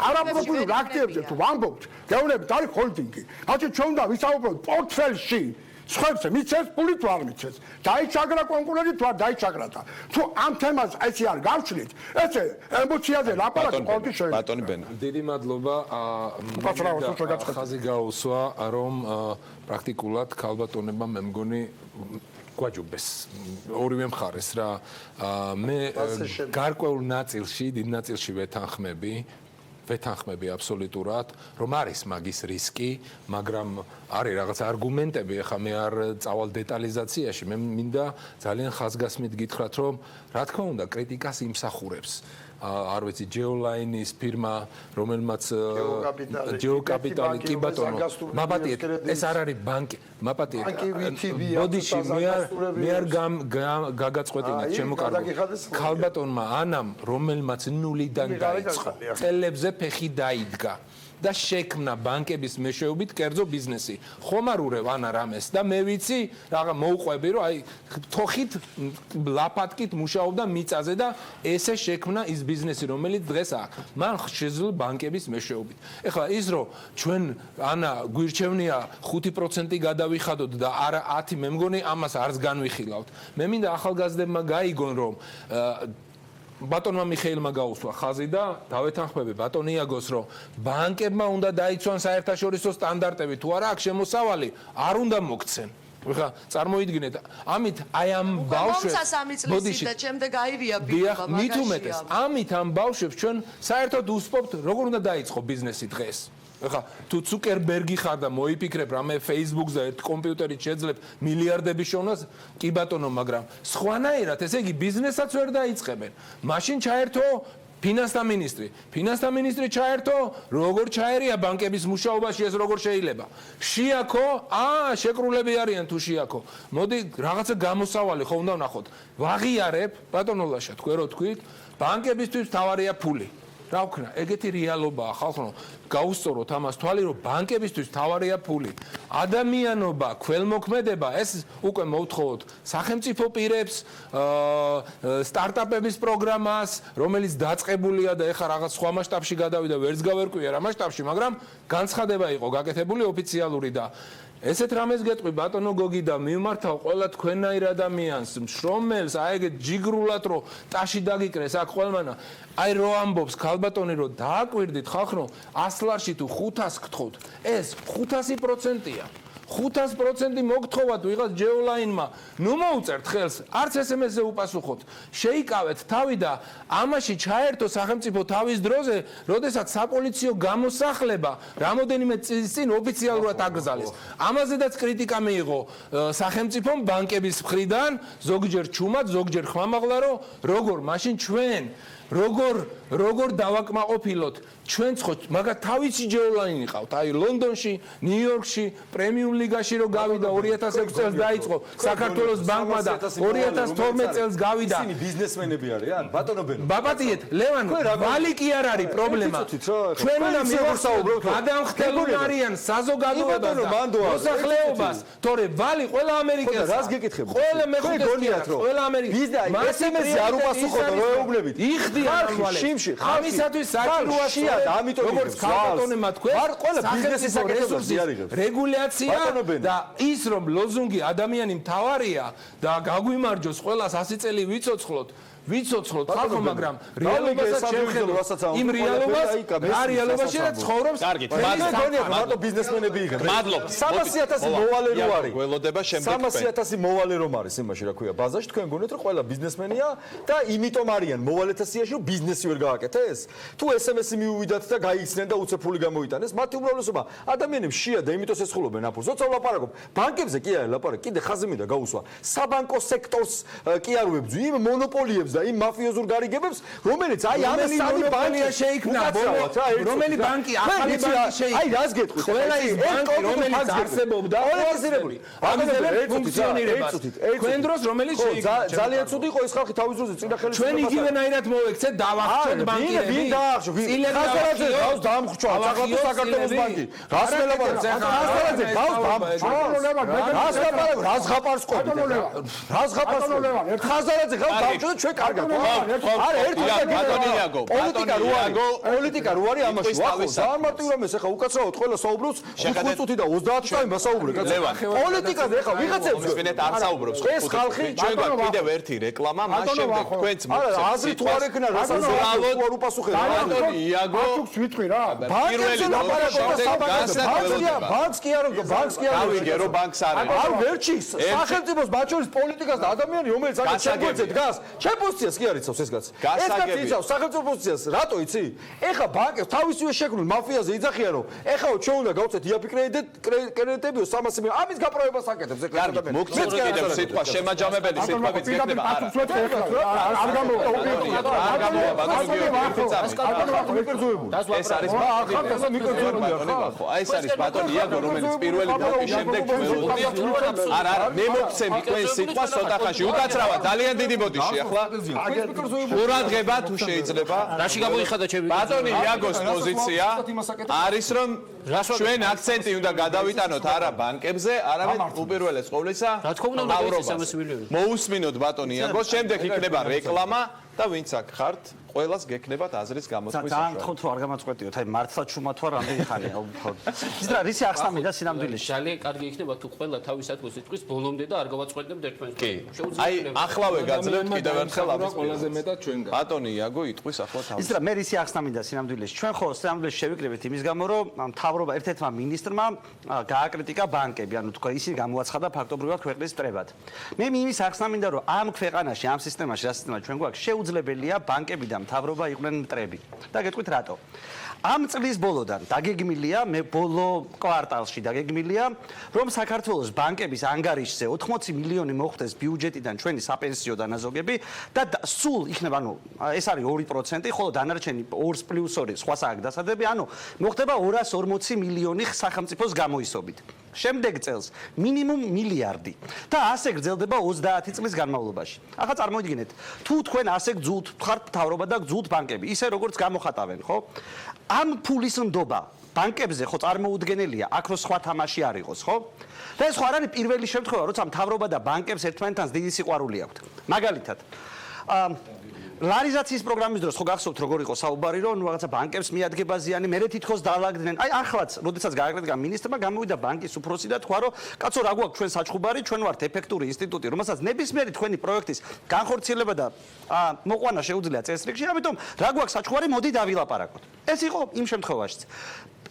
არაპროფილურ აქტივებზე თუ ვამბობთ, გეუბნებით არის ჰოლდინგი. მაშინ ჩვენ უნდა ვისაუბროთ პორტფელში სხვებს მიცეს ფული თუ არ მიცეს. დაიჩაგრა კონკურენტი თუ არ დაიჩაგრა. თუ ამ თემას ესე არ გავჩნით, ესე ემოციაზე ლაპარაკი ყოველთვის შეიძლება. ბატონი ბენო. დიდი მადლობა. ხაზი გაუსვა, რომ პრაქტიკულად ქალბატონებმა მე მგონი გვაჯობეს ორივე მხარეს რა. მე გარკვეულ ნაწილში, დიდ ნაწილში ვეთანხმები აბსოლუტურად, რომ არის მაგის რისკი, მაგრამ არის რაღაც არგუმენტები, ახლა მე არ წავალ დეტალიზაციაში, მე მინდა ძალიან ხაზგასმით გითხრათ, რომ რა თქმა უნდა, კრიტიკას იმსახურებს. არ ვიცი, ჯეოლაინის ფირმა, რომელმაც ჯეოკაპიტალი კი ბატონო, მაპატიეთ, ეს არ არის ბანკი, მაპატიეთ. ბოდიში მე არ გაგაწყვეტინეთ ჩემო კარგო. ქალბატონმა ანამ, რომელმაც ნულიდან დაიწყო, წელებზე ფეხი დაიდგა. და შექმნა ბანკების მეშვეობით კერძო ბიზნესი. ხომარულებ ანა რამეს და მე ვიცი, რაღა მოუყვები, რომ აი თოხით ლაპატკით მუშაობდა მიწაზე და ესე შექმნა ის ბიზნესი, რომელიც დღეს აქვს. მან შეძლო ბანკების მეშვეობით. ეხლა ის რომ ჩვენ ანა გვირჩევნია 5% გადავიხადოთ და არა 10, მე მგონი ამას არც განვიხილავთ. მე მინდა ახალგაზრდებმა გაიგონ, რომ ბატონმა მიხეილმა გაუსვა ხაზი და დავეთანხმები ბატონ იაგოს, რომ ბანკებმა უნდა დაიცვან საერთაშორისო სტანდარტები, თუ არა აქ შემოსავალი არ უნდა მოგცენ. ხა წარმოიდგინეთ, ამით აი ამ ბავშვებს ბოდიში და შემდეგ აირია ბიჭობა მაგაში. მით უმეტეს, ამით ამ ბავშვებს ჩვენ საერთოდ უსპობთ, როგორ უნდა დაიწყო ბიზნესი დღეს. ხა თუ ცუკერბერგი ხარ და მოიფიქრებ რამე Facebook-ზე ერთ კომპიუტერით შეძლებ მილიარდების შოვნას, კი ბატონო, მაგრამ სხვანაირად ესე იგი ბიზნესაც ვერ დაიწყებენ. მაშინ ჩაერთო ფინანსთა მინისტრი. ფინანსთა მინისტრი ჩაერთო, როგორ ჩაერია ბანკების მუშაობაში ეს როგორ შეიძლება. შიაქო, შეკრულები არიან თუ შიაქო. მოდი რაღაცა გამოსავალი ხო უნდა ვნახოთ. ვაღიარებ, ბატონო ლაშა, თქვენ რო თქვით, ბანკებისთვის თავარია ფული. რა ვქნა, ეგეთი რეალობაა ხალხო, გაუსწოროთ ამას თვალი, რომ ბანკებისთვის თავარია ფული. ადამიანობა, ქველმოქმედება, ეს უკვე მოვთხოვოთ სახელმწიფო პირებს, სტარტაპების პროგრამას, რომელიც დაწყებულია და ეხლა რაღაც სხვა მასშტაბში გადავიდა, ვერც გავერკვია რა მასშტაბში, მაგრამ განცხადება იყო გაკეთებული ოფიციალური და ესეთ რამეს გეტყვი ბატონო გოგი და მიმართავ ყველა თქვენაირ ადამიანს, შრომელს, აი ეგეთ ჯიგრულად რო ტაში დაგიკრეს აქ ყველმანა, აი რო ამბობს ქალბატონი რო დააკვირდით ხალხო, 100 ლარში თუ 500 გთხოვთ, ეს 500%-ია. 500% მოგთხოვათ ვიღაც ჯეოლაინმა, ნუ მოუწერთ ხელს, არც SMS-ზე უპასუხოთ. შეიკავეთ თავი და ამაში ჩაერთო სახელმწიფო თავის დროზე, როდესაც საპოლიციო გამოსახლება რამოდენიმე წლის წინ ოფიციალურად აკრძალეს. ამაზედაც კრიტიკა მიიღო სახელმწიფომ ბანკების მხრიდან, ზოგჯერ ჩუმად, ზოგჯერ ხმამაღლა, როგორ მაშინ ჩვენ როგორ დავაკმაყოფილოთ ჩვენც ხო მაგათ თავისი ჯეოლაინი ყავთ აი ლონდონში, ნიუ-იორკში, პრემიუმ ლიგაში რო გავიდა 2006 წელს დაიწყო საქართველოს ბანკმა და 2012 წელს გავიდა ისინი ბიზნესმენები არიან ბატონო ბენო ბაბატიეთ ლევან ვალი კი არ არის პრობლემა ჩვენ უნდა მივახსოვოთ გადამხდელული არიან საზოგადოებას და მოსახლეობას თორე ვალი ყველა ამერიკელს რას გეკითხებთ ყველა მეხუთე გონიათ რომ ყველა ამერიკელს SMS-ზე არ უპასუხოთ რო ეუბნებით იხდიან შიმ სიმში ამისათვის საჭიროა შიად, ამიტომ როგორც ქალბატონებმა თქვენ, ყველა ბიზნესის საკითხებზე არიღებს. რეგულაცია და ის რომ ლოზუნგი ადამიანი მთავარია და გაგვიმარჯოს ყველას 100 წელი ვიცოცხლოთ ხალხო, მაგრამ რეალობასაც შევხედოთ იმ რეალობას, რა რეალობაში რა ცხოვრობს. კარგით, მარტო ბიზნესმენები იღებენ. მადლობთ. 300,000 მოვალე რო არის. გველოდება შემდეგ 300,000 მოვალე რომ არის იმაში, რა ქვია, ბაზარში თქვენ გონიათ რომ ყველა ბიზნესმენია და იმიტომ არიან მოვალეთა სიაში, რომ ბიზნესი ვერ გააკეთეს. თუ SMS-ი მიუვიდათ და გაიხსნენ და უცებ ფული გამოიტანეს, მათი უმრავლესობა ადამიანებს შია და იმიტომ ესხულობენ აფულს. როცა ვლაპარაკობ, ბანკებზე კი არა ლაპარაკი, კიდე ხაზი მინდა გაუსვა. საბანკო სექტორს კი არ ვებძვი, იმ მონოპოლიებს და იმ მაფიოზურ გარიგებებს, რომელიც აი ამ სამი ბანკია შეიქმნა, რომელი ბანკი ახალი ბანკი შეიქმნა. აი რას გეტყვით? ყველა ის ბანკი, რომელიც არსებობდა, ფუნქციონირებას. თქვენ დროს რომელიც შეიქმნა. ძალიან ცუდი იყო ეს ხალხი თავის დროზე წინა ხელისუფლებას. ჩვენ იგივენაირად მოვექცეთ დავახშოთ ბანკირები. ვინ დაახშო? ხაზარაძე გავს დაამხჩვა, საქართველოს საქართველოს ბანკი. რას მელაპარაკე? ხაზარაძე გავს დაამხჩვა. რას ლაპარაკე? რას ღაპარს ყოფილი? რას ღაპარს ყოფილი? ხაზარაძე გავს დაამხჩვა და ჩვენ კარგად. არა ერთი პოლიტიკა რო არის ამაში ვახო დაამარტივებ ეს ახლა უკაცრავად ყველა საუბრობს 5 წუთი და 30 წუთი მასაუბრე კაცო პოლიტიკაზე ახლა ვიღაცებს მისვენეთ არ საუბრობს ეს ხალხი ჩვენ გვაქვს კიდევ ერთი რეკლამა მას შემდეგ თქვენც არა აზრი თუ არ ექნა რასაც არ უპასუხე ბატონი იაგო ათუქს ვიტყვი რა ბანკებზე ბანკს კი არ გავიგე რომ ბანკს არ არის არ ვერჩი სახელმწიფოს ბაჭურის პოლიტიკას და ადამიანი რომელიც აქ შეგვეძე დგას ჩემ პოზიციას კი არ იცავს ეს კაცი ეს კაცი იცავს სახელმწიფო პოზიციას რატო იცი ეხა ბანკებს თავისივე შექმნილ მაფიაზე იძახიან რომ ეხაო ჩვენ უნდა გავცეთ იაფი კრედიტებიო 300 მილიონი ამის გაპროებას აკეთებს ეს კაცი მოგწევთ კიდევ სიტყვა შემაჯამებელი სიტყვებიც გექნება არ გამოვა ეს არის ეს არის ბატონი იაგო რომელიც პირველი ბლოკის შემდეგ არა მე მოგცემ თქვენ სიტყვა ცოტა ხანში უკაცრავად ძალიან დიდი ბოდიში ახლა ყურადღება თუ შეიძლება რაში გამოიხადა ჩემი ბატონი იაგოს პოზიცია არის რომ ჩვენ აქცენტი უნდა გადავიტანოთ არა ბანკებზე არამედ უპირველეს ყოვლისა მოусმინოთ ბატონი იაგოს შემდეგ იქნება რეკლამა და ვინც აქ ხართ ყველას გექნებათ აზრის გამოთქმის ძალიან გთხოვთ რომ არ გამაწყვეტიოთ აი მართლა ჩუმათვა რამდენი ხანია უბრალოდ ის რა რისი ახსნა მინდა სინამდვილეში ძალიან კარგი იქნება თუ ყველა თავის ადგილს იტყვის ბოლომდე და არ გავაწყვეტნებთ ერთმანეთს კი აი ახლავე გაძლევთ კიდევ ერთხელ ამის ყველაზე მეტად ჩვენგან ბატონი იაგო იტყვის ახლა თავის ის რა მე რისი ახსნა მინდა სინამდვილეში ჩვენ ხო სინამდვილეში შევიკრიბეთ იმის გამო რომ მთავრობა ერთ-ერთმა მინისტრმა გააკრიტიკა ბანკები ანუ თქვა ისინი გამოაცხადა ფაქტობრივად ქვეყნის მტრებად მე იმის ახსნა მინდა რომ ამ ქვეყანაში ამ სისტემაში რა სისტემა ჩვენ გვაქვს შეუძლებელია ბანკები და მთავრობა იყვნენ მტრები და გეტყვით რატო ამ წლის ბოლოდან დაგეგმილია მე ბოლო კვარტალში დაგეგმილია რომ საქართველოს ბანკების ანგარიშზე 80 მილიონი მოხვდეს ბიუჯეტიდან ჩვენი საპენსიო დანაზოგები და სულ იქნება ანუ ეს არის 2% ხოლო დანარჩენი 2+2 სხვა საქმე დასადები ანუ მოხდება 240 მილიონი სახელმწიფოს გამოისობით შემდეგ წელს მინიმუმ მილიარდი და ასე გრძელდება 30 წლის განმავლობაში. ახლა წარმოიდგინეთ, თუ თქვენ ასე გძულთ, ხართ მთავრობა და გძულთ ბანკები, ისე როგორც გამოხატავენ, ხო? ამ ფულის ნდობა ბანკებზე ხო წარმოუდგენელია, აქ რო სხვა თამაში არ იყოს, ხო? და ეს ხო არ არის პირველი შემთხვევა, როცა მთავრობა და ბანკებს ერთმანეთთან დიდი სიყვარული აქვთ. მაგალითად, ლარიზაციის პროგრამის დროს ხო გახსოვთ როგორ იყო საუბარი რომ რაღაცა ბანკებს მიადგება ზიანი მე თითქოს დაალაგდნენ აი ახლაც როდესაც გააკრიტიკა მინისტრმა გამოვიდა ბანკის უფროსი და თქვა რომ კაცო რა გვაქვს ჩვენ საჩხუბარი ჩვენ ვართ ეფექტური ინსტიტუტი რომელსაც ნებისმიერი თქვენი პროექტის განხორციელება და მოყვანა შეუძლია წესრიგში ამიტომ რა გვაქვს საჩხუბარი მოდი დავილაპარაკოთ ეს იყო იმ შემთხვევაშიც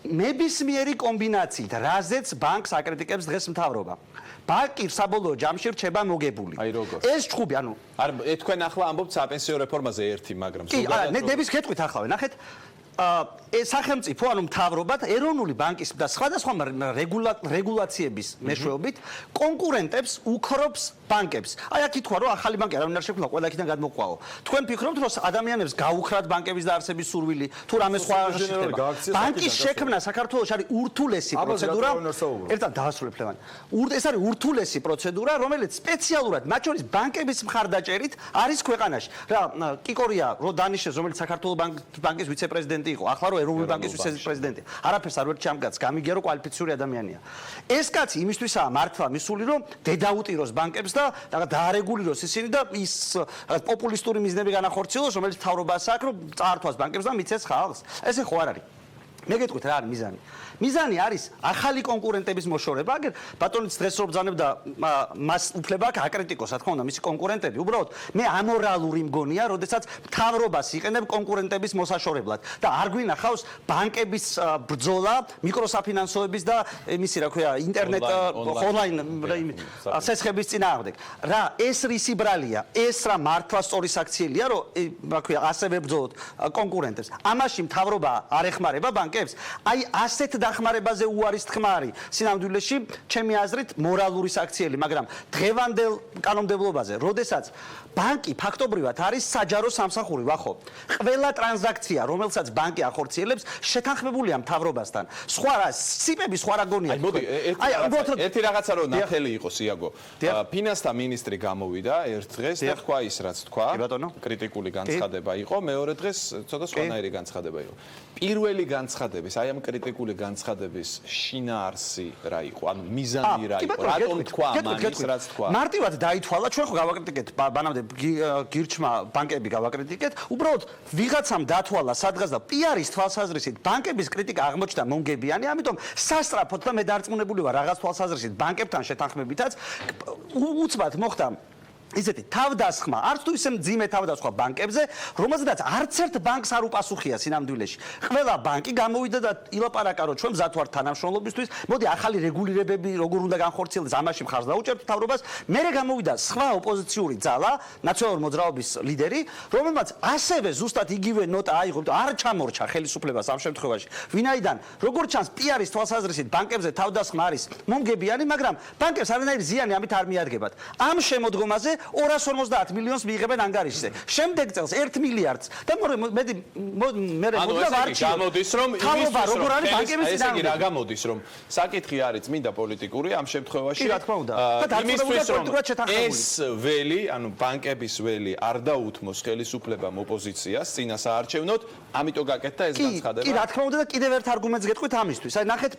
ნებისმიერი კომბინაციით რაზეც ბანკს აკრიტიკებს დღეს მთავრობა ბანკი საბოლოო ჯამში რჩება მოგებული. აი როგორ. ეს ჩხუბი, ანუ არ თქვენ ახლა ამბობთ საპენსიო რეფორმაზე ერთი, მაგრამ კი, ნების გეტყვით ახლა, ნახეთ. სახელმწიფო, ანუ მთავრობად ეროვნული ბანკის და სხვადასხვა რეგულაციების მეშვეობით კონკურენტებს უქრობს ბანკებს. აი აქ ითქვა რომ ახალი ბანკი არავინ არ შექმნა, ყველა იქიდან გადმოყვაო. თქვენ ფიქრობთ რომ ადამიანებს გაუხრათ ბანკების დაარსების სურვილი, თუ რამე სხვა შექმნა. ბანკის შექმნა საქართველოში არის ურთულესი პროცედურა. ერთად დაასრულებ ლევან. ეს არის ურთულესი პროცედურა, რომელიც სპეციალურად მათ შორის ბანკების მხარდაჭერით არის ქვეყანაში. რა კიკორია რო დანიშნეს, რომელიც საქართველოს ბანკის ვიცე-პრეზიდენტი იყო, ახლა რო ეროვნული ბანკის ვიცე-პრეზიდენტი. არაფერს არ ვერჩი ამ კაცს, გამიგერო კვალიფიციური ადამიანია. ეს კაცი იმისთვისაა მართლა მისული, რომ დედაუტიროს ბანკებს და რაღაც დაარეგულიროს ისინი და ის რაღაც პოპულისტური მიზნები განახორციელოს, რომელიც მთავრობაა საქმე, რომ წაართვას ბანკებს და მიცეს ხალხს. ესე ხო არ არის. მე გეტყვით რა არის მიზანი? მიზანი არის ახალი კონკურენტების მოშორება. აგერ ბატონიც დღეს რო ბრძანებდა მას უფლება აქვს აკრიტიკოს, რა თქმა უნდა, მისი კონკურენტები. უბრალოდ მე ამორალური მგონია, როდესაც მთავრობას იყენებ კონკურენტების მოსაშორებლად და არ გვინახავს ბანკების ბრძოლა, მიკროსაფინანსოების და იმისი რა ქვია, ინტერნეტ ონლაინ სესხების წინააღმდეგ. რა ეს რისი ბრალია? ეს რა მართლა სწორი საქციელია, რომ რა ქვია, ასევე ბრძოლოთ კონკურენტებს. ამაში მთავრობა არ ეხმარება ბანკებს? აი ასეთ დახმარებაზე უარის თქმა არის სინამდვილეში ჩემი აზრით მორალური საქციელი, მაგრამ დღევანდელ კანონმდებლობაზე, როდესაც ბანკი ფაქტობრივად არის საჯარო სამსახური, ვახო. ყველა ტრანზაქცია, რომელსაც ბანკი ახორციელებს, შეთანხმებულია მთავრობასთან. სხვა რა, სიპები სხვა რა გონია. აი მოდი, ერთი რაღაცა რომ ნათელი იყოს, იაგო. ფინანსთა მინისტრი გამოვიდა ერთ დღეს და თქვა ის, რაც თქვა. კრიტიკული განცხადება იყო, მეორე დღეს ცოტა სხვანაირი განცხადება იყო. პირველი განცხადების, აი ამ კრიტიკული განცხადების შინაარსი რა იყო? ანუ მიზანი რა იყო? რატომ თქვა ამას, რაც თქვა? მარტივად დაითვალა, ჩვენ ხო გავაკრიტიკეთ ბანამდე გირჩმა ბანკები გავაკრიტიკეთ, უბრალოდ ვიღაცამ დათვალა სადღაც და პიარის თვალსაზრისით ბანკების კრიტიკა აღმოჩნდა მომგებიანი, ამიტომ სასწრაფოდ და მე დარწმუნებული ვარ რაღაც თვალსაზრისით ბანკებთან შეთანხმებითაც უცბად მოხდა ისეთი თავდასხმა, არც თუ ისე მძიმე თავდასხმა ბანკებზე, რომელზედაც არც ერთ ბანკს არ უპასუხია სინამდვილეში. ყველა ბანკი გამოვიდა და ილაპარაკა, რომ ჩვენ მზად ვართ თანამშრომლობისთვის, მოდი ახალი რეგულირებები როგორ უნდა განხორციელდეს, ამაში მხარს დაუჭერთ მთავრობას. მერე გამოვიდა სხვა ოპოზიციური ძალა, ნაციონალური მოძრაობის ლიდერი, რომელმაც ასევე ზუსტად იგივე ნოტა აიღო, არ ჩამორჩა ხელისუფლებას ამ შემთხვევაში. ვინაიდან, როგორც ჩანს, პიარის თვალსაზრისით ბანკებზე თავდასხმა არის მომგებიანი, მაგრამ ბანკებს არანაირი ზიანი ამით არ მიადგებათ. ამ შემოდგომაზე 250 მილიონს მიიღებენ ანგარიშზე. შემდეგ წელს 1 მილიარდს და მე გამოდის რომ როგორ არის ბანკების ესე იგი რა გამოდის რომ საკითხი არის წმინდა პოლიტიკური ამ შემთხვევაში რა თქმა უნდა იმისთვის რომ ეს ველი ანუ ბანკების ველი არ დაუთმოს ხელისუფლებამ ოპოზიციას წინასაარჩევნოდ ამიტომ გაკეთდა ეს განცხადება კი რა თქმა უნდა და კიდევ ერთ არგუმენტს გეტყვით ამისთვის აი ნახეთ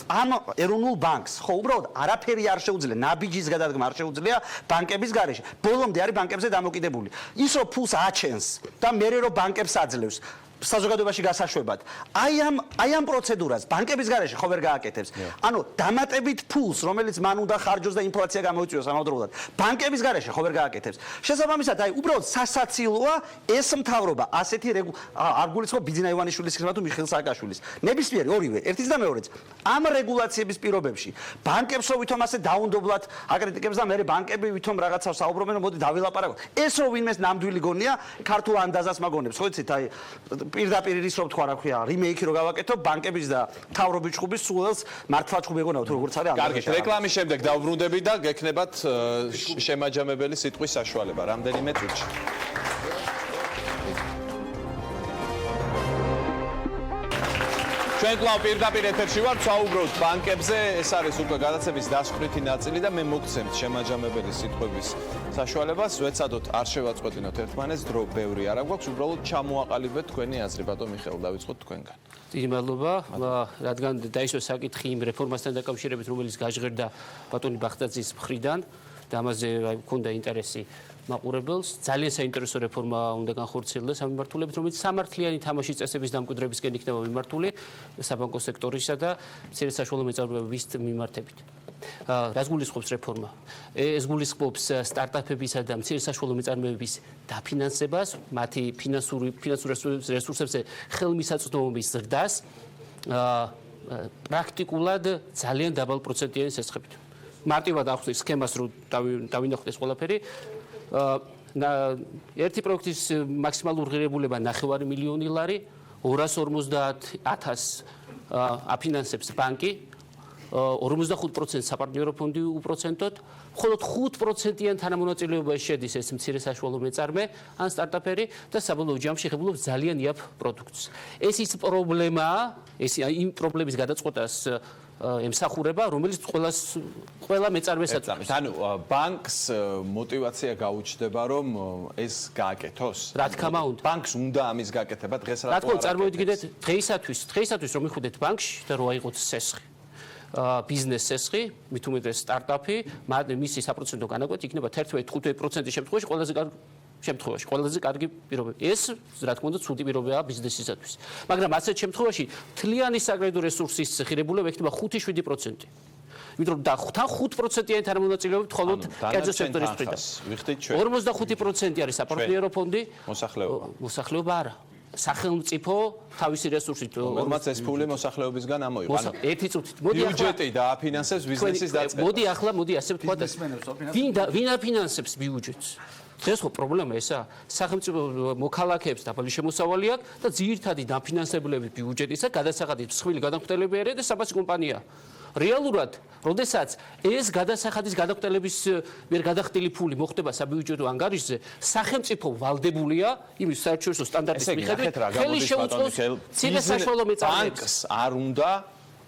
ამ ეროვნულ ბანკს ხო უბრალოდ არაფერი არ შეუძლია ნაბიჯის გადადგმა არ შეუძლია ბანკების გარეშე. ბოლომდე არის ბანკებზე დამოკიდებული. ის რომ ფულს აჩენს და მერე რომ ბანკებს აძლევს საზოგადოებაში გასაშვებად. აი ამ პროცედურას ბანკების გარეშე ხო ვერ გააკეთებს. ანუ დამატებით ფულს, რომელიც მან უნდა ხარჯოს და ინფლაცია გამოიწვიოს ამავდროულად, ბანკების გარეშე ხო ვერ გააკეთებს. შესაბამისად, აი უბრალოდ სასაცილოა ეს მთავრობა ასეთი არ გულისხმობ ბიძინა ივანიშვილის ხსნა თუ მიხეილ სააკაშვილის. ნებისმიერი ორივე, ერთიც და მეორეც. ამ რეგულაციების პირობებში ბანკებს რო ვითომ ასე დაუნდობლად აკრიტიკებს და მე ბანკები ვითომ რაღაცა საუბრობენ, რომ მოდი დავილაპარაკოთ. ეს რო ვინმეს ნამდვილი გონია, ქართულ ანდაზას მაგონებს, ხო იცით, აი პირდაპირ ის რომ თქვა რა ქვია რიმეიკი რო გავაკეთო ბანკების და მთავრობის ჩხუბის სულელს მართლა ჩხუბი ეგონავთ როგორც არის ამ კარგი რეკლამის შემდეგ დავბრუნდები და გექნებათ შემაჯამებელი სიტყვის საშუალება რამდენიმე წუთში ჩვენ კვლავ პირდაპირ ეთერში ვართ საუბრობთ ბანკებზე ეს არის უკვე გადაცემის დასკვნითი ნაწილი და მე მოგცემთ შემაჯამებელი სიტყვების საშუალებას ვეცადოთ არ შევაწყვეტინოთ ერთმანეთს დრო ბევრი არა გვაქვს უბრალოდ ჩამოაყალიბეთ თქვენი აზრი ბატონ მიხეილ დავიწყოთ თქვენგან დიდი მადლობა რადგან დაისვა საკითხი იმ რეფორმასთან დაკავშირებით რომელიც გაჟღერდა ბატონი ბახტაძის მხრიდან და ამაზე მქონდა ინტერესი მაყურებელს ძალიან საინტერესო რეფორმა უნდა განხორციელდეს ამ მიმართულებით რომელიც სამართლიანი თამაშის წესების დამკვიდრებისკენ იქნება მიმართული საბანკო სექტორისა და მცირე საშუალო მეწარმეების მიმართებით რას გულისხმობს რეფორმა? ეს გულისხმობს სტარტაპებისა და მცირე საშუალო მეწარმეების დაფინანსებას, მათი ფინანსური რესურსებზე ხელმისაწვდომობის ზრდას პრაქტიკულად ძალიან დაბალ პროცენტიანი სესხებით. მარტივად ახსოვს სქემას რო დავინახოთ ეს ყველაფერი ერთი პროექტის მაქსიმალური ღირებულება 9 მილიონი ლარი 250,000 აფინანსებს ბანკი 45% საპარტნიორო ფონდი უპროცენტოდ, მხოლოდ 5%-იან თანამონაწილეობაში შედის ეს მცირე საშუალო მეწარმე ან სტარტაპერი და საბოლოო ჯამში ღებულობს ძალიან იაფ პროდუქტს. ეს ის პრობლემაა, ეს იმ პრობლემის გადაწყვეტას ემსახურება, რომელიც ყველა მეწარმეს აწამს. ანუ ბანკს мотиваცია გაუჩნდება, რომ ეს გააკეთოს. რა თქმა უნდა, ბანკს უნდა ამის გაკეთება დღეს რა თქმა უნდა, წარმოვიდგინეთ დღეისათვის რომ მივხვდეთ ბანკში და რო აიღოთ სესხი. ბიზნეს სესხი, მით უმეტეს სტარტაპი, მისი საპროცენტო განაკვეთი იქნება 11-15% შემთხვევაში ყველაზე კარგი პირობები. ეს რა თქმა უნდა ცუდი პირობებია ბიზნესისათვის. მაგრამ ასეთ შემთხვევაში თლიანი საგრედო რესურსის ღირებულება იქნება 5-7%. იმიტომ და თან 5%-იანი თანამონაწილეობით მხოლოდ კერძო სექტორის მხრიდან. 45% არის საპარტნიორო ფონდი, მოსახლეობა არა. სახელმწიფო თავისი რესურსით რომელმაც ეს ფული მოსახლეობისგან ამოიღო. ერთი წუთით. ბიუჯეტი დააფინანსებს ბიზნესის დაწყებას. მოდი ასე ვთქვა და ვინ აფინანსებს ბიუჯეტს? დღეს ხო პრობლემა ესაა. სახელმწიფო მოქალაქეებს დაბალი შემოსავალი აქვს და ძირითადი დაფინანსებლები ბიუჯეტისა გადასახადის მსხვილი გადამხდელები არის და საბაზი კომპანია. რეალურად, როდესაც ეს გადასახადის გადამხდელების მიერ გადახდილი ფული მოხდება საბიუჯეტო ანგარიშზე, სახელმწიფო ვალდებულია იმის საერთაშორისო სტანდარტის მიხედვით ხელი შეუწყოს ცივი საშუალო მეწარმეებს. ბანკს არ უნდა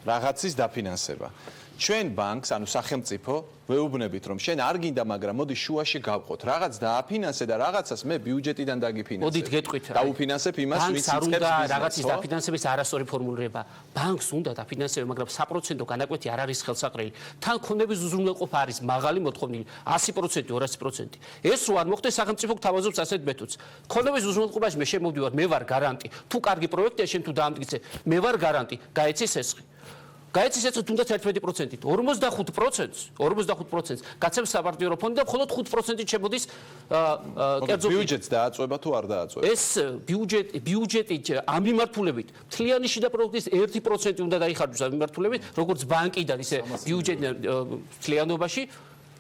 რაღაცის დაფინანსება. ჩვენ ბანკს, ანუ სახელმწიფო, ვეუბნებით, რომ შენ არ გინდა, მაგრამ მოდი შუაში გავყოთ. რაღაც დააფინანსე და რაღაცას მე ბიუჯეტიდან დაგიფინანსებ. მოდით გეტყვით. დაუფინანსებ იმას, ვინც არ უნდა რაღაცის დაფინანსების არასწორი ფორმულირება. ბანკს უნდა დაფინანსება, მაგრამ საპროცენტო განაკვეთი არ არის ხელსაყრელი. თან ქონების უზრუნველყოფა არის მაღალი მოთხოვნილი 100%, 200%. ეს რო არ მოხდეს, სახელმწიფო გთავაზობს ასეთ მეთოდს. ქონების უზრუნველყოფაში მე შემოვდივარ, მე ვარ გარანტი. თუ კარგი პროექტია, შენ თუ დაამტკიცე, მე ვარ გარანტი. გაეცი სესხი. გაეცი სესხი თუნდაც 11%-ით, 45%-ს გაცემს საპარტნიორო ფონდი და მხოლოდ 5%-ით შემოდის კერძო ბიუჯეტს დააწובה თუ არ დააწובה. ეს ბიუჯეტი ამ მიმართულებით მთლიანი შიდა პროდუქტის 1% უნდა დაიხარჯოს ამ მიმართულებით, როგორც ბანკიდან ისე ბიუჯეტი მთლიანობაში,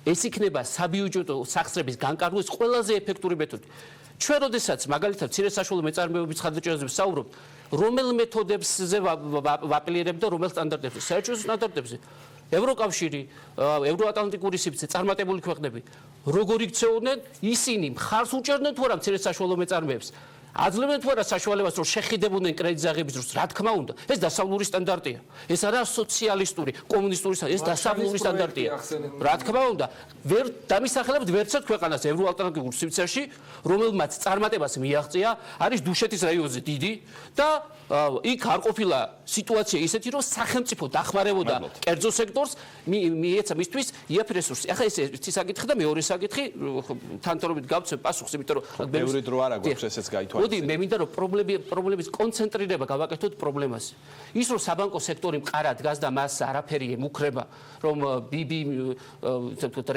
ეს იქნება საბიუჯეტო სახსრების განკარგვის ყველაზე ეფექტური მეთოდი. ჩვენ როდესაც მაგალითად მცირე საშუალო მეწარმეობის ხარჯაჭერაზე ვსაუბრობთ, რომელ მეთოდებსზე ვაპელირებთ და რომელ სტანდარტებზე? საერთაშორისო სტანდარტებზე. ევროკავშირი, ევროატლანტიკური სივრცე, წარმატებული ქვეყნები, როგორ იქცეოდნენ, ისინი მხარს უჭერდნენ თუ არა მცირე საშუალო მეწარმეებს. აძლევენ თუ არა საშუალებას, რომ შეხიდებოდნენ კრედიტზაღების დროს, რა თქმა უნდა, ეს დასავლური სტანდარტია. ეს არა სოციალისტური, კომუნისტური, ეს დასავლური სტანდარტია. რა თქმა უნდა, ვერ დამისახელებთ ვერცად ქვეყანას ევროატლანტიკურ სივრცეში, რომელმაც წარმატებას მიაღწია, არის დუშეთის რაიონზე დიდი და იქ არ ყოფილა სიტუაცია ისეთი, რომ სახელმწიფო დახმარებოდა კერძო სექტორს, მიეცა მისთვის იაფი რესურსი. ახლა ეს ერთი საკითხი და მეორე საკითხი თანაბრად გავცემ პასუხს, იმიტომ რომ ბევრი დრო არ აქვს ესეც გაითვალისწინებთ. მოდი მე მინდა რომ პრობლემის კონცენტრირება გავაკეთოთ პრობლემას. ის რომ საბანკო სექტორი მყარად დგას და მას არაფერი ემუქრება, რომ BB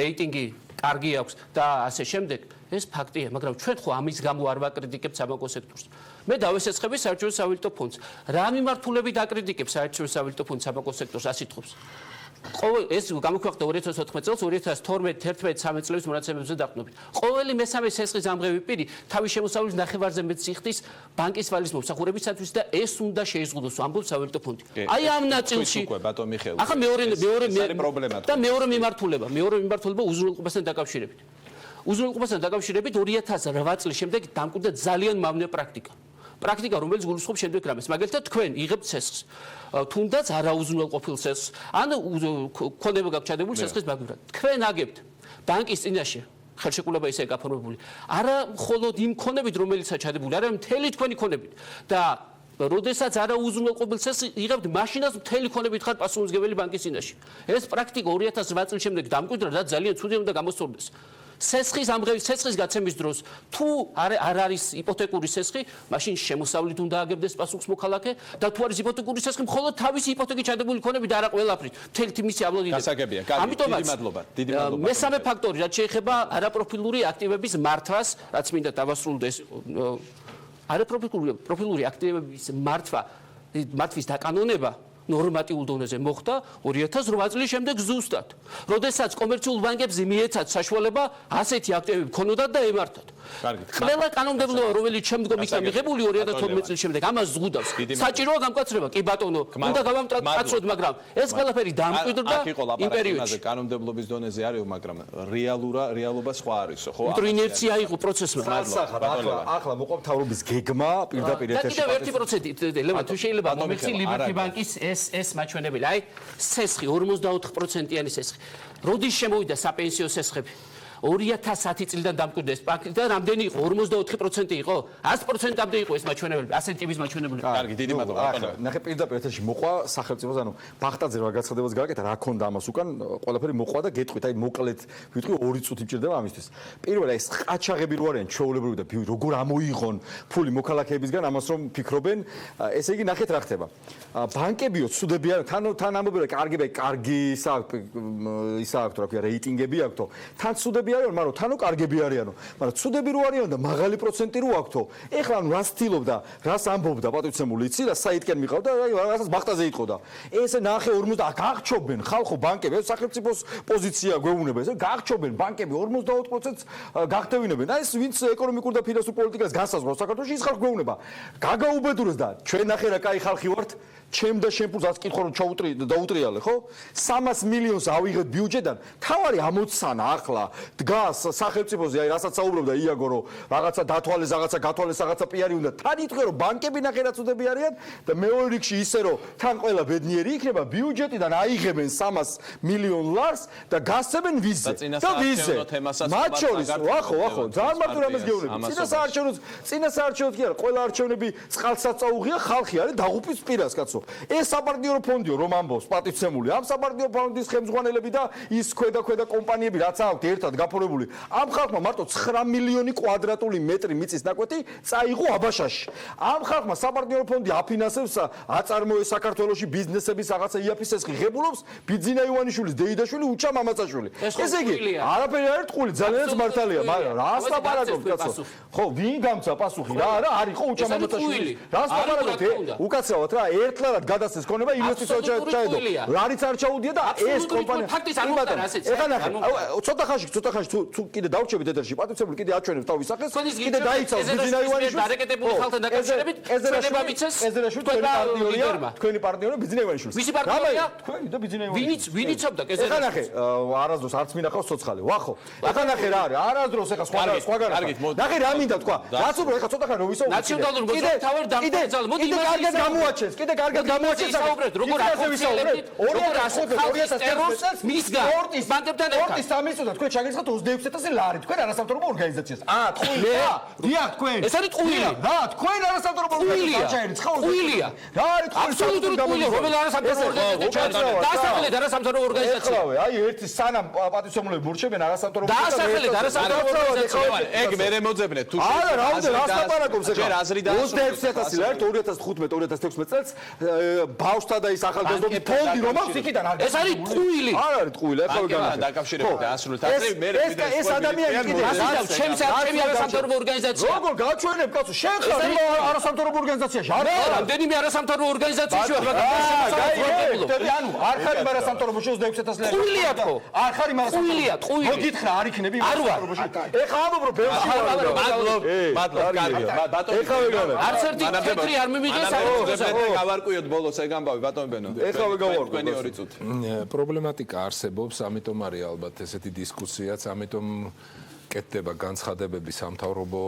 რეიტინგი კარგი აქვს და ასე შემდეგ, ეს ფაქტია, მაგრამ ჩვენ ხო ამის გამო არ ვაკრიტიკებთ საბანკო სექტორს. მე დავესეცხები საერთაშორისო სავალუტო ფონდს. რა მიმართულებით აკრიტიკებს საერთაშორისო სავალუტო ფონდს საბანკო სექტორს ასითხოვს? ეს გამოქვეყნდა 2014 წელს 2012-13 წლების მონაცემებზე დაყრდნობით. ყოველი მესამე სესხის ამღები პირი თავის შემოსავლის ნახევარზე მეტს იხდის ბანკის ვალის მომსახურებისათვის და ეს უნდა შეიზღუდოს, ამბობს სავალუტო ფონდი. აი ამ ნაწილში ახლა მეორე მიმართულება უზრუნველყოფასთან დაკავშირებით. უზრუნველყოფასთან დაკავშირებით 2008 წლის შემდეგ დამკვიდრდა ძალიან მავნე პრაქტიკა, რომელიც გულისხმობს შემდეგ რამეს. მაგალითად, თქვენ იღებთ სესხს. თუნდაც არაუზრუნველყოფილ სესხს, ან ქონება გაქვთ ჩადებული სესხის მაგივრად. თქვენ აგებთ ბანკის წინაშე ხელშეკრულება ისე გაფორმებული. არა მხოლოდ იმ ქონებით, რომელიცაა ჩადებული, არამედ მთელი თქვენი ქონებით. და როდესაც არაუზრუნველყოფილ სესხს იღებთ, მაშინაც მთელი ქონებით ხარ პასუხისმგებელი ბანკის წინაშე. ეს პრაქტიკა 2008 წლის შემდეგ დამკვიდრდა და ძალიან ცუდი უნდა გამოსწორდეს. სესხის გაცემის დროს თუ არ არის იპოთეკური სესხი, მაშინ შემოსავლით უნდა აგებდეს პასუხს მოქალაქე და თუ არის იპოთეკური სესხი, მხოლოდ თავისი იპოთეკით ჩადებული ქონები და არა ყველაფრით. მთელი მისი აბლოდიდება. გასაგებია. დიდი მადლობა. მესამე ფაქტორი, რაც შეეხება არაპროფილური აქტივების მართვას, რაც მინდა დავასრულოთ ეს არაპროფილური აქტივების მართვის დაკანონება ნორმატიულ დონეზე მოხდა 2008 წლის შემდეგ ზუსტად. როდესაც კომერციულ ბანკებზე მიეცათ საშუალება ასეთი აქტივები ქონოდათ და ემართათ. ყველა კანონმდებლობა, რომელიც შემდგომ იქნა მიღებული 2012 წლის შემდეგ, ამას ზღუდავს. საჭიროა გამკაცრება, კი ბატონო, უნდა გავამკაცროთ, მაგრამ ეს ყველაფერი დამკვიდრდა იმ პერიოდში. კანონმდებლობის დონეზე არის, მაგრამ რეალობა სხვა არისო, ხო? იმიტომ ინერცია იყო პროცესმა. ახლა მოყვა მთავრობის გეგმა პირდაპირ ეთერში. და კიდევ 1%, ლევან, თუ შეიძლება მომიხსნი ლიბერტი ბანკის ეს მაჩვენებელი, აი სესხი 44%-იანი სესხი. როდის შემოვიდა საპენსიო სესხები? 2010 წლიდან დამკვიდრდა ეს პაკეტი და რამდენი იყო? 44% იყო? 100%-ამდე იყო ეს მაჩვენებლები, 100 ტიპის მაჩვენებლები. კარგი, დიდი მადლობა. ნახე პირდაპირ ერთაში მოყვა სახელმწიფოს, ანუ ბახტაძე რა გაცხრებაც გააკეთა, რა ქონდა ამას უკან, ყველაფერი მოყვა და გეტყვით, აი მოკლედ ვიტყვი 2 წუთი მჭირდება ამისთვის. პირველი ეს ყაჩაღები რო არიან ჩვეულებრივი და როგორ ამოიღონ ფული მოქალაქეებისგან ამას რომ ფიქრობენ, ესე იგი ნახეთ რა ხდება. ბანკებიო ცუდები არიან, თან ამბობენ კარგი ისა აქვს რა ქვია რეიტინგები აქვთო. თან ცუდები არიან, მაგრამ თანო კარგები არიანო. მაგრამ ცუდები რო არიან და მაღალი პროცენტი რო აქვთო. ეხლა ანუ რას ცდილობდა, რას ამბობდა პატივცემული იცი და საითკენ მიყავდა, რასაც ბახტაზე იტყოდა. ესე ნახე 40 გაღჩობენ ხალხო ბანკები, ეს სახელმწიფოს პოზიცია გვეუბნება, ესე გაღჩობენ ბანკები 42%-ს გახდევინებენ. აი ეს ვინც ეკონომიკურ და ფინანსურ პოლიტიკას განსაზღვრავს საქართველოში, ის ხალხი გვეუბნება. გაგაუბედურეს და ჩვენ ნახე რა კაი ხალხი ვართ. ჩემ და შენ ფულს აკითხო რომ დაუტრიალე ხო 300 მილიონს ავიღეთ ბიუჯეტიდან თავარი ამოცანა ახლა დგას სახელმწიფოზე აი რასაც საუბრობდა იაგო რომ რაღაცა დათვალეს რაღაცა პიარი უნდა თან იტყვე რომ ბანკები ნახე რაც უდები არიან და მეორე რიგში ისე რომ თან ყველა ბედნიერი იქნება ბიუჯეტიდან აიღებენ 300 მილიონ ლარს და გასცემენ ვიზზე და ვიზზე მათ შორის ვახო ძალიან მარტო რამეს გეუბნები წინასაარჩევნოდ კი არა ყველა არჩევნები წყალსაც წაუღია ხალხი არის დაღუპვის პირას კაცო ეს საპარტნიორო ფონდიო რომ ამბობს პატივცემული ამ საპარტნიორო ფონდის ხელმძღვანელები და ის ქვედა კომპანიები რაც აქვთ ერთად გაფორმებული ამ ხალხმა მარტო 9 მილიონი კვადრატული მეტრი მიწის ნაკვეთი წაიღო აბაშაში ამ ხალხმა საპარტნიორო ფონდი აფინანსებს აწარმოეს საქართველოში ბიზნესების რაღაცა იაფის ღებულობს ბიძინა ივანიშვილის დეიდაშვილი უჩა მამაცაშვილი ესე იგი არაფერი არ ტყული ძალიან მართალია მაგრამ რას ლაპარაკობთ კაცო ხო ვინ გამცა პასუხი რა არისო უჩა მამაცაშვილი რას ლაპარაკობთ უკაცრავად რა ერთლა გადასცეს ქონება ინვესტიციო ჩაედო რარიც არ ჩაუდია და ეს კომპანია ფაქტის არ უნდა ასეც ეხლა ნახე ცოტა ხანში თუ კიდე დავრჩებით ეთერში პატივცემული კიდე აჩვენებს თავის სახეს კიდე დაიცავს ბიზნა ივანიშვილს დარეკეტებული ხალხთან დაკავშირებით ჩვენება მიცეს თქვენი პარტნიორი ბიზნა ივანიშვილს მისი პარტნიორია თქვენი და ბიზნა ივანიშვილს ვინ იცობდა კეზერა ეხლა ნახე არასდროს არც მინახავს ცოცხალი ვახო ეხლა ნახე რა არის არასდროს ეხლა სხვაგან ნახე რა მინდა თქვა რაც უფრო ეხლა ცოტა ხანი რომ ვისაუბრეთ ნაციონალური მოსახლეობა დამკვიდრდა მოდი კიდე კარგად გამოაჩენს კიდე კარგად გამოაჩენს საუბრეთ როგორ ახორციელებთ როგორ ასეთ წელს მისგან ბანკებთან ერთად სპორტის სამისოდა თქვენ ჩაგერცხათ 26000 ლარი თქვენ არასამთავრობო ორგანიზაციას ტყუილია დიახ თქვენ ეს არის ტყუილი რა თქვენ არასამთავრობო ორგანიზაციას ჩაერცხა ტყუილია რა არის აბსოლუტური ტყუილი რომელი არასამთავრობო ორგანიზაცია დასახელეთ არასამთავრობო ორგანიზაცია აი ერთი სანამ პატივცემულები მურჩებენ არასამთავრობო დასახელეთ არასამთავრობო ორგანიზაცია ეგ მე მოძებნეთ თუ არა რაოდენ რას ლაპარაკობს ეხლა 26000 ლარი 2015-2016 წელს ბავშვთა და ის ახალგაზრდობის ფონდი რომ აქვს იქიდან არ ეს არის ტყუილი არ არის ტყუილი ეხლა ვიგანახეთ დაკავშირებით დასრულეთ ასე მე ეს ადამიანი კიდე ჩემს არასამთავრობო ორგანიზაცია როგორ გაჩვენებ კაცო შენ ხარ არასამთავრობო ორგანიზაციაში არ რამდენიმე არასამთავრობო ორგანიზაციაში ვარ ანუ არ ხარ არასამთავრობო 26000 ლარი ტყუილია თქო არ ხარ ტყუილია ტყუილი მოგითხრა არ იქნები არ ვარ ეხლა ამბობ რომ ბევრი მადლობა კარგი ბატონო ეხლა ვიგავარ არც ერთი ფეთრი არ მიმიდეს გავარკვიოთ ბოლოს ეგ ამბავი ბატონო ბენო ეხლა ვიგავარ თქვენი 2 წუთი პრობლემატიკა არსებობს ამიტომ არის ალბათ ესეთი დისკუსიაც ამიტომ კეთდება განცხადებები სამთავრობო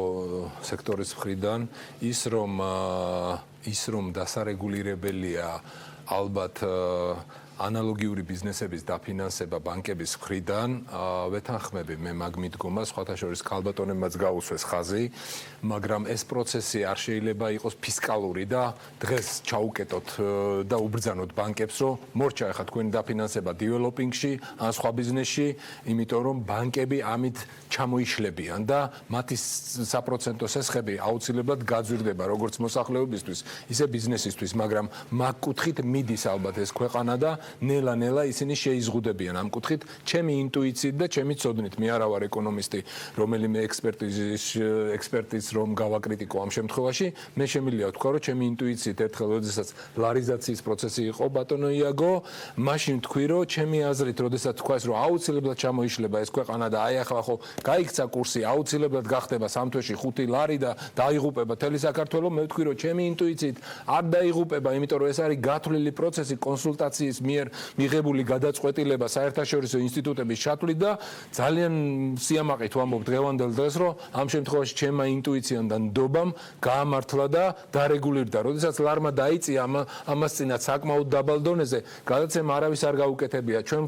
სექტორის მხრიდან ის რომ დასარეგულირებელია ალბათ ანალოგიური ბიზნესების დაფინანსება ბანკების მხრიდან ვეთანხმები მე მაგ მიდგომას სხვათა შორის ქალბატონებმაც გაუსვეს ხაზი მაგრამ ეს პროცესი არ შეიძლება იყოს ფისკალური და დღეს ჩაუკეტოთ და უბრძანოთ ბანკებს რომ მორჩა ახლა თქვენი დაფინანსება დეველოპინგში ან სხვა ბიზნესში იმიტომ რომ ბანკები ამით ჩამოიშლებიან და მათი საპროცენტო სესხები აუცილებლად გაძვირდება როგორც მოსახლეობისთვის ისე ბიზნესისთვის მაგრამ მაგ კუთხით მიდის ალბათ ეს ქვეყანა და ნელა-ნელა ისინი შეიზღუდებიან ამ კუთხით ჩემი ინტუიციით და ჩემი ცოდნით მე არა ვარ ეკონომისტი რომელიმე ექსპერტის რომ გავაკრიტიკო ამ შემთხვევაში მე შემიძლია ვთქვა რომ ჩემი ინტუიციით ერთხელ როდესაც ლარიზაციის პროცესი იყო ბატონო იაგო მაშინ თქვი რომ ჩემი აზრით როდესაც თქვა რომ აუცილებლად ჩამოიშლება ეს ქვეყანა და აი ახლა ხო გაიქცა კურსი აუცილებლად გახდება სამ თვეში 5 ლარი და დაიღუპება თელი საქართველო მე ვთქვი რომ ჩემი ინტუიციით არ დაიღუპება იმიტომ რომ ეს არის გათვლილი პროცესი კონსულტაციის მიერ მიღებული გადაწყვეტილება საერთაშორისო ინსტიტუტების ჩათვლით და ძალიან სიამაყით ვამბობ დღევანდელ დღეს, რომ ამ შემთხვევაში ჩემმა ინტუიციამ და ნდობამ გაამართლა და დარეგულირდა. როდესაც ლარმა დაიწია ამას წინათ საკმაოდ დაბალ დონეზე, გადაცემა არავის არ გაუკეთებია. ჩვენ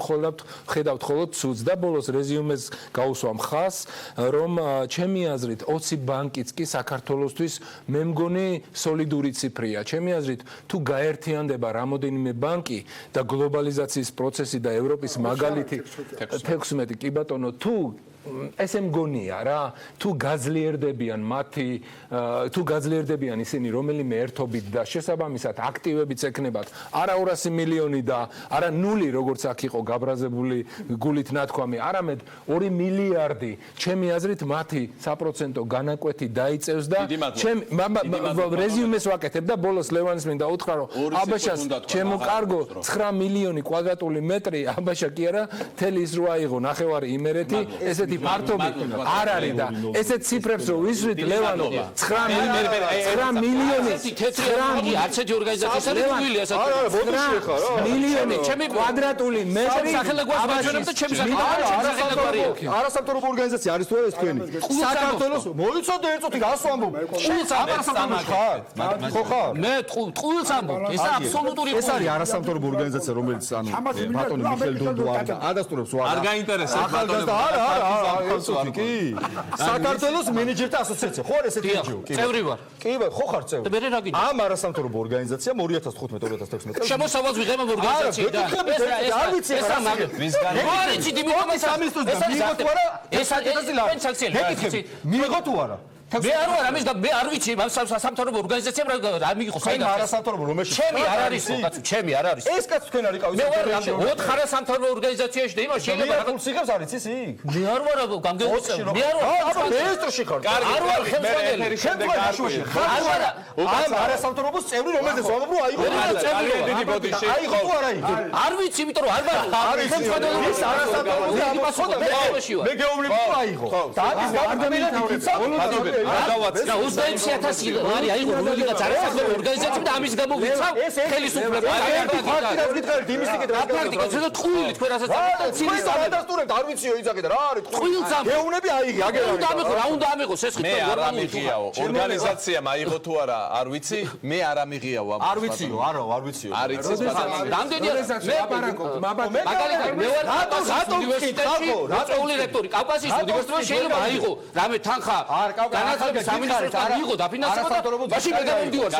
ხედავთ მხოლოდ ცუდს და ბოლოს რეზიუმეს გავუსვამ ხას, რომ ჩემი აზრით 20 ბანკიც კი საქართველოსთვის მე მგონი სოლიდური ციფრია. ჩემი აზრით თუ გაერთიანდება რამოდენიმე ბანკი და გლობალიზაციის პროცესი და ევროპის მაგალითი 16 კი ბატონო თუ ესე მგონია რა თუ გაძლიერდებიან ისინი რომელიმე ერთობით და შესაბამისად აქტივებიც ექნებათ არა 200 მილიონი და არა 0 როგორც აქ იყო გაბრაზებული გულით ნათქვამი არამედ 2 მილიარდი ჩემი აზრით მათი საპროცენტო განაკვეთი დაიწევს და ჩემ რეზიუმეს ვაკეთებ და ბოლოს ლევანის მინდა უთხრა რომ აბაშას ჩემო კარგო 9 მილიონი კვადრატული მეტრი აბაშა კი არა თელი ის რო აიღო ნახევარი იმერეთი ესეთი ფართობი არ არის და ესეთ ციფრებს რო ვისვით ლევანო 9 მილიონი არც ერთი ორგანიზაციის არის გული ასეთი არა ბოდიში ხარ რა მილიონი ჩემი კვადრატული მეტრი სახელმწიფო და ჩემი სახელმწიფო არასამთავრობო ორგანიზაცია არის თუ არა ეს თქვენი საქართველოს მოიცოდე ერთოთი გასო ამბობ ხო ხარ მე ტყუილს ამბობ ეს აბსოლუტური ეს არის არასამთავრობო ორგანიზაცია რომელიც ანუ ბატონი მიხეილ დოდო ადასტურებს ვარ არ გაინტერესებს ბატონო ახალგაზრდა კი საქართველოს მენეჯერთა ასოციაცია ხო არ ესეთი NGO კი წევრი ვარ კი ხო ხარ წევრი და მე რა გინდა ამ არასამთავრობო ორგანიზაციამ 2015-2016 შემოსავალს ვიღებ ორგანიზაციიდან ეს რა მაგ მიგორი დიმიტომი ეს მიიღო თუ არა მე არ ვარ ამის მე არ ვიცი სამთავრობო ორგანიზაციამ რა მიიღო საერთოდ არასამთავრობო რომელშიც ჩემი არ არის კაცო ჩემი არ არის ეს კაცი თქვენ არ იყავით მე ვარ 4 არასამთავრობო ორგანიზაციაში და იმას შეიძლება რა სიგავს არის ის იქ მე არ ვარ განგეწევ მე არ ვარ აბა მეესტროში ხარ არ ვარ ხელმძღვანელი შემთხვევაში არ ვარ ამ არასამთავრობოს წევრი რომელზეც ვამბობ რომ აიღო დიდი ბოდიში აიღო თუ არა აიღო არ ვიცი იმიტომ რომ არ ვარ ხელმძღვანელი ის არასამთავრობო მე გეუბნები თუ აიღო და ის ადამიანად იცავ და 26000 ლარი აიღო რომელიღაც არასამთავრობო ორგანიზაციამ და ამის გამო ვიცავ ხელისუფლება ფაქტიკაც გითხარით იმის იქეთ რა ფაქტიკაც ზედო ტყუილი თქვენ რასაც ცინის ადასტურებთ არ ვიციო იძახე და რა არის ტყუილს გეუბნები აიღე აგერ რა უნდა ამიღოს ეს მე არ ამიღიაო ორგანიზაციამ აიღო თუ არა არ ვიცი მე არ ამიღიაო არ ვიციო არა არ ვიციო არ იცის ბატონო რამდენია მაგალითად მე ვარ უნივერსიტეტში რატოული რექტორი კავკასიის უნივერსიტეტში შეიძლება აიღო რამე თანხა განათლების სამინისტროს აიღო დაფინანსება და მაშინ მე გამომდივარ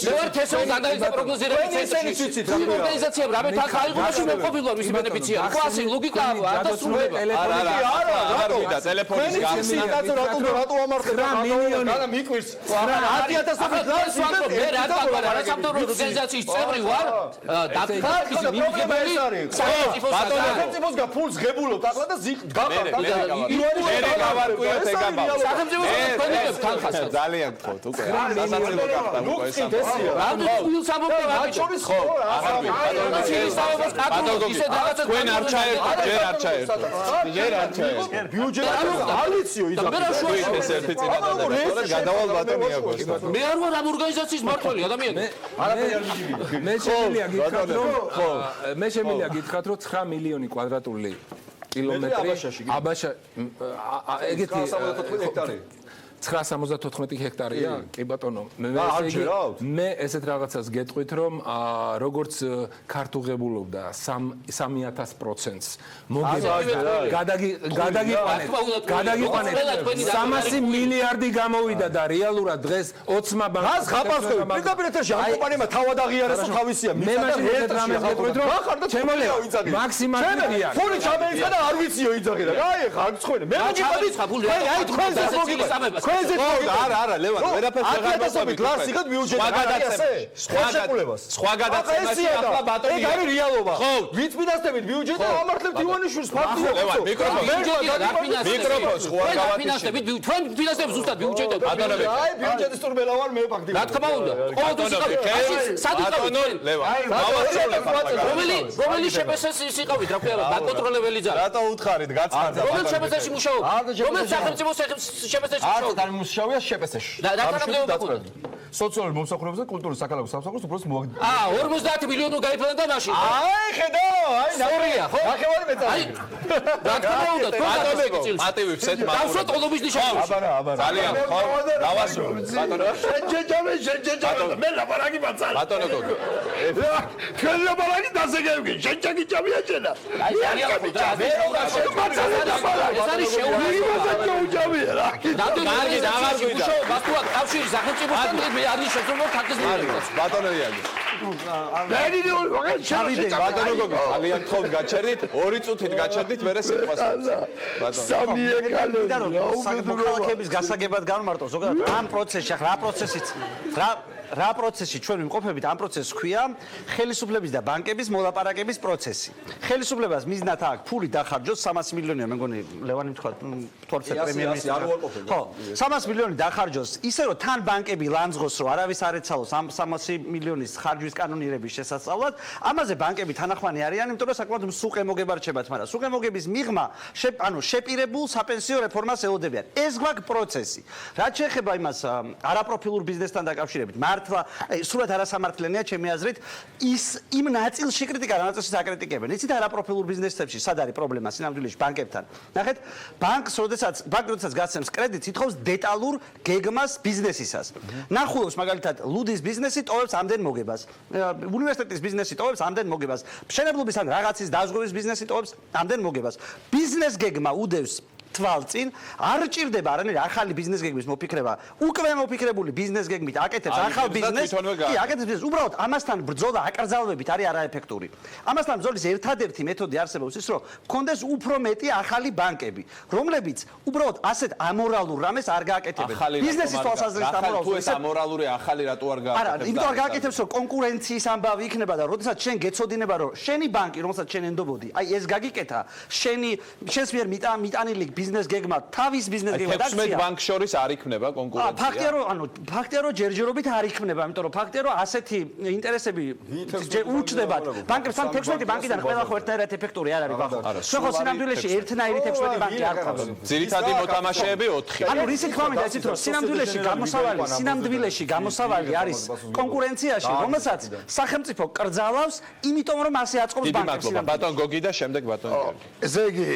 მე ვარ თესოვის ანალიზის და პროგნოზირების ცენტრში ორგანიზაციამ რამე თანხა აიღო მაშინ მე მყოფილ ვარ მისი ბენეფიციარი კლასი ლოგიკა არ დასრულდება არა ტელეფონის გამსინათო რატო ამართებ 9 მილიონი და მიკვირს 10000 ლარს მე რა დავარ არასამთავრობო ორგანიზაციის წევრი ვარ დაფიქრის მიმგებელი სახელმწიფოს გაფულს ღებულობთ ახლა და ძალიან გთხოვთ უკვე სასაცილო გახდა უკვე ეს თქვენ არ ჩაერთოთ ჯერ არ ჩაერთოთ ბიუჯეტი არ ვიციო ეს ერთი წინადადება გადავალ ბატონი აგოს მე არ ვარ ამ ორგანიზაციის მმართველი ადამიანი მე შემიძლია გითხრათ რომ 9 მილიონი კვადრატული კილომეტრი აბაშა ეგეთი 974 ჰექტარია კი ბატონო მე ესეთ რაღაცას გეტყვით რომ როგორც ქართუღებულობდა 3000%-ს გადაგიყვანეთ 300 მილიარდი გამოვიდა და რეალურად დღეს 20 ბანკს ხაპარსხები პირდაპირ ეთერში ამ კომპანიებმა თავად აღიარეს რომ თავისია მე მაშინ ერთ რამეს გეტყვით რომ ჩემოლეო მაქსიმალია ფული ჩამეიწყა და არ ვიციო იძახე და აი ხარ ცხონე მე ჩამეიწყაფული აი თქვენ ზოგადად არა ლევან ვერაფერს აღარ მოსწონით ლარს იღეთ ბიუჯეტი სხვა გადაცემაში ახლა ბატონი ეგ არის რეალობა ვინც ფინანსებით ბიუჯეტი ამართლებთ ივანიშვილს ფაქტია ლევან მიკროფონს სხვა გადაცემებით თქვენ ფინანსებს ზუსტად ბიუჯეტი ბატონები აი ბიუჯეტის ტურბელა ვარ მე ფაქტია რა თქმა უნდა ყოველთვის რომელი შეფესეს იყავით რა ქვია დაკონტროლებელი ძა რატო უთხარით გაცხარდა რომელ შეფესეში მუშაობ რომელ სახელმწიფო შეფესეში მუშაობ არ მუშაობია შეფესეში რა თანამდებობა გქონდა სოციალური მომსახურებაზე და კულტურის საქალაქო სამსახურს უბრალოდ მოაგდო. 50 მილიონი გაიფანტა და მაშინ. აი ხედავ, აი სწორია, ხო? ნახევარი მეწავე. რა თქმა უნდა, თქვენ მატივებს ეთ მაგ. დავსვათ ყოველობის ნიშანებს. ძალიან ხო? დავასრულე. ბატონო. შეჯამე, მე ლაპარაკი მაცალ. ბატონო გოგო. თქვენ ლაპარაკი დასაგებგი, შეჯაგი ჭამიაჩენა. აი ძალიან ხო და მე რა ეს არის შეუძლებელი რა. კარგი, დავარგვიდა. ბასტუა კავშირი სახელმწიფოსთან მე არის შეცდომა თაკის მიიღოს. ბატონო იანი. ბატონო გოგო, ძალიან ხომ გაჩერდით, 2 წუთით გაჩერდით, მერე სიტყვას. სამი ეკალე. მოქალაქეების გასაგებად გამარტო ზოგადად ამ პროცესში რა პროცესში ჩვენ ვიმყოფებით ამ პროცესს ქვია ხელისუფლების და ბანკების მოლაპარაკების პროცესი. ხელისუფლებას მიზნად აქვს ფული დახარჯოს 300 მილიონია მე მგონი ლევანი თქვა თორცე პრემიერ-მინისტრი. ხო, 300 მილიონი დახარჯოს ისე რომ თან ბანკები ლანძღოს რომ არავის არ ეცალოს ამ 300 მილიონის ხარჯვის კანონირების შესასწავლად. ამაზე ბანკები თანახმანი არიან, იმიტომ რომ საკმაოდ მსუყე მოგება რჩებათ, მაგრამ სუყე მოგების მიღმა შეპირებულ საპენსიო რეფორმას ეოდებიან. ეს გვაქვს პროცესი. რაც შეეხება იმას არაპროფილურ ბიზნესთან დაკავშირებით, სულად არასამართლიანია ჩემი აზრით იმ ნაწილში კრიტიკა რა ნაწილში საკრიტიკებენ. იცით არაპროფილურ ბიზნესებში სად არის პრობლემა სინამდვილეში ბანკებთან. ნახეთ, ბანკს როდესაც გასცემს კრედიტს, ითხოვს დეტალურ გეგმას ბიზნესისას. ნახულობს მაგალითად ლუდის ბიზნესი ტოვებს ამდენ მოგებას. უნივერსიტეტის ბიზნესი ტოვებს ამდენ მოგებას. მშენებლობის ან რაღაცის დაზღვევის ბიზნესი ტოვებს ამდენ მოგებას. ბიზნეს გეგმა უდევს თვალწინ არ ჭირდება არანაირი ახალი ბიზნეს გეგმის მოფიქრება. უკვე მოფიქრებული ბიზნეს გეგმით აკეთებს ახალ ბიზნესს. კი, აკეთებს ბიზნესს. უბრალოდ ამასთან ბრძოლა აკრძალვებით არის არაეფექტური. ამასთან ბრძოლის ერთადერთი მეთოდი არსებობს ის, რომ გქონდეს უფრო მეტი ახალი ბანკები, რომლებიც უბრალოდ ასეთ ამორალურ რამეს არ გააკეთებენ. ბიზნესის თვალსაზრისით ამორალურ. თუ ეს ამორალური ახალი რატო არ გააკეთებს? არა, იმიტომ არ გააკეთებს, რომ კონკურენციის ამბავი იქნება და როდესაც შენ გეცოდინება, რომ შენი ბანკი, რომელსაც შენ ენდობოდი, აი ეს გაგიკეთა, შენს მიერ მიტანილი ბიზნეს გეგმა, თავის ბიზნეს გეგმა და 16 ბანკ შორის არ იქნება კონკურენცია. ფაქტია რომ ჯერჯერობით არ იქნება, იმიტომ რომ ფაქტია რომ ასეთი ინტერესები უჩნდებათ. ბანკებთან 16 ბანკიდან ყველა ხო ერთნაირად ეფექტური არ არის ბახო. ჩვენ ხო სინამდვილეში ერთნაირი 16 ბანკი არ ყავს. ძირითადი მოთამაშეები 4. ანუ რისი თქმა მინდა იცით რომ სინამდვილეში გამოსავალი არის კონკურენციაში, რომელსაც სახელმწიფო კრძალავს, იმიტომ რომ ასე აწყობს ბანკებს. ბატონ გოგი და შემდეგ ბატონ გიორგი. ესე იგი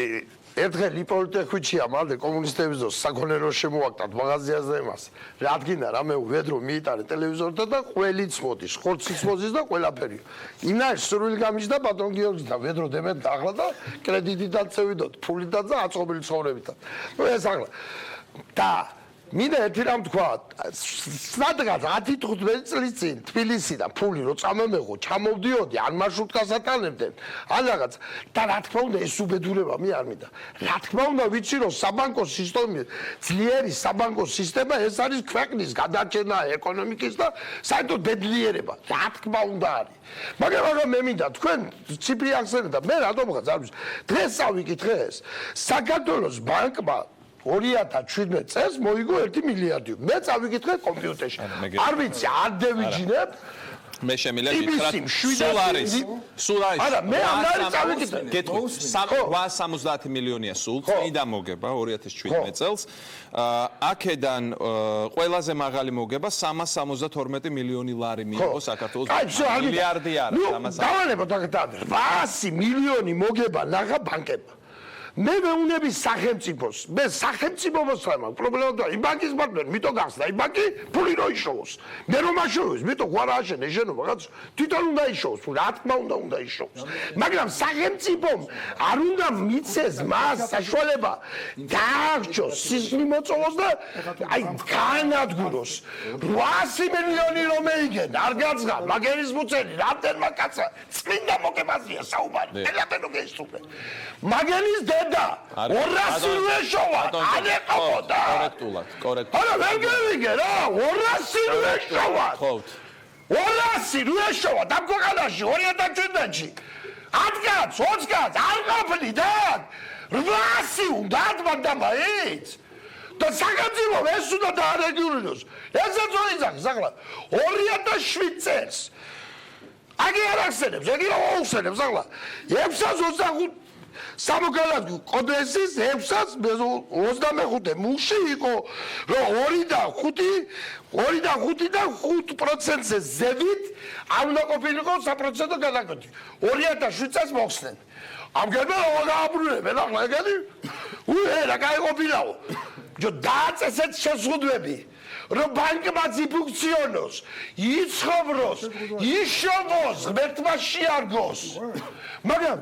ერთხელ იპოლიტექვიჩია მალე კომუნისტების დროს საქონელო შემოაკტათ მაღაზიაზე იმას. რადგინა რამე ვედრო მიიტარე ტელევიზორთან და ყველიც მოდის, ხორციც მოდის და ყველაფერი. იმნაირ სურვილი გამიჯდა ბატონ გიორგის და ვედრო დემეთ ახლა და კრედიტით აწევიდოთ, ფულითაც და აწყობილი ცხოვრებითაც. ნუ ეს ახლა და მინდა ერთი რამ თქვა, სადღაც 10-15 წლის წინ თბილისიდან ფული რო წამომეღო, ჩამოვდიოდი, ან მარშრუტკას ატანებდნენ, ან რაღაც და რა თქმა უნდა ეს უბედურება მე არ მინდა. რა თქმა უნდა ვიცი რომ საბანკო სისტემა, ძლიერი საბანკო სისტემა ეს არის ქვეყნის გადარჩენა ეკონომიკის და საერთოდ ბედნიერება. რა თქმა უნდა არის. მაგრამ მე მინდა თქვენ ციფრი ახსენეთ და მე რატომღაც არ ვიცი. დღეს წავიკითხე ეს. საქართველოს ბანკმა 2017 წელს მოიგო 1 მილიარდი. მე წავიკითხე კომპიუტერში. არ ვიცი, არ დევიჯინებ. მე შემიძლია გითხრათ, სულ არის. არა, მე არ წავიკითხე. გეტყვი, 870 მილიონია სულ, წმინდა მოგება 2017 წელს. აქედან ყველაზე მაღალი მოგება 372 მილიონი ლარი მიიღო საქართველოს. მილიარდი არა, 300. დავალებოთ აქ 800 მილიონი მოგება ნახა ბანკებმა. მე მეუნები სახელმწიფოს, მე სახელმწიფოს მაქვს პრობლემა და იმ ბანკის ბანკები მითო გახსნა, იმ ბანკი ფული რო იშოვოს. მე რომ აშოვოს, მითო გვარ აშენე შენობა, რაღაც თვითონ უნდა იშოვოს, რა თქმა უნდა იშოვოს. მაგრამ სახელმწიფომ არ უნდა მიცეს მას საშუალება დაარჩოს, სისხლი მოწოვოს და აი განადგუროს. 800 მილიონი რომ მეიგენ, არ გაძღა, მაგერის მუცელი, რამდენმა კაცმა წმინდა მოგებაზია საუბარი. ელაპენო გესწრაფე. მაგერის და 200 რუეშოვა ანეყავდა კორექტულად არა ვერ გევიგე რა 200 რუეშოვა 200 რუეშოვა დამკვანაში 2017-ში 10 კაც 20 კაც არ ყოფნიდან 800 უნდა დაბაიც და სახელმწიფო ეს უნდა დაარეგულიროს ესაც ოიცახს ახლა 2007 წელს აგი არ ახსენებს აგი რა უხსენებს ახლა 625 სამოქალაქო კოდექსის 625 მუხში იყო რომ 2 და 5%-ზე ზევით არ უნდა ყოფილიყო საპროცენტო გადაკვეთი 2007 წელს მოხსნენ ამგერმა გააბრუნებენ ახლა ეგეთი უერა გაიყოფილაო ჯო დააწესეთ შეზღუდვები რომ ბანკებაც იფუნქციონოს იცხოვროს იშოვოს ღმერთმა შეარგოს მაგრამ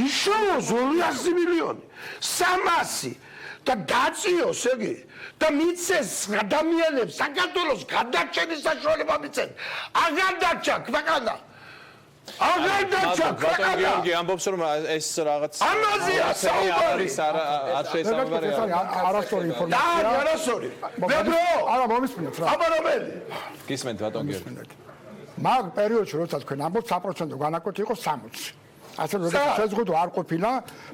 იშოვოს 200 მილიონი 300 და დაწიოს ეგი და მიცეს ადამიანებს საქართველოს გადარჩენის საშუალება მიცენ აღარ დარჩა ქვეყანა აღარ დარჩა ბატონ გიორგი ამბობს რომ ეს რაღაც ამაზეა საუბარი არ შეესაბამება არასწორი ინფორმაცია არასწორი ვებრო არა მომისმინეთ რა აბა რომელი გისმენთ ბატონ გიორგი მაგ პერიოდში როცა თქვენ ამბობთ 3% განაკვეთი იყო 60 ასე რომ შეზღუდვა არ ყოფილა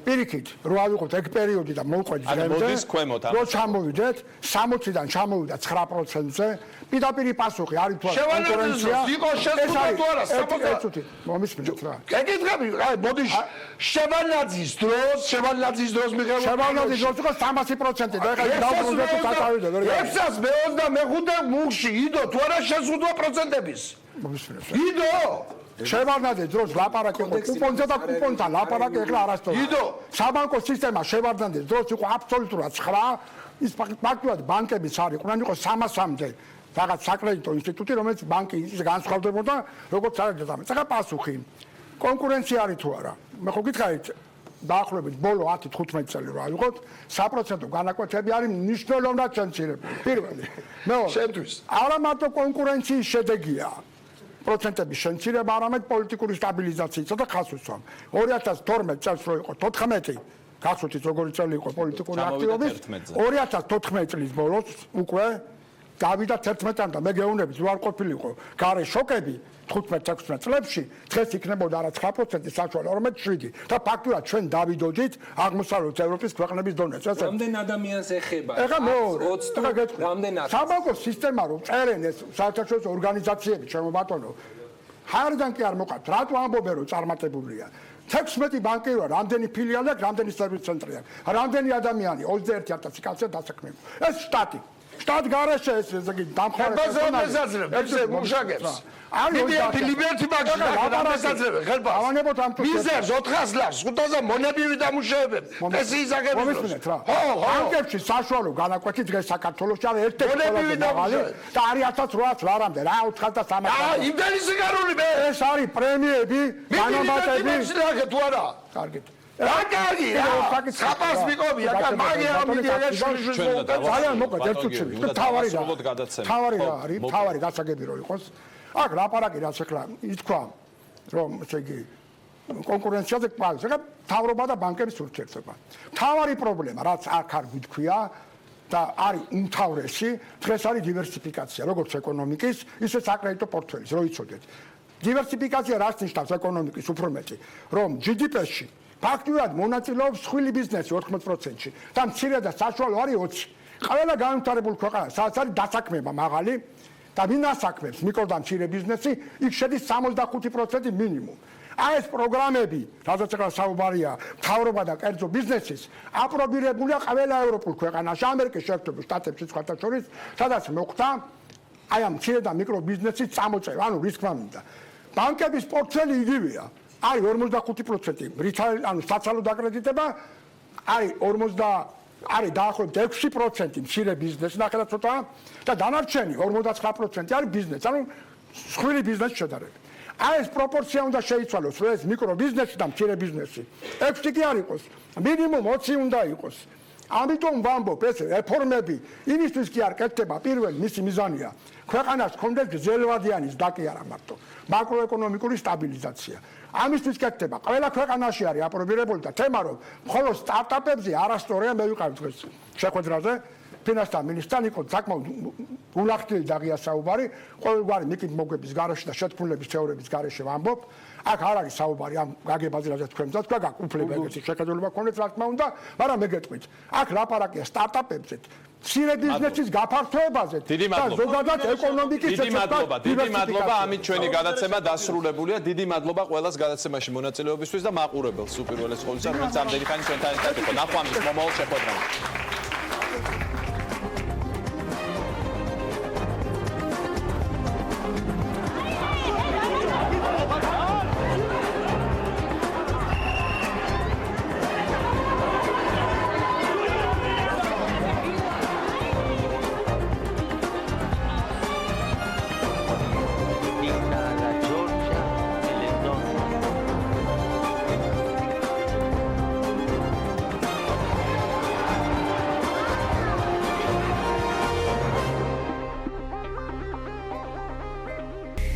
პირიქით რო ავიღოთ ეგ პერიოდი და მოვყვეთ დღემდე რო ჩამოვიდეთ 60-დან ჩამოვიდა 9%-ზე პირდაპირი პასუხი არის თუ არა კონკურენცია იყო შეზღუდვა თუ არა 60 მომისმინეთ რა გეკითხები აი მოდი შევანაძის დროს მიღებულ შევანაძის დროს იყო 300% და ეხლა დავბრუნდეთ თუ გადავიდე ვერ ეცას მე-25 მუხში იდო თუ არა შეზღუდვა პროცენტების მომისმინეთ იდო შევარდნაძე დროს ლაპარაკი იყო კუპონზე და კუპონთან ლაპარაკი ეხლა არასწორია. იდო საბანკო სისტემა შევარდნაძე დროს იყო აბსოლუტურად 9 ის ფაქტობრივად ბანკებიც არ იყვნენ იყო 300-მდე რაღაც საკრედიტო ინსტიტუტი რომელიც ბანკი ის განსხვავდებოდა როგორც არაერთად. ეხლა პასუხი კონკურენცია არის თუ არა. მე ხო გითხარით დაახლოებით ბოლო 10-15 წელი რა ვიყოთ 3% განაკვეთები არის მნიშვნელოვნად შემცირებული. პირველი. მეორე შენთვის არა მარტო კონკურენციის შედეგია პროცენტების შემცირება, არამედ პოლიტიკური სტაბილიზაციისა და ხასუსამ. 2012 წელს რო იყო 14 გახსოვთ როგორი წელი იყო პოლიტიკური აქტივობის 2014 წლის ბოლოს უკვე დავიდა 11-დან და მე გეუბნებით რო არ ყოფილიყო გარე შოკები 15-16 წლებში დღეს იქნებოდა არა 9% საშუალო 47 და ფაქტურად ჩვენ დავიდოდით აღმოსავლეთ ევროპის ქვეყნების დონეზე. რამდენ ადამიანს ეხება? ეხლა მეორე 20 რამდენად? საბანკო სისტემა რო წერენ ეს საერთაშორისო ორგანიზაციები ჩემო ბატონო ჰარდან კი არ მოყავთ რატო ამბობენ რომ წარმატებულია 16 ბანკი რა რამდენი ფილიალი აქვს რამდენი სერვის ცენტრი აქვს რამდენი ადამიანი 21000 კაცი დასაქმებული ეს შტატი შტატ გარეშე ეს იგი დამხმარე ეს მუშაკებს ლიბერტი ბანკში დამხმარე ხერბა ავანებოთ ამ მიზერს 400 ლარს 500 მონებივი დამუშავებენ ეს იზაგები ხო ბანკებში საშუალო განაკვეთი დღეს საქართველოში არის ერთ-ერთი მაღალი და არის 1800 ლარამდე რა 4300 იმდენი სიგარული მე ეს არის პრემიები განამატები თუ არა კარგით რა კარგი რა ხაპარს მიყობი აკა მაგია მიდიაგაშვილის ძალიან მოკლედ ერთ წუთში თავარი რა არის თავარი გასაგები რო იყოს აქ ლაპარაკი რაც ახლა ითქვა რომ ესე იგი კონკურენციაზე კვალს ეხლა თავრობა და ბანკების ურთიერთობა თავარი პრობლემა რაც აქ არ გითქვია და არის უმთავრესი დღეს არის დივერსიფიკაცია როგორც ეკონომიკის ისე საკრედიტო პორტფელის რო იცოდეთ დივერსიფიკაცია რაც ნიშნავს ეკონომიკის უფრო მეტი რომ GDP-ში ფაქტურად მონაწილეობს სხვილი ბიზნესი 80%-ში და მცირე და საშუალო არის 20. ყველა განვითარებულ ქვეყანაში სადაც არის დასაქმება მაღალი და ვინ ასაქმებს მიკრო და მცირე ბიზნესი იქ შედის 65% მინიმუმ. აი ეს პროგრამები, რადგან ახლა საუბარია მთავრობა და კერძო ბიზნესის, აპრობირებულია ყველა ევროპულ ქვეყანაში, ამერიკის შეერთებულ შტატებში სხვათა შორის, სადაც მოხდა აი ამ მცირე და მიკრო ბიზნესის წამოწევა, ანუ რისკმა მინდა. ბანკების პორტფელი იგივეა. არის 45% რითაილ ანუ საცალო დაკრედიტება არის 40 არის დაახლოებით 6% მცირე ბიზნესი ნახე ცოტა და დანარჩენი 59% არის ბიზნესი ანუ სხვილი ბიზნესი შედარებით აი ეს პროპორცია უნდა შეიცვალოს რომ ეს მიკრო ბიზნესი და მცირე ბიზნესი 6 კი არ იყოს მინიმუმ 20 უნდა იყოს ამიტომ ვამბობ ეს რეფორმები იმისთვის კი არ კეთდება პირველი მისი მიზანია ქვეყანას კონდეს გრძელვადიანი ზრდა კი არა მარტო მაკროეკონომიკური სტაბილიზაცია ამისთვის კეთდება ყველა ქვეყანაში არის აპრობირებული და თემა რომ მხოლოდ სტარტაპებზე არასწორია მე ვიყავ დღეს შეხვედრაზე ფინანსთა მინისტრთან იყო საკმაოდ გულახდილი დაღია საუბარი ყოველგვარი მიკით მოგების გარეშე და შეთქმულების თეორიების გარეშე ვამბობ აქ არ არის საუბარი ამ გაგებაზე რაც თქვენ ძათ თქვა გაკუფლება ეგეთი შეხედულება ქონდეთ რა თქმა უნდა მაგრამ მე გეტყვით აქ ლაპარაკია სტარტაპებზე მცირე ბიზნესის გაფართოებაზე დიდი და მადლობა. ზოგადად ეკონომიკის დიდი მადლობა, დივერსიფიკაციაზე. ამით ჩვენი გადაცემა დასრულებულია. დიდი მადლობა ყველას გადაცემაში მონაწილეობისთვის და მაყურებელს უპირველეს ყოვლისა, რომელიც ამდენი ხანი ჩვენთან ერთად იყო. ნახვამდის მომავალ შეხვედრამდე.